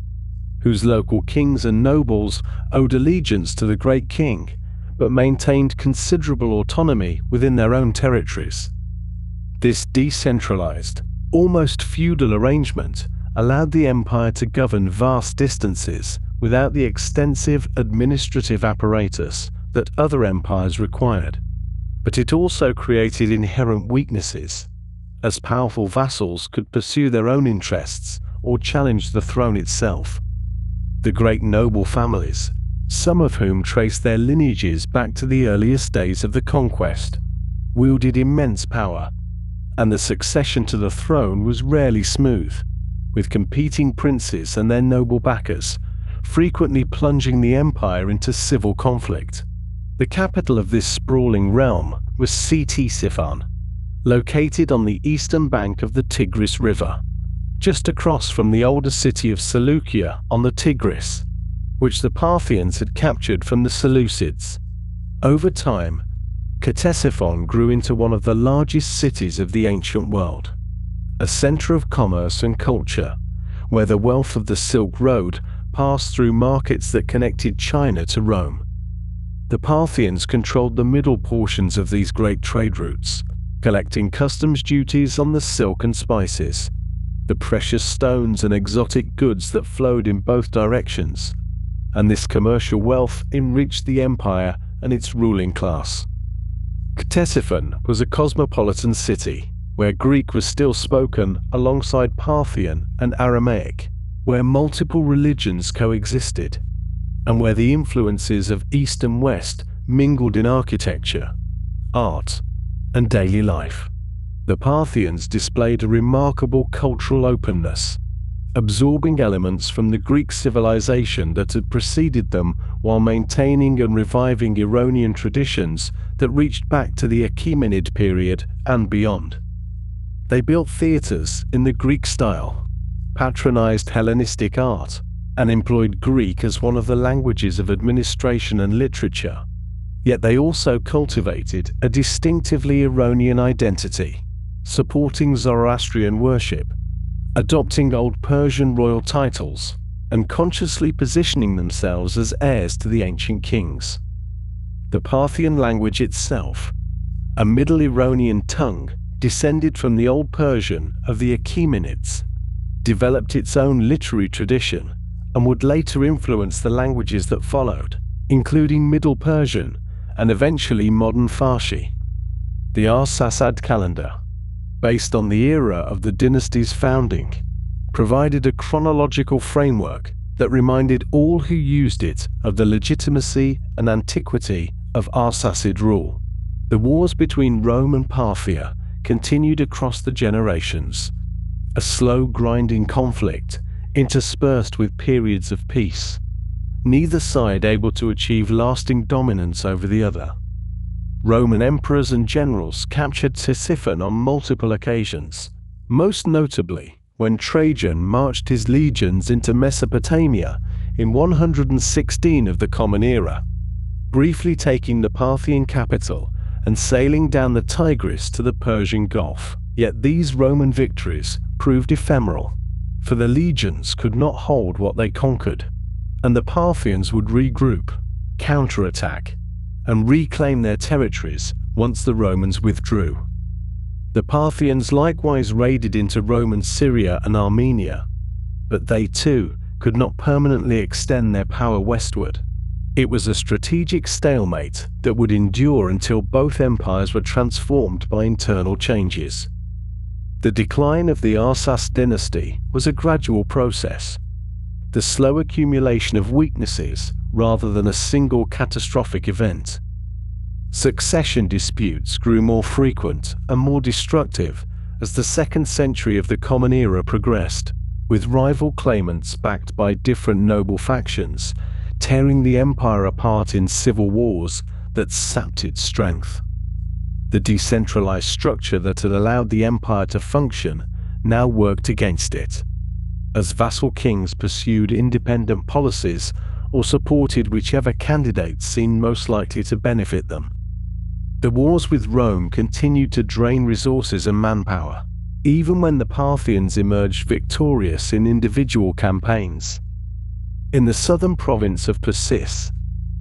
whose local kings and nobles owed allegiance to the great king, but maintained considerable autonomy within their own territories. This decentralized, almost feudal arrangement allowed the empire to govern vast distances without the extensive administrative apparatus that other empires required. But it also created inherent weaknesses, as powerful vassals could pursue their own interests or challenge the throne itself. The great noble families, some of whom traced their lineages back to the earliest days of the Conquest, wielded immense power, and the succession to the throne was rarely smooth, with competing princes and their noble backers frequently plunging the empire into civil conflict. The capital of this sprawling realm was Ctesiphon, located on the eastern bank of the Tigris River, just across from the older city of Seleucia on the Tigris, which the Parthians had captured from the Seleucids. Over time, Ctesiphon grew into one of the largest cities of the ancient world, a center of commerce and culture, where the wealth of the Silk Road passed through markets that connected China to Rome. The Parthians controlled the middle portions of these great trade routes, collecting customs duties on the silk and spices, the precious stones and exotic goods that flowed in both directions, and this commercial wealth enriched the empire and its ruling class. Ctesiphon was a cosmopolitan city, where Greek was still spoken alongside Parthian and Aramaic, where multiple religions coexisted, and where the influences of East and West mingled in architecture, art, and daily life. The Parthians displayed a remarkable cultural openness, absorbing elements from the Greek civilization that had preceded them while maintaining and reviving Iranian traditions that reached back to the Achaemenid period and beyond. They built theaters in the Greek style, patronized Hellenistic art, and employed Greek as one of the languages of administration and literature. Yet they also cultivated a distinctively Iranian identity, supporting Zoroastrian worship, adopting old Persian royal titles, and consciously positioning themselves as heirs to the ancient kings. The Parthian language itself, a Middle Iranian tongue descended from the Old Persian of the Achaemenids, developed its own literary tradition and would later influence the languages that followed, including Middle Persian and eventually modern Farsi. The Arsacid calendar, based on the era of the dynasty's founding, provided a chronological framework that reminded all who used it of the legitimacy and antiquity of Arsacid rule. The wars between Rome and Parthia continued across the generations, a slow grinding conflict interspersed with periods of peace, neither side able to achieve lasting dominance over the other. Roman emperors and generals captured Ctesiphon on multiple occasions, most notably when Trajan marched his legions into Mesopotamia in 116 of the Common Era, briefly taking the Parthian capital and sailing down the Tigris to the Persian Gulf. Yet these Roman victories proved ephemeral, for the legions could not hold what they conquered, and the Parthians would regroup, counterattack, and reclaim their territories once the Romans withdrew. The Parthians likewise raided into Roman Syria and Armenia, but they too could not permanently extend their power westward. It was a strategic stalemate that would endure until both empires were transformed by internal changes. The decline of the Arsacid dynasty was a gradual process, the slow accumulation of weaknesses rather than a single catastrophic event. Succession disputes grew more frequent and more destructive as the second century of the Common Era progressed, with rival claimants backed by different noble factions, tearing the empire apart in civil wars that sapped its strength. The decentralized structure that had allowed the empire to function now worked against it, as vassal kings pursued independent policies or supported whichever candidates seemed most likely to benefit them. The wars with Rome continued to drain resources and manpower, even when the Parthians emerged victorious in individual campaigns. In the southern province of Persis,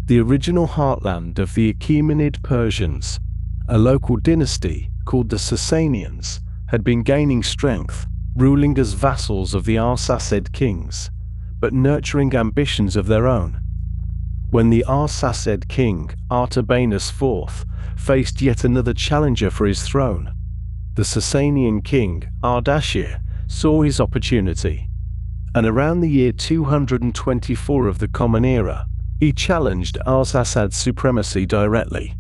the original heartland of the Achaemenid Persians, a local dynasty called the Sasanians had been gaining strength, ruling as vassals of the Arsacid kings, but nurturing ambitions of their own. When the Arsacid king, Artabanus IV, faced yet another challenger for his throne, the Sasanian king, Ardashir, saw his opportunity, and around the year 224 of the Common Era, he challenged Arsacid's supremacy directly,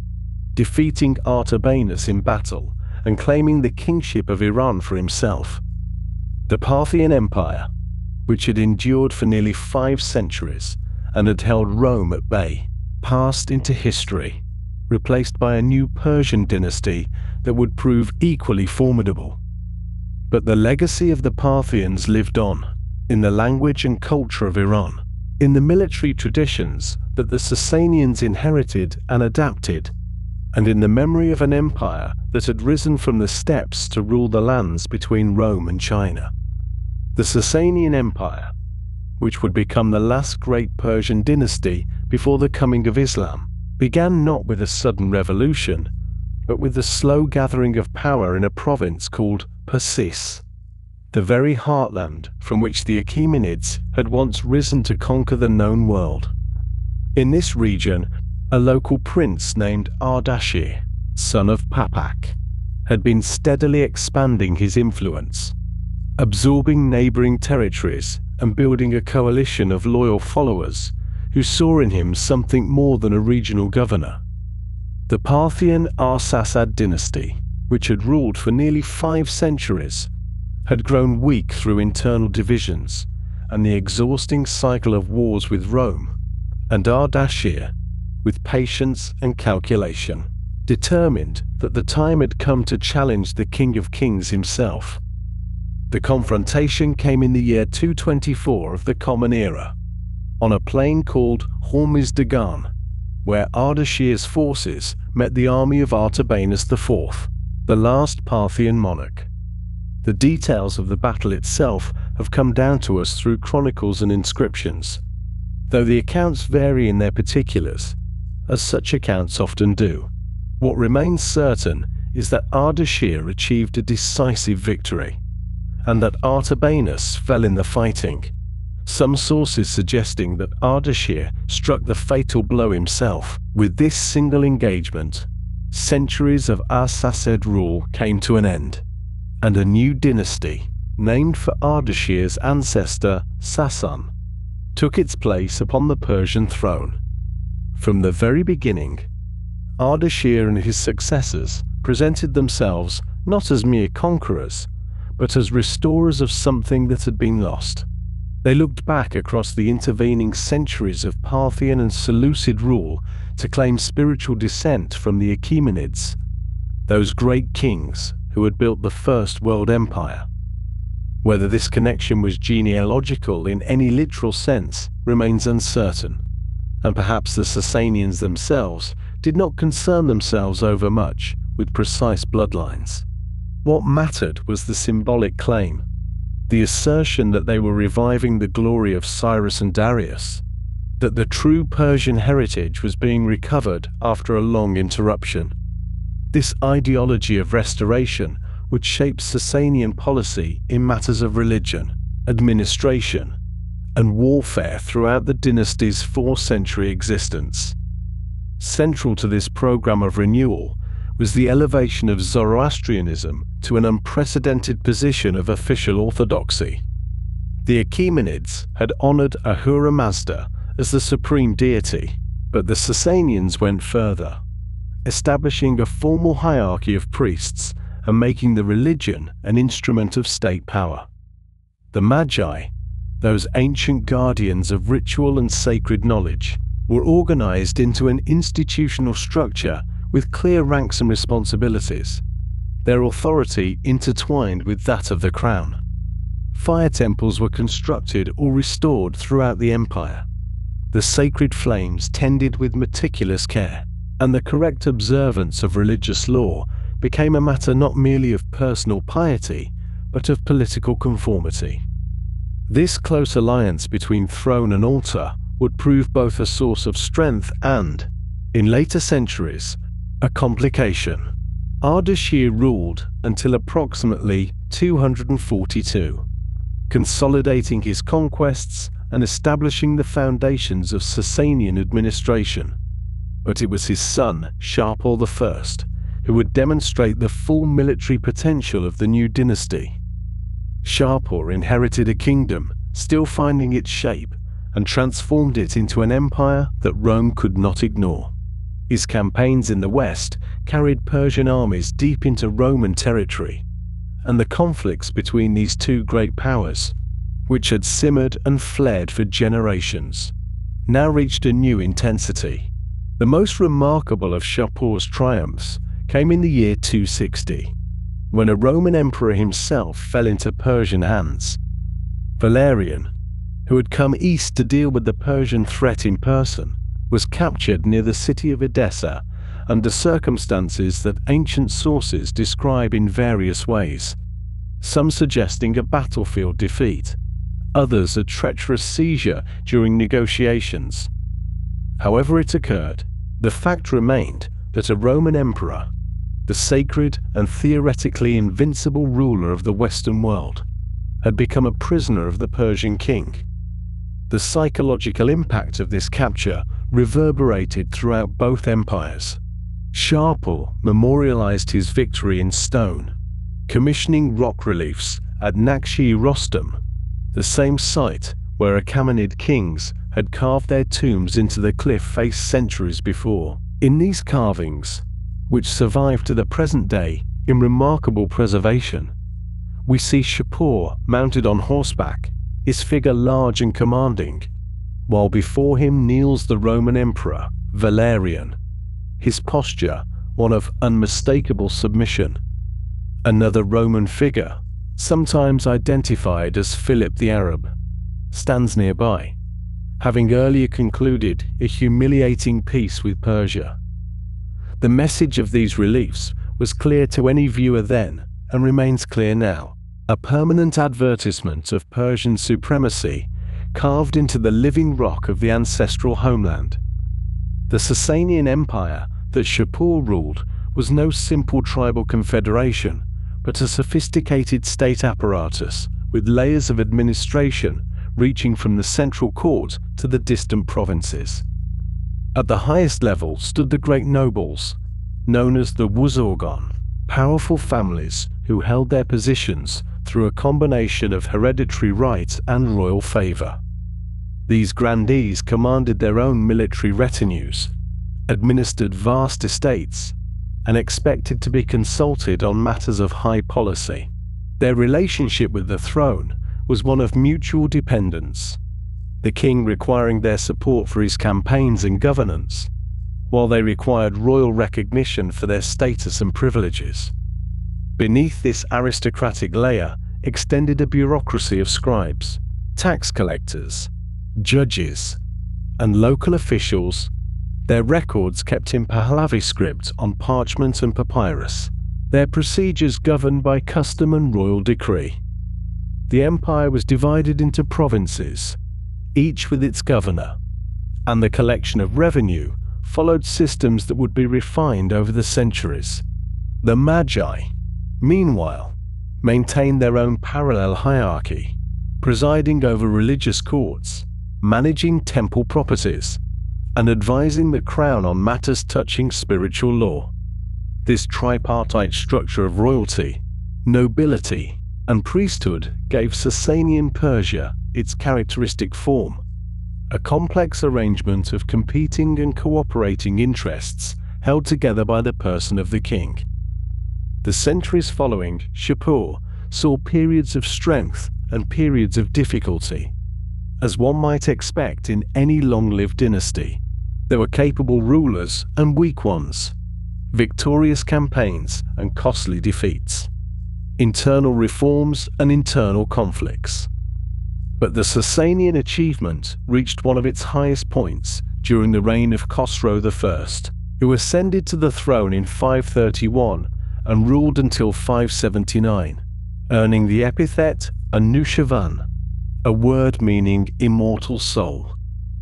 defeating Artabanus in battle and claiming the kingship of Iran for himself. The Parthian Empire, which had endured for nearly 5 centuries and had held Rome at bay, passed into history, replaced by a new Persian dynasty that would prove equally formidable. But the legacy of the Parthians lived on, in the language and culture of Iran, in the military traditions that the Sasanians inherited and adapted, and in the memory of an empire that had risen from the steppes to rule the lands between Rome and China. The Sasanian Empire, which would become the last great Persian dynasty before the coming of Islam, began not with a sudden revolution, but with the slow gathering of power in a province called Persis, the very heartland from which the Achaemenids had once risen to conquer the known world. In this region, a local prince named Ardashir, son of Papak, had been steadily expanding his influence, absorbing neighboring territories and building a coalition of loyal followers who saw in him something more than a regional governor. The Parthian Arsacid dynasty, which had ruled for nearly 5 centuries, had grown weak through internal divisions and the exhausting cycle of wars with Rome, and Ardashir, with patience and calculation, determined that the time had come to challenge the King of Kings himself. The confrontation came in the year 224 of the Common Era, on a plain called Hormizdagan, where Ardashir's forces met the army of Artabanus IV, the last Parthian monarch. The details of the battle itself have come down to us through chronicles and inscriptions, though the accounts vary in their particulars, as such accounts often do. What remains certain is that Ardashir achieved a decisive victory, and that Artabanus fell in the fighting, some sources suggesting that Ardashir struck the fatal blow himself. With this single engagement, centuries of Arsacid rule came to an end, and a new dynasty, named for Ardashir's ancestor Sasan, took its place upon the Persian throne. From the very beginning, Ardashir and his successors presented themselves not as mere conquerors, but as restorers of something that had been lost. They looked back across the intervening centuries of Parthian and Seleucid rule to claim spiritual descent from the Achaemenids, those great kings who had built the first world empire. Whether this connection was genealogical in any literal sense remains uncertain, and perhaps the Sasanians themselves did not concern themselves overmuch with precise bloodlines. What mattered was the symbolic claim, the assertion that they were reviving the glory of Cyrus and Darius, that the true Persian heritage was being recovered after a long interruption. This ideology of restoration would shape Sasanian policy in matters of religion, administration, and warfare throughout the dynasty's 4-century existence. Central to this program of renewal was the elevation of Zoroastrianism to an unprecedented position of official orthodoxy. The Achaemenids had honored Ahura Mazda as the supreme deity, but the Sasanians went further, establishing a formal hierarchy of priests and making the religion an instrument of state power. The Magi, those ancient guardians of ritual and sacred knowledge, were organized into an institutional structure with clear ranks and responsibilities, their authority intertwined with that of the crown. Fire temples were constructed or restored throughout the empire, the sacred flames tended with meticulous care, and the correct observance of religious law became a matter not merely of personal piety, but of political conformity. This close alliance between throne and altar would prove both a source of strength and, in later centuries, a complication. Ardashir ruled until approximately 242, consolidating his conquests and establishing the foundations of Sasanian administration. But it was his son, Shapur I, who would demonstrate the full military potential of the new dynasty. Shapur inherited a kingdom, still finding its shape, and transformed it into an empire that Rome could not ignore. His campaigns in the west carried Persian armies deep into Roman territory, and the conflicts between these two great powers, which had simmered and flared for generations, now reached a new intensity. The most remarkable of Shapur's triumphs came in the year 260, when a Roman emperor himself fell into Persian hands. Valerian, who had come east to deal with the Persian threat in person, was captured near the city of Edessa under circumstances that ancient sources describe in various ways, some suggesting a battlefield defeat, others a treacherous seizure during negotiations. However it occurred, the fact remained that a Roman emperor, the sacred and theoretically invincible ruler of the Western world, had become a prisoner of the Persian king. The psychological impact of this capture reverberated throughout both empires. Shapur memorialized his victory in stone, commissioning rock reliefs at Nakshi-Rostam, the same site where Achaemenid kings had carved their tombs into the cliff face centuries before. In these carvings, which survive to the present day in remarkable preservation, we see Shapur mounted on horseback, his figure large and commanding, while before him kneels the Roman emperor, Valerian, his posture one of unmistakable submission. Another Roman figure, sometimes identified as Philip the Arab, stands nearby, having earlier concluded a humiliating peace with Persia. The message of these reliefs was clear to any viewer then and remains clear now, a permanent advertisement of Persian supremacy carved into the living rock of the ancestral homeland. The Sasanian Empire that Shapur ruled was no simple tribal confederation, but a sophisticated state apparatus with layers of administration reaching from the central court to the distant provinces. At the highest level stood the great nobles, known as the Wuzorgon, powerful families who held their positions through a combination of hereditary right and royal favor. These grandees commanded their own military retinues, administered vast estates, and expected to be consulted on matters of high policy. Their relationship with the throne was one of mutual dependence, the king requiring their support for his campaigns and governance, while they required royal recognition for their status and privileges. Beneath this aristocratic layer extended a bureaucracy of scribes, tax collectors, judges, and local officials, their records kept in Pahlavi script on parchment and papyrus, their procedures governed by custom and royal decree. The empire was divided into provinces, each with its governor, and the collection of revenue followed systems that would be refined over the centuries. The Magi, meanwhile, maintained their own parallel hierarchy, presiding over religious courts, managing temple properties, and advising the crown on matters touching spiritual law. This tripartite structure of royalty, nobility, and priesthood gave Sasanian Persia its characteristic form, a complex arrangement of competing and cooperating interests held together by the person of the king. The centuries following Shapur saw periods of strength and periods of difficulty. As one might expect in any long-lived dynasty, there were capable rulers and weak ones, victorious campaigns and costly defeats, internal reforms and internal conflicts. But the Sasanian achievement reached one of its highest points during the reign of Khosrow I, who ascended to the throne in 531 and ruled until 579, earning the epithet Anushirvan, a word meaning immortal soul,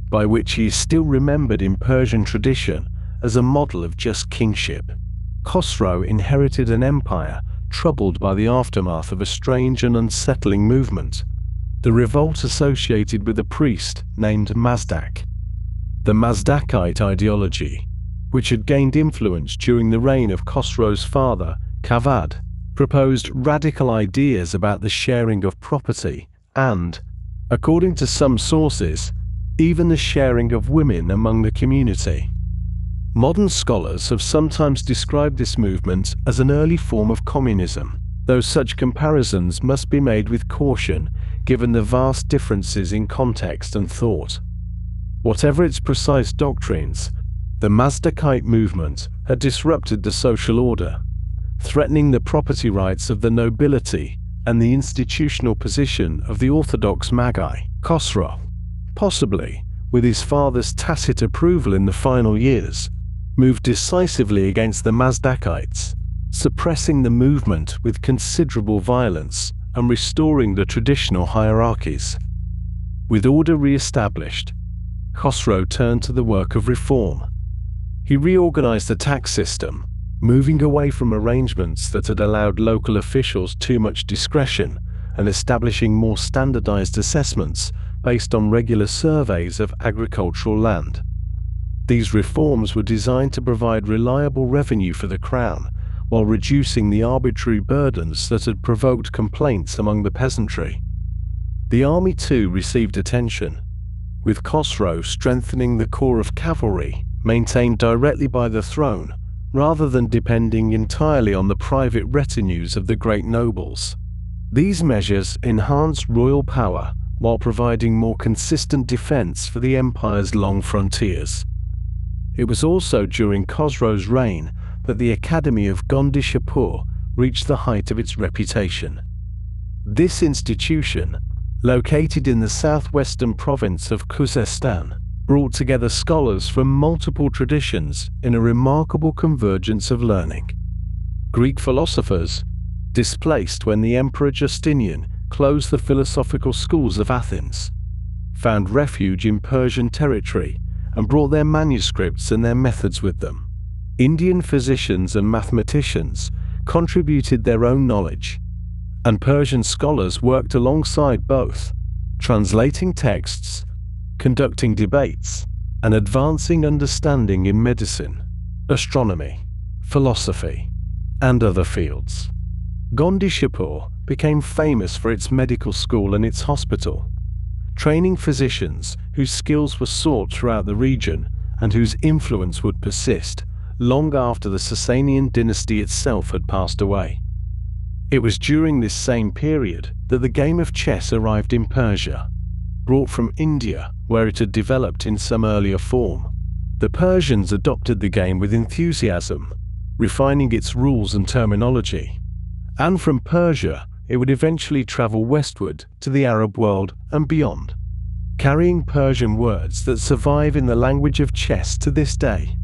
by which he is still remembered in Persian tradition as a model of just kingship. Khosrow inherited an empire troubled by the aftermath of a strange and unsettling movement, the revolt associated with a priest named Mazdak. The Mazdakite ideology, which had gained influence during the reign of Khosrow's father, Kavad, proposed radical ideas about the sharing of property and, according to some sources, even the sharing of women among the community. Modern scholars have sometimes described this movement as an early form of communism, though such comparisons must be made with caution given the vast differences in context and thought. Whatever its precise doctrines, the Mazdakite movement had disrupted the social order, threatening the property rights of the nobility and the institutional position of the orthodox Magi. Khosrow, possibly with his father's tacit approval in the final years, moved decisively against the Mazdakites, suppressing the movement with considerable violence and restoring the traditional hierarchies. With order re-established, Khosrow turned to the work of reform. He reorganized the tax system, moving away from arrangements that had allowed local officials too much discretion and establishing more standardized assessments based on regular surveys of agricultural land. These reforms were designed to provide reliable revenue for the crown, while reducing the arbitrary burdens that had provoked complaints among the peasantry. The army too received attention, with Khosrow strengthening the corps of cavalry maintained directly by the throne, rather than depending entirely on the private retinues of the great nobles. These measures enhanced royal power while providing more consistent defense for the empire's long frontiers. It was also during Khosrow's reign that the Academy of Gondishapur reached the height of its reputation. This institution, located in the southwestern province of Khuzestan, brought together scholars from multiple traditions in a remarkable convergence of learning. Greek philosophers, displaced when the Emperor Justinian closed the philosophical schools of Athens, found refuge in Persian territory and brought their manuscripts and their methods with them. Indian physicians and mathematicians contributed their own knowledge, and Persian scholars worked alongside both, translating texts, conducting debates, and advancing understanding in medicine, astronomy, philosophy, and other fields. Gondishapur became famous for its medical school and its hospital, training physicians whose skills were sought throughout the region and whose influence would persist long after the Sasanian dynasty itself had passed away. It was during this same period that the game of chess arrived in Persia, brought from India where it had developed in some earlier form. The Persians adopted the game with enthusiasm, refining its rules and terminology, and from Persia it would eventually travel westward to the Arab world and beyond, carrying Persian words that survive in the language of chess to this day.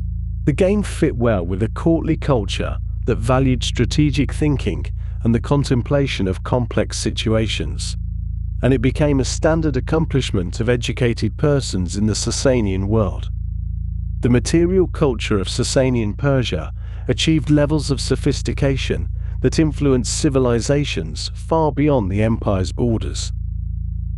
The game fit well with a courtly culture that valued strategic thinking and the contemplation of complex situations, and it became a standard accomplishment of educated persons in the Sasanian world. The material culture of Sasanian Persia achieved levels of sophistication that influenced civilizations far beyond the empire's borders.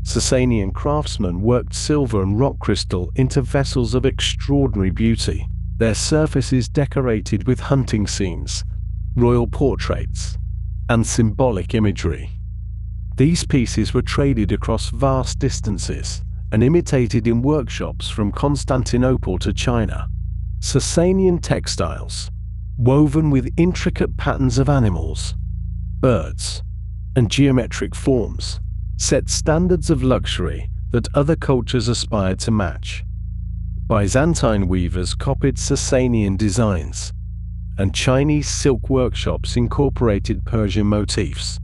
Sasanian craftsmen worked silver and rock crystal into vessels of extraordinary beauty, their surfaces decorated with hunting scenes, royal portraits, and symbolic imagery. These pieces were traded across vast distances and imitated in workshops from Constantinople to China. Sasanian textiles, woven with intricate patterns of animals, birds, and geometric forms, set standards of luxury that other cultures aspired to match. Byzantine weavers copied Sasanian designs, and Chinese silk workshops incorporated Persian motifs,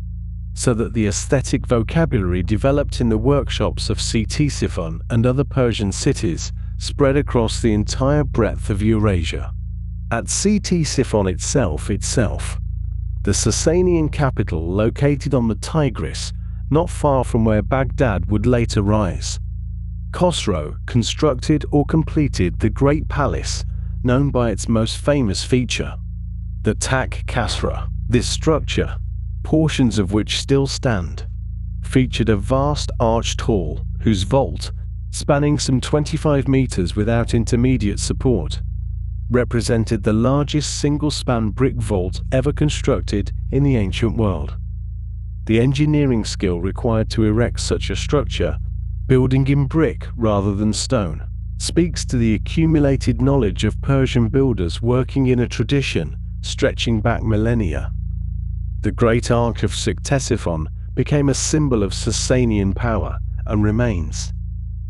so that the aesthetic vocabulary developed in the workshops of Ctesiphon and other Persian cities spread across the entire breadth of Eurasia. At Ctesiphon itself, the Sasanian capital located on the Tigris, not far from where Baghdad would later rise, Khosrow constructed or completed the Great Palace, known by its most famous feature, the Tak Kasra. This structure, portions of which still stand, featured a vast arched hall whose vault, spanning some 25 meters without intermediate support, represented the largest single-span brick vault ever constructed in the ancient world. The engineering skill required to erect such a structure, building in brick rather than stone, speaks to the accumulated knowledge of Persian builders working in a tradition stretching back millennia. The Great Arch of Ctesiphon became a symbol of Sasanian power and remains,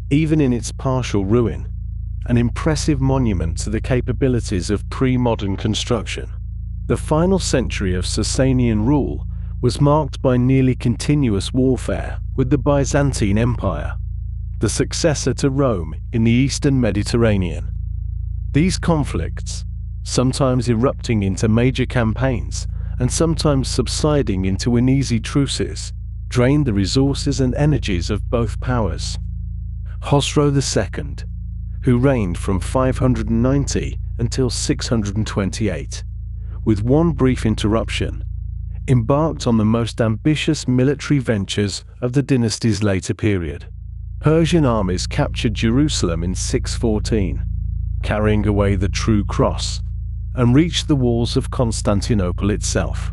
even in its partial ruin, an impressive monument to the capabilities of pre-modern construction. The final century of Sasanian rule was marked by nearly continuous warfare with the Byzantine Empire, the successor to Rome in the Eastern Mediterranean. These conflicts, sometimes erupting into major campaigns and sometimes subsiding into uneasy truces, drained the resources and energies of both powers. Khosrow II, who reigned from 590 until 628, with one brief interruption, embarked on the most ambitious military ventures of the dynasty's later period. Persian armies captured Jerusalem in 614, carrying away the true cross, and reached the walls of Constantinople itself.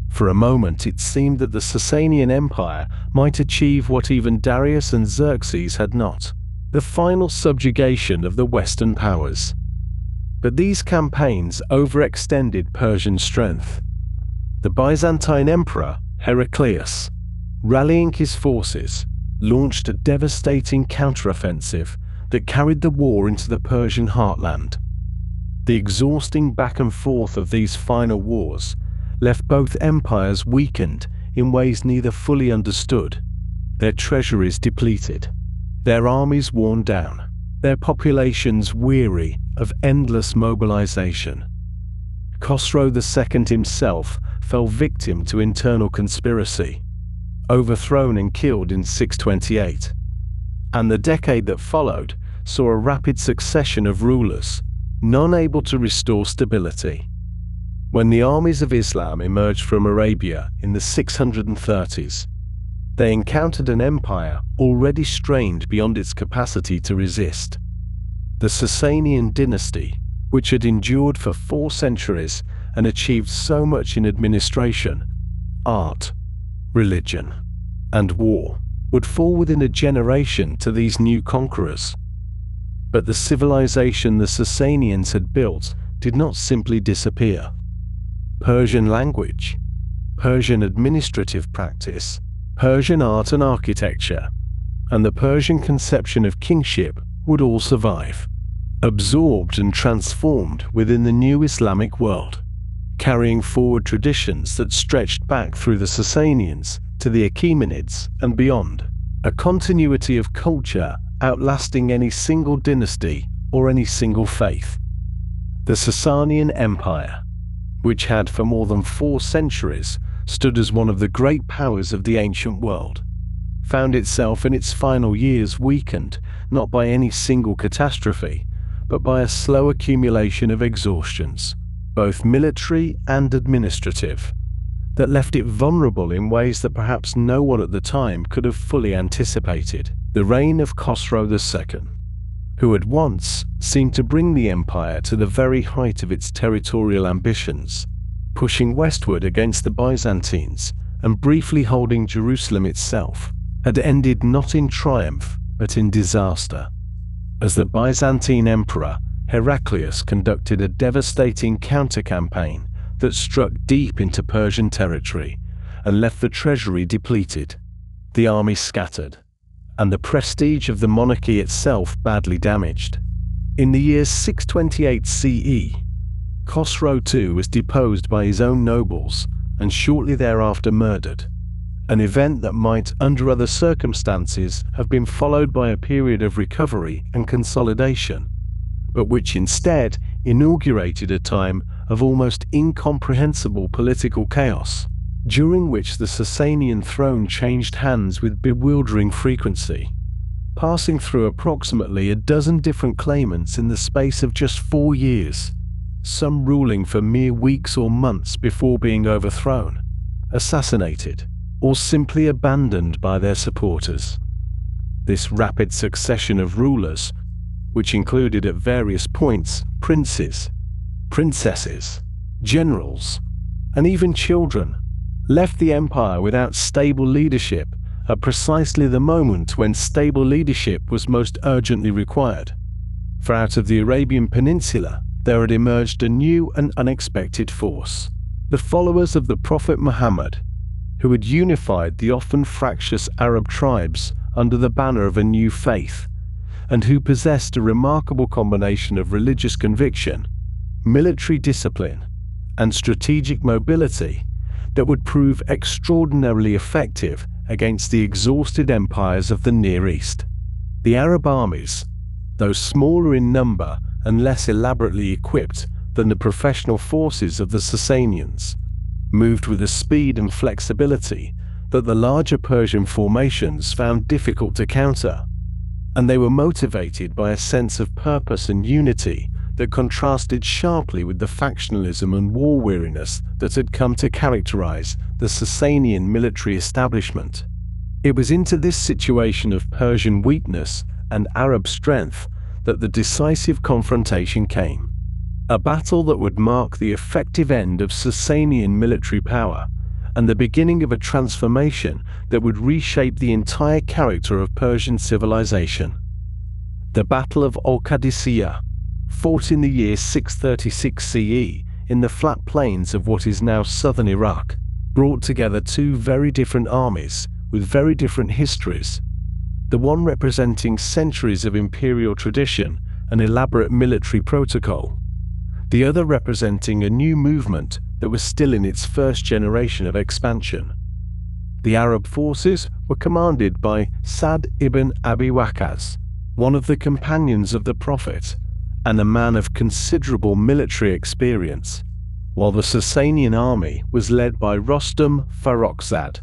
For a moment it seemed that the Sasanian Empire might achieve what even Darius and Xerxes had not, the final subjugation of the Western powers. But these campaigns overextended Persian strength. The Byzantine Emperor, Heraclius, rallying his forces, launched a devastating counteroffensive that carried the war into the Persian heartland. The exhausting back and forth of these final wars left both empires weakened in ways neither fully understood, their treasuries depleted, their armies worn down, their populations weary of endless mobilization. Khosrow II himself fell victim to internal conspiracy, overthrown and killed in 628, and the decade that followed saw a rapid succession of rulers, none able to restore stability. When the armies of Islam emerged from Arabia in the 630s, they encountered an empire already strained beyond its capacity to resist. The Sasanian dynasty, which had endured for 4 centuries and achieved so much in administration, art, religion, and war, would fall within a generation to these new conquerors. But the civilization the Sasanians had built did not simply disappear. Persian language, Persian administrative practice, Persian art and architecture, and the Persian conception of kingship would all survive, absorbed and transformed within the new Islamic world, carrying forward traditions that stretched back through the Sasanians to the Achaemenids and beyond, a continuity of culture outlasting any single dynasty or any single faith. The Sasanian Empire, which had for more than 4 centuries stood as one of the great powers of the ancient world, found itself in its final years weakened not by any single catastrophe, but by a slow accumulation of exhaustions, both military and administrative, that left it vulnerable in ways that perhaps no one at the time could have fully anticipated. The reign of Khosrow II, who at once seemed to bring the empire to the very height of its territorial ambitions, pushing westward against the Byzantines and briefly holding Jerusalem itself, had ended not in triumph but in disaster, as the Byzantine Emperor Heraclius conducted a devastating counter-campaign that struck deep into Persian territory and left the treasury depleted, the army scattered, and the prestige of the monarchy itself badly damaged. In the year 628 CE, Khosrow II was deposed by his own nobles and shortly thereafter murdered, an event that might, under other circumstances, have been followed by a period of recovery and consolidation, but which instead inaugurated a time of almost incomprehensible political chaos, during which the Sasanian throne changed hands with bewildering frequency, passing through approximately a dozen different claimants in the space of just 4 years, some ruling for mere weeks or months before being overthrown, assassinated, or simply abandoned by their supporters. This rapid succession of rulers, which included at various points princes, princesses, generals, and even children, left the empire without stable leadership at precisely the moment when stable leadership was most urgently required. For out of the Arabian Peninsula there had emerged a new and unexpected force, the followers of the Prophet Muhammad, who had unified the often fractious Arab tribes under the banner of a new faith, and who possessed a remarkable combination of religious conviction, military discipline, and strategic mobility that would prove extraordinarily effective against the exhausted empires of the Near East. The Arab armies, though smaller in number and less elaborately equipped than the professional forces of the Sasanians, moved with a speed and flexibility that the larger Persian formations found difficult to counter, and they were motivated by a sense of purpose and unity that contrasted sharply with the factionalism and war weariness that had come to characterize the Sasanian military establishment. It was into this situation of Persian weakness and Arab strength that the decisive confrontation came. A battle that would mark the effective end of Sasanian military power and the beginning of a transformation that would reshape the entire character of Persian civilization. The Battle of Al-Qadisiyah, fought in the year 636 CE in the flat plains of what is now southern Iraq, brought together two very different armies with very different histories, the one representing centuries of imperial tradition and elaborate military protocol, the other representing a new movement that was still in its first generation of expansion. The Arab forces were commanded by Sa'd ibn Abi Waqqas, one of the companions of the Prophet, and a man of considerable military experience, while the Sasanian army was led by Rostam Farrokhzad,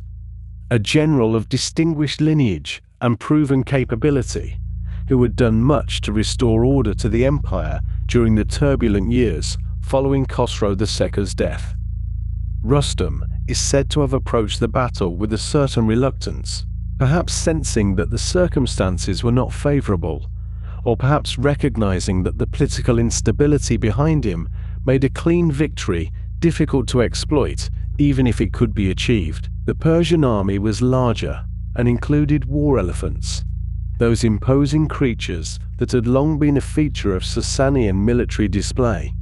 a general of distinguished lineage and proven capability, who had done much to restore order to the empire during the turbulent years following Khosrow II's death. Rustam is said to have approached the battle with a certain reluctance, perhaps sensing that the circumstances were not favorable, or perhaps recognizing that the political instability behind him made a clean victory difficult to exploit, even if it could be achieved. The Persian army was larger and included war elephants, those imposing creatures that had long been a feature of Sasanian military display.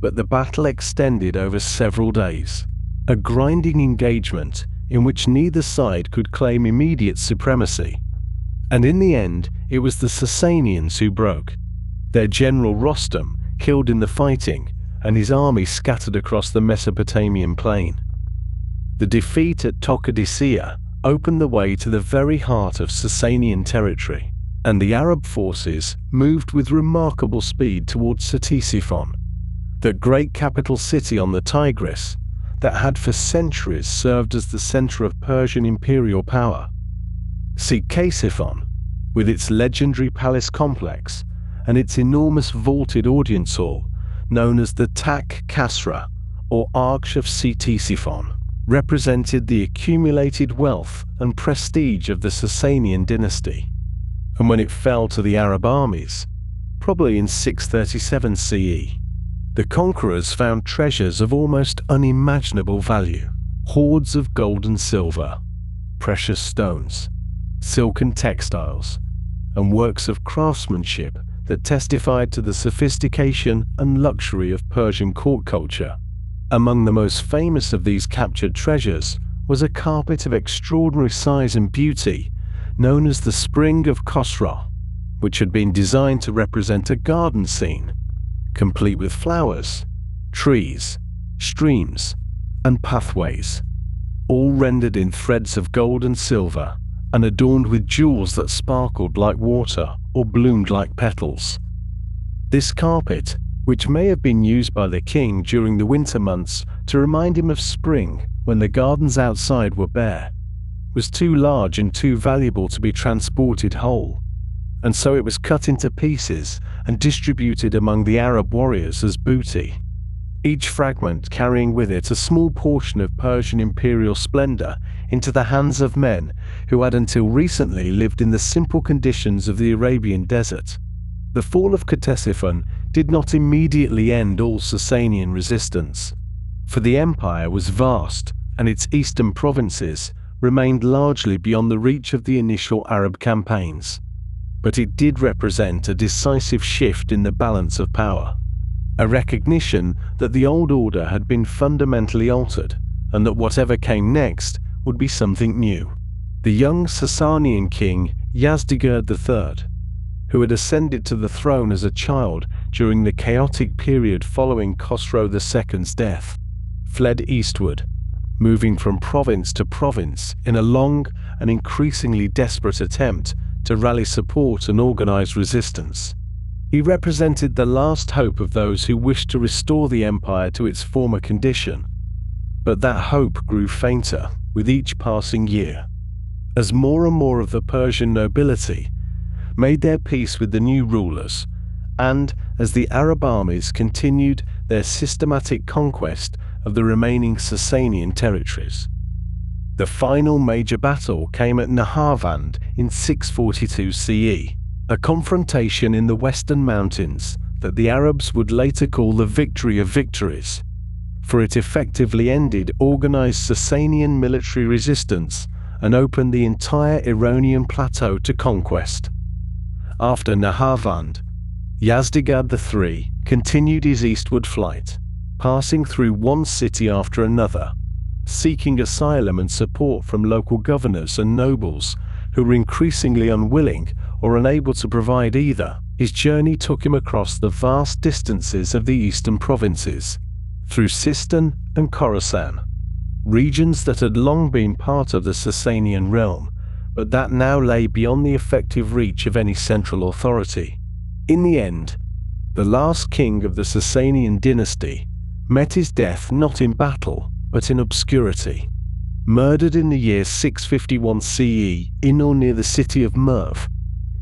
But the battle extended over several days, a grinding engagement in which neither side could claim immediate supremacy. And in the end, it was the Sasanians who broke, their general Rostam killed in the fighting and his army scattered across the Mesopotamian plain. The defeat at Al-Qadisiyah opened the way to the very heart of Sasanian territory, and the Arab forces moved with remarkable speed towards Ctesiphon, the great capital city on the Tigris that had for centuries served as the center of Persian imperial power. Ctesiphon, with its legendary palace complex and its enormous vaulted audience hall, known as the Tak Kasra, or Arch of Ctesiphon, represented the accumulated wealth and prestige of the Sasanian dynasty. And when it fell to the Arab armies, probably in 637 CE, the conquerors found treasures of almost unimaginable value, hoards of gold and silver, precious stones, silken textiles, and works of craftsmanship that testified to the sophistication and luxury of Persian court culture. Among the most famous of these captured treasures was a carpet of extraordinary size and beauty known as the Spring of Khosrow, which had been designed to represent a garden scene, complete with flowers, trees, streams, and pathways, all rendered in threads of gold and silver, and adorned with jewels that sparkled like water or bloomed like petals. This carpet, which may have been used by the king during the winter months to remind him of spring when the gardens outside were bare, was too large and too valuable to be transported whole, and so it was cut into pieces and distributed among the Arab warriors as booty, each fragment carrying with it a small portion of Persian imperial splendor into the hands of men who had until recently lived in the simple conditions of the Arabian desert. The fall of Ctesiphon did not immediately end all Sasanian resistance, for the empire was vast and its eastern provinces remained largely beyond the reach of the initial Arab campaigns. But it did represent a decisive shift in the balance of power, a recognition that the old order had been fundamentally altered and that whatever came next would be something new. The young Sasanian king Yazdegerd III, who had ascended to the throne as a child during the chaotic period following Khosrow II's death, fled eastward, moving from province to province in a long and increasingly desperate attempt to rally support and organize resistance. He represented the last hope of those who wished to restore the empire to its former condition. But that hope grew fainter with each passing year, as more and more of the Persian nobility made their peace with the new rulers, and as the Arab armies continued their systematic conquest of the remaining Sasanian territories. The final major battle came at Nahavand in 642 CE, a confrontation in the western mountains that the Arabs would later call the Victory of Victories, for it effectively ended organized Sasanian military resistance and opened the entire Iranian plateau to conquest. After Nahavand, Yazdegerd III continued his eastward flight, passing through one city after another, seeking asylum and support from local governors and nobles who were increasingly unwilling or unable to provide either. His journey took him across the vast distances of the eastern provinces, through Sistan and Khorasan, regions that had long been part of the Sasanian realm, but that now lay beyond the effective reach of any central authority. In the end, the last king of the Sasanian dynasty met his death not in battle, but in obscurity, murdered in the year 651 CE in or near the city of Merv,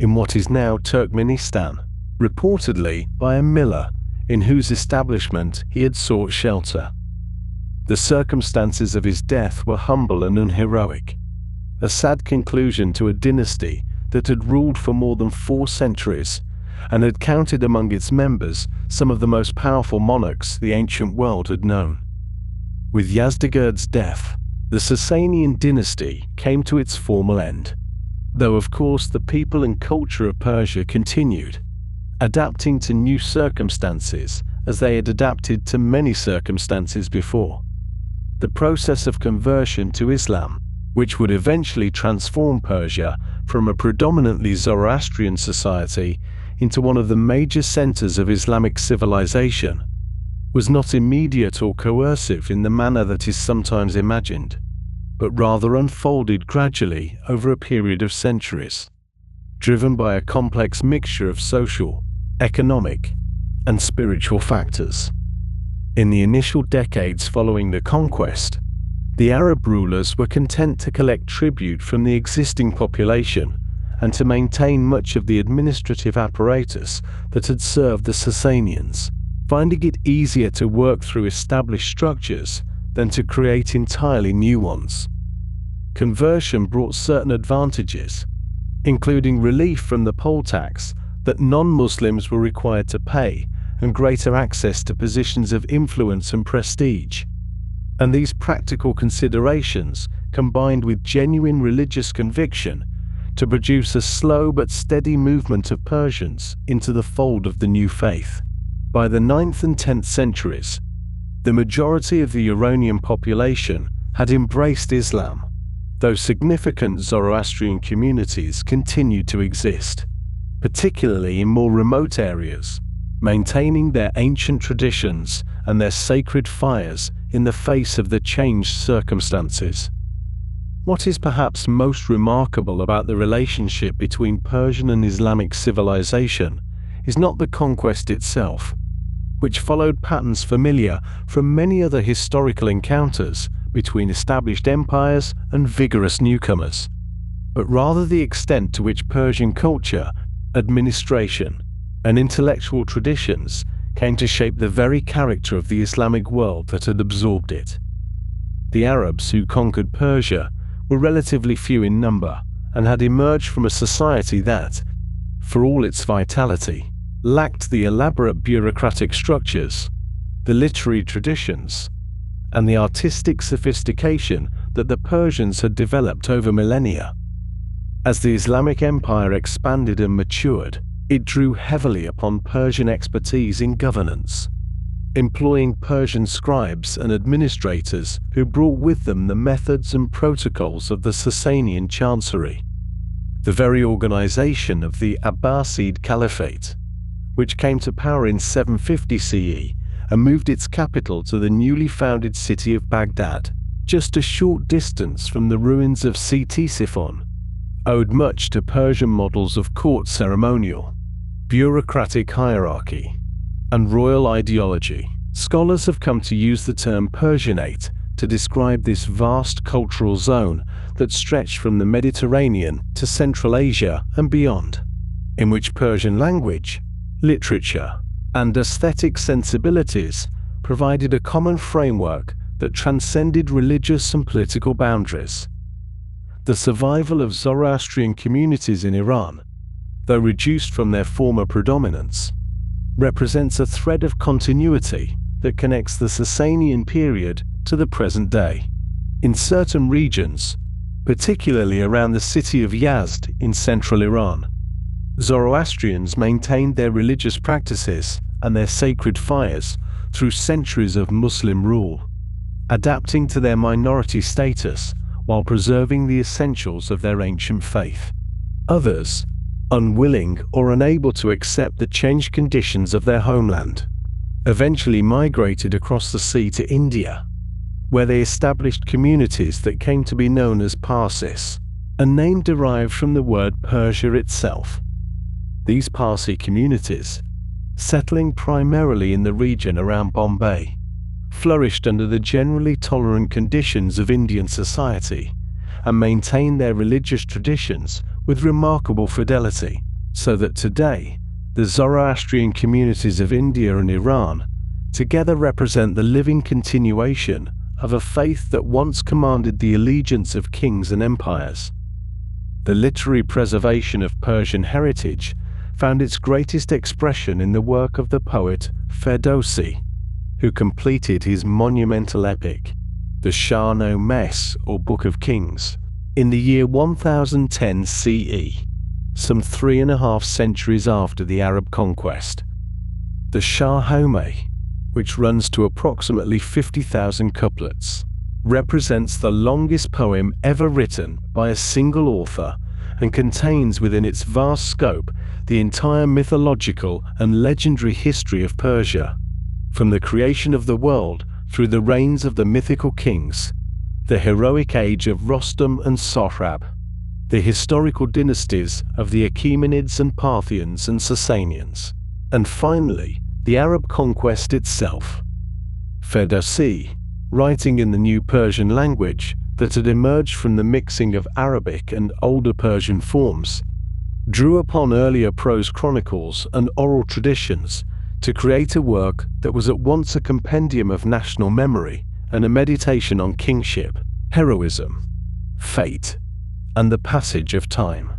in what is now Turkmenistan, reportedly by a miller in whose establishment he had sought shelter. The circumstances of his death were humble and unheroic, a sad conclusion to a dynasty that had ruled for more than 4 centuries and had counted among its members some of the most powerful monarchs the ancient world had known. With Yazdegerd's death, the Sasanian dynasty came to its formal end, though of course the people and culture of Persia continued, adapting to new circumstances as they had adapted to many circumstances before. The process of conversion to Islam, which would eventually transform Persia from a predominantly Zoroastrian society into one of the major centers of Islamic civilization, was not immediate or coercive in the manner that is sometimes imagined, but rather unfolded gradually over a period of centuries, driven by a complex mixture of social, economic, and spiritual factors. In the initial decades following the conquest, the Arab rulers were content to collect tribute from the existing population and to maintain much of the administrative apparatus that had served the Sasanians, finding it easier to work through established structures than to create entirely new ones. Conversion brought certain advantages, including relief from the poll tax that non-Muslims were required to pay and greater access to positions of influence and prestige. And these practical considerations, combined with genuine religious conviction, to produce a slow but steady movement of Persians into the fold of the new faith. By the 9th and 10th centuries, the majority of the Iranian population had embraced Islam, though significant Zoroastrian communities continued to exist, particularly in more remote areas, maintaining their ancient traditions and their sacred fires in the face of the changed circumstances. What is perhaps most remarkable about the relationship between Persian and Islamic civilization is not the conquest itself, which followed patterns familiar from many other historical encounters between established empires and vigorous newcomers, but rather the extent to which Persian culture, administration, and intellectual traditions came to shape the very character of the Islamic world that had absorbed it. The Arabs who conquered Persia were relatively few in number and had emerged from a society that, for all its vitality, lacked the elaborate bureaucratic structures, the literary traditions, and the artistic sophistication that the Persians had developed over millennia. As the Islamic Empire expanded and matured, it drew heavily upon Persian expertise in governance, employing Persian scribes and administrators who brought with them the methods and protocols of the Sasanian chancery. The very organization of the Abbasid Caliphate, which came to power in 750 CE and moved its capital to the newly founded city of Baghdad, just a short distance from the ruins of Ctesiphon, owed much to Persian models of court ceremonial, bureaucratic hierarchy, and royal ideology. Scholars have come to use the term Persianate to describe this vast cultural zone that stretched from the Mediterranean to Central Asia and beyond, in which Persian language, literature, and aesthetic sensibilities provided a common framework that transcended religious and political boundaries. The survival of Zoroastrian communities in Iran, though reduced from their former predominance, represents a thread of continuity that connects the Sasanian period to the present day. In certain regions, particularly around the city of Yazd in central Iran, Zoroastrians maintained their religious practices and their sacred fires through centuries of Muslim rule, adapting to their minority status while preserving the essentials of their ancient faith. Others, unwilling or unable to accept the changed conditions of their homeland, eventually migrated across the sea to India, where they established communities that came to be known as Parsis, a name derived from the word Persia itself. These Parsi communities, settling primarily in the region around Bombay, flourished under the generally tolerant conditions of Indian society and maintained their religious traditions with remarkable fidelity, so that today, the Zoroastrian communities of India and Iran together represent the living continuation of a faith that once commanded the allegiance of kings and empires. The literary preservation of Persian heritage found its greatest expression in the work of the poet Ferdowsi, who completed his monumental epic, the Shah-Namas or Book of Kings, in the year 1010 CE, some 3.5 centuries after the Arab conquest. The Shahnameh, which runs to approximately 50,000 couplets, represents the longest poem ever written by a single author and contains within its vast scope the entire mythological and legendary history of Persia, from the creation of the world through the reigns of the mythical kings, the heroic age of Rostam and Sohrab, the historical dynasties of the Achaemenids and Parthians and Sasanians, and finally, the Arab conquest itself. Ferdowsi, writing in the new Persian language that had emerged from the mixing of Arabic and older Persian forms, drew upon earlier prose chronicles and oral traditions to create a work that was at once a compendium of national memory and a meditation on kingship, heroism, fate, and the passage of time.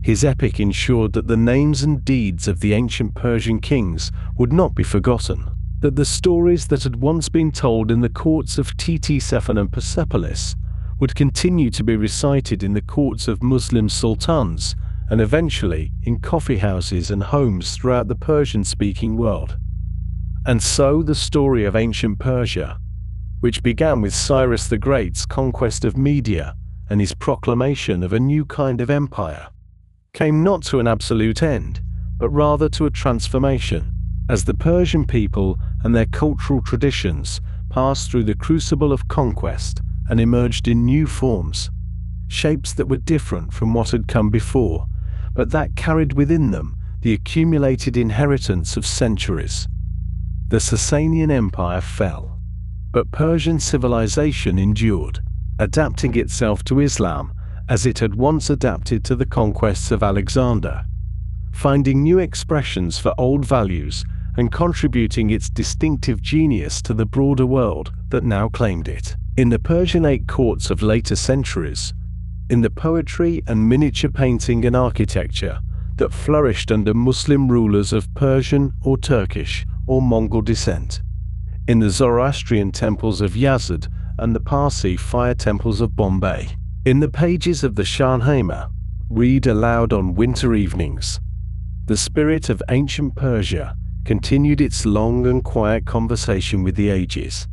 His epic ensured that the names and deeds of the ancient Persian kings would not be forgotten, that the stories that had once been told in the courts of Ctesiphon and Persepolis would continue to be recited in the courts of Muslim sultans and eventually in coffee houses and homes throughout the Persian-speaking world. And so the story of ancient Persia, which began with Cyrus the Great's conquest of Media and his proclamation of a new kind of empire, came not to an absolute end, but rather to a transformation, as the Persian people and their cultural traditions passed through the crucible of conquest and emerged in new forms, shapes that were different from what had come before, but that carried within them the accumulated inheritance of centuries. The Sasanian Empire fell, but Persian civilization endured, adapting itself to Islam as it had once adapted to the conquests of Alexander, finding new expressions for old values and contributing its distinctive genius to the broader world that now claimed it. In the Persianate courts of later centuries, in the poetry and miniature painting and architecture that flourished under Muslim rulers of Persian or Turkish or Mongol descent, in the Zoroastrian temples of Yazd and the Parsi fire temples of Bombay, in the pages of the Shahnameh, read aloud on winter evenings, the spirit of ancient Persia continued its long and quiet conversation with the ages.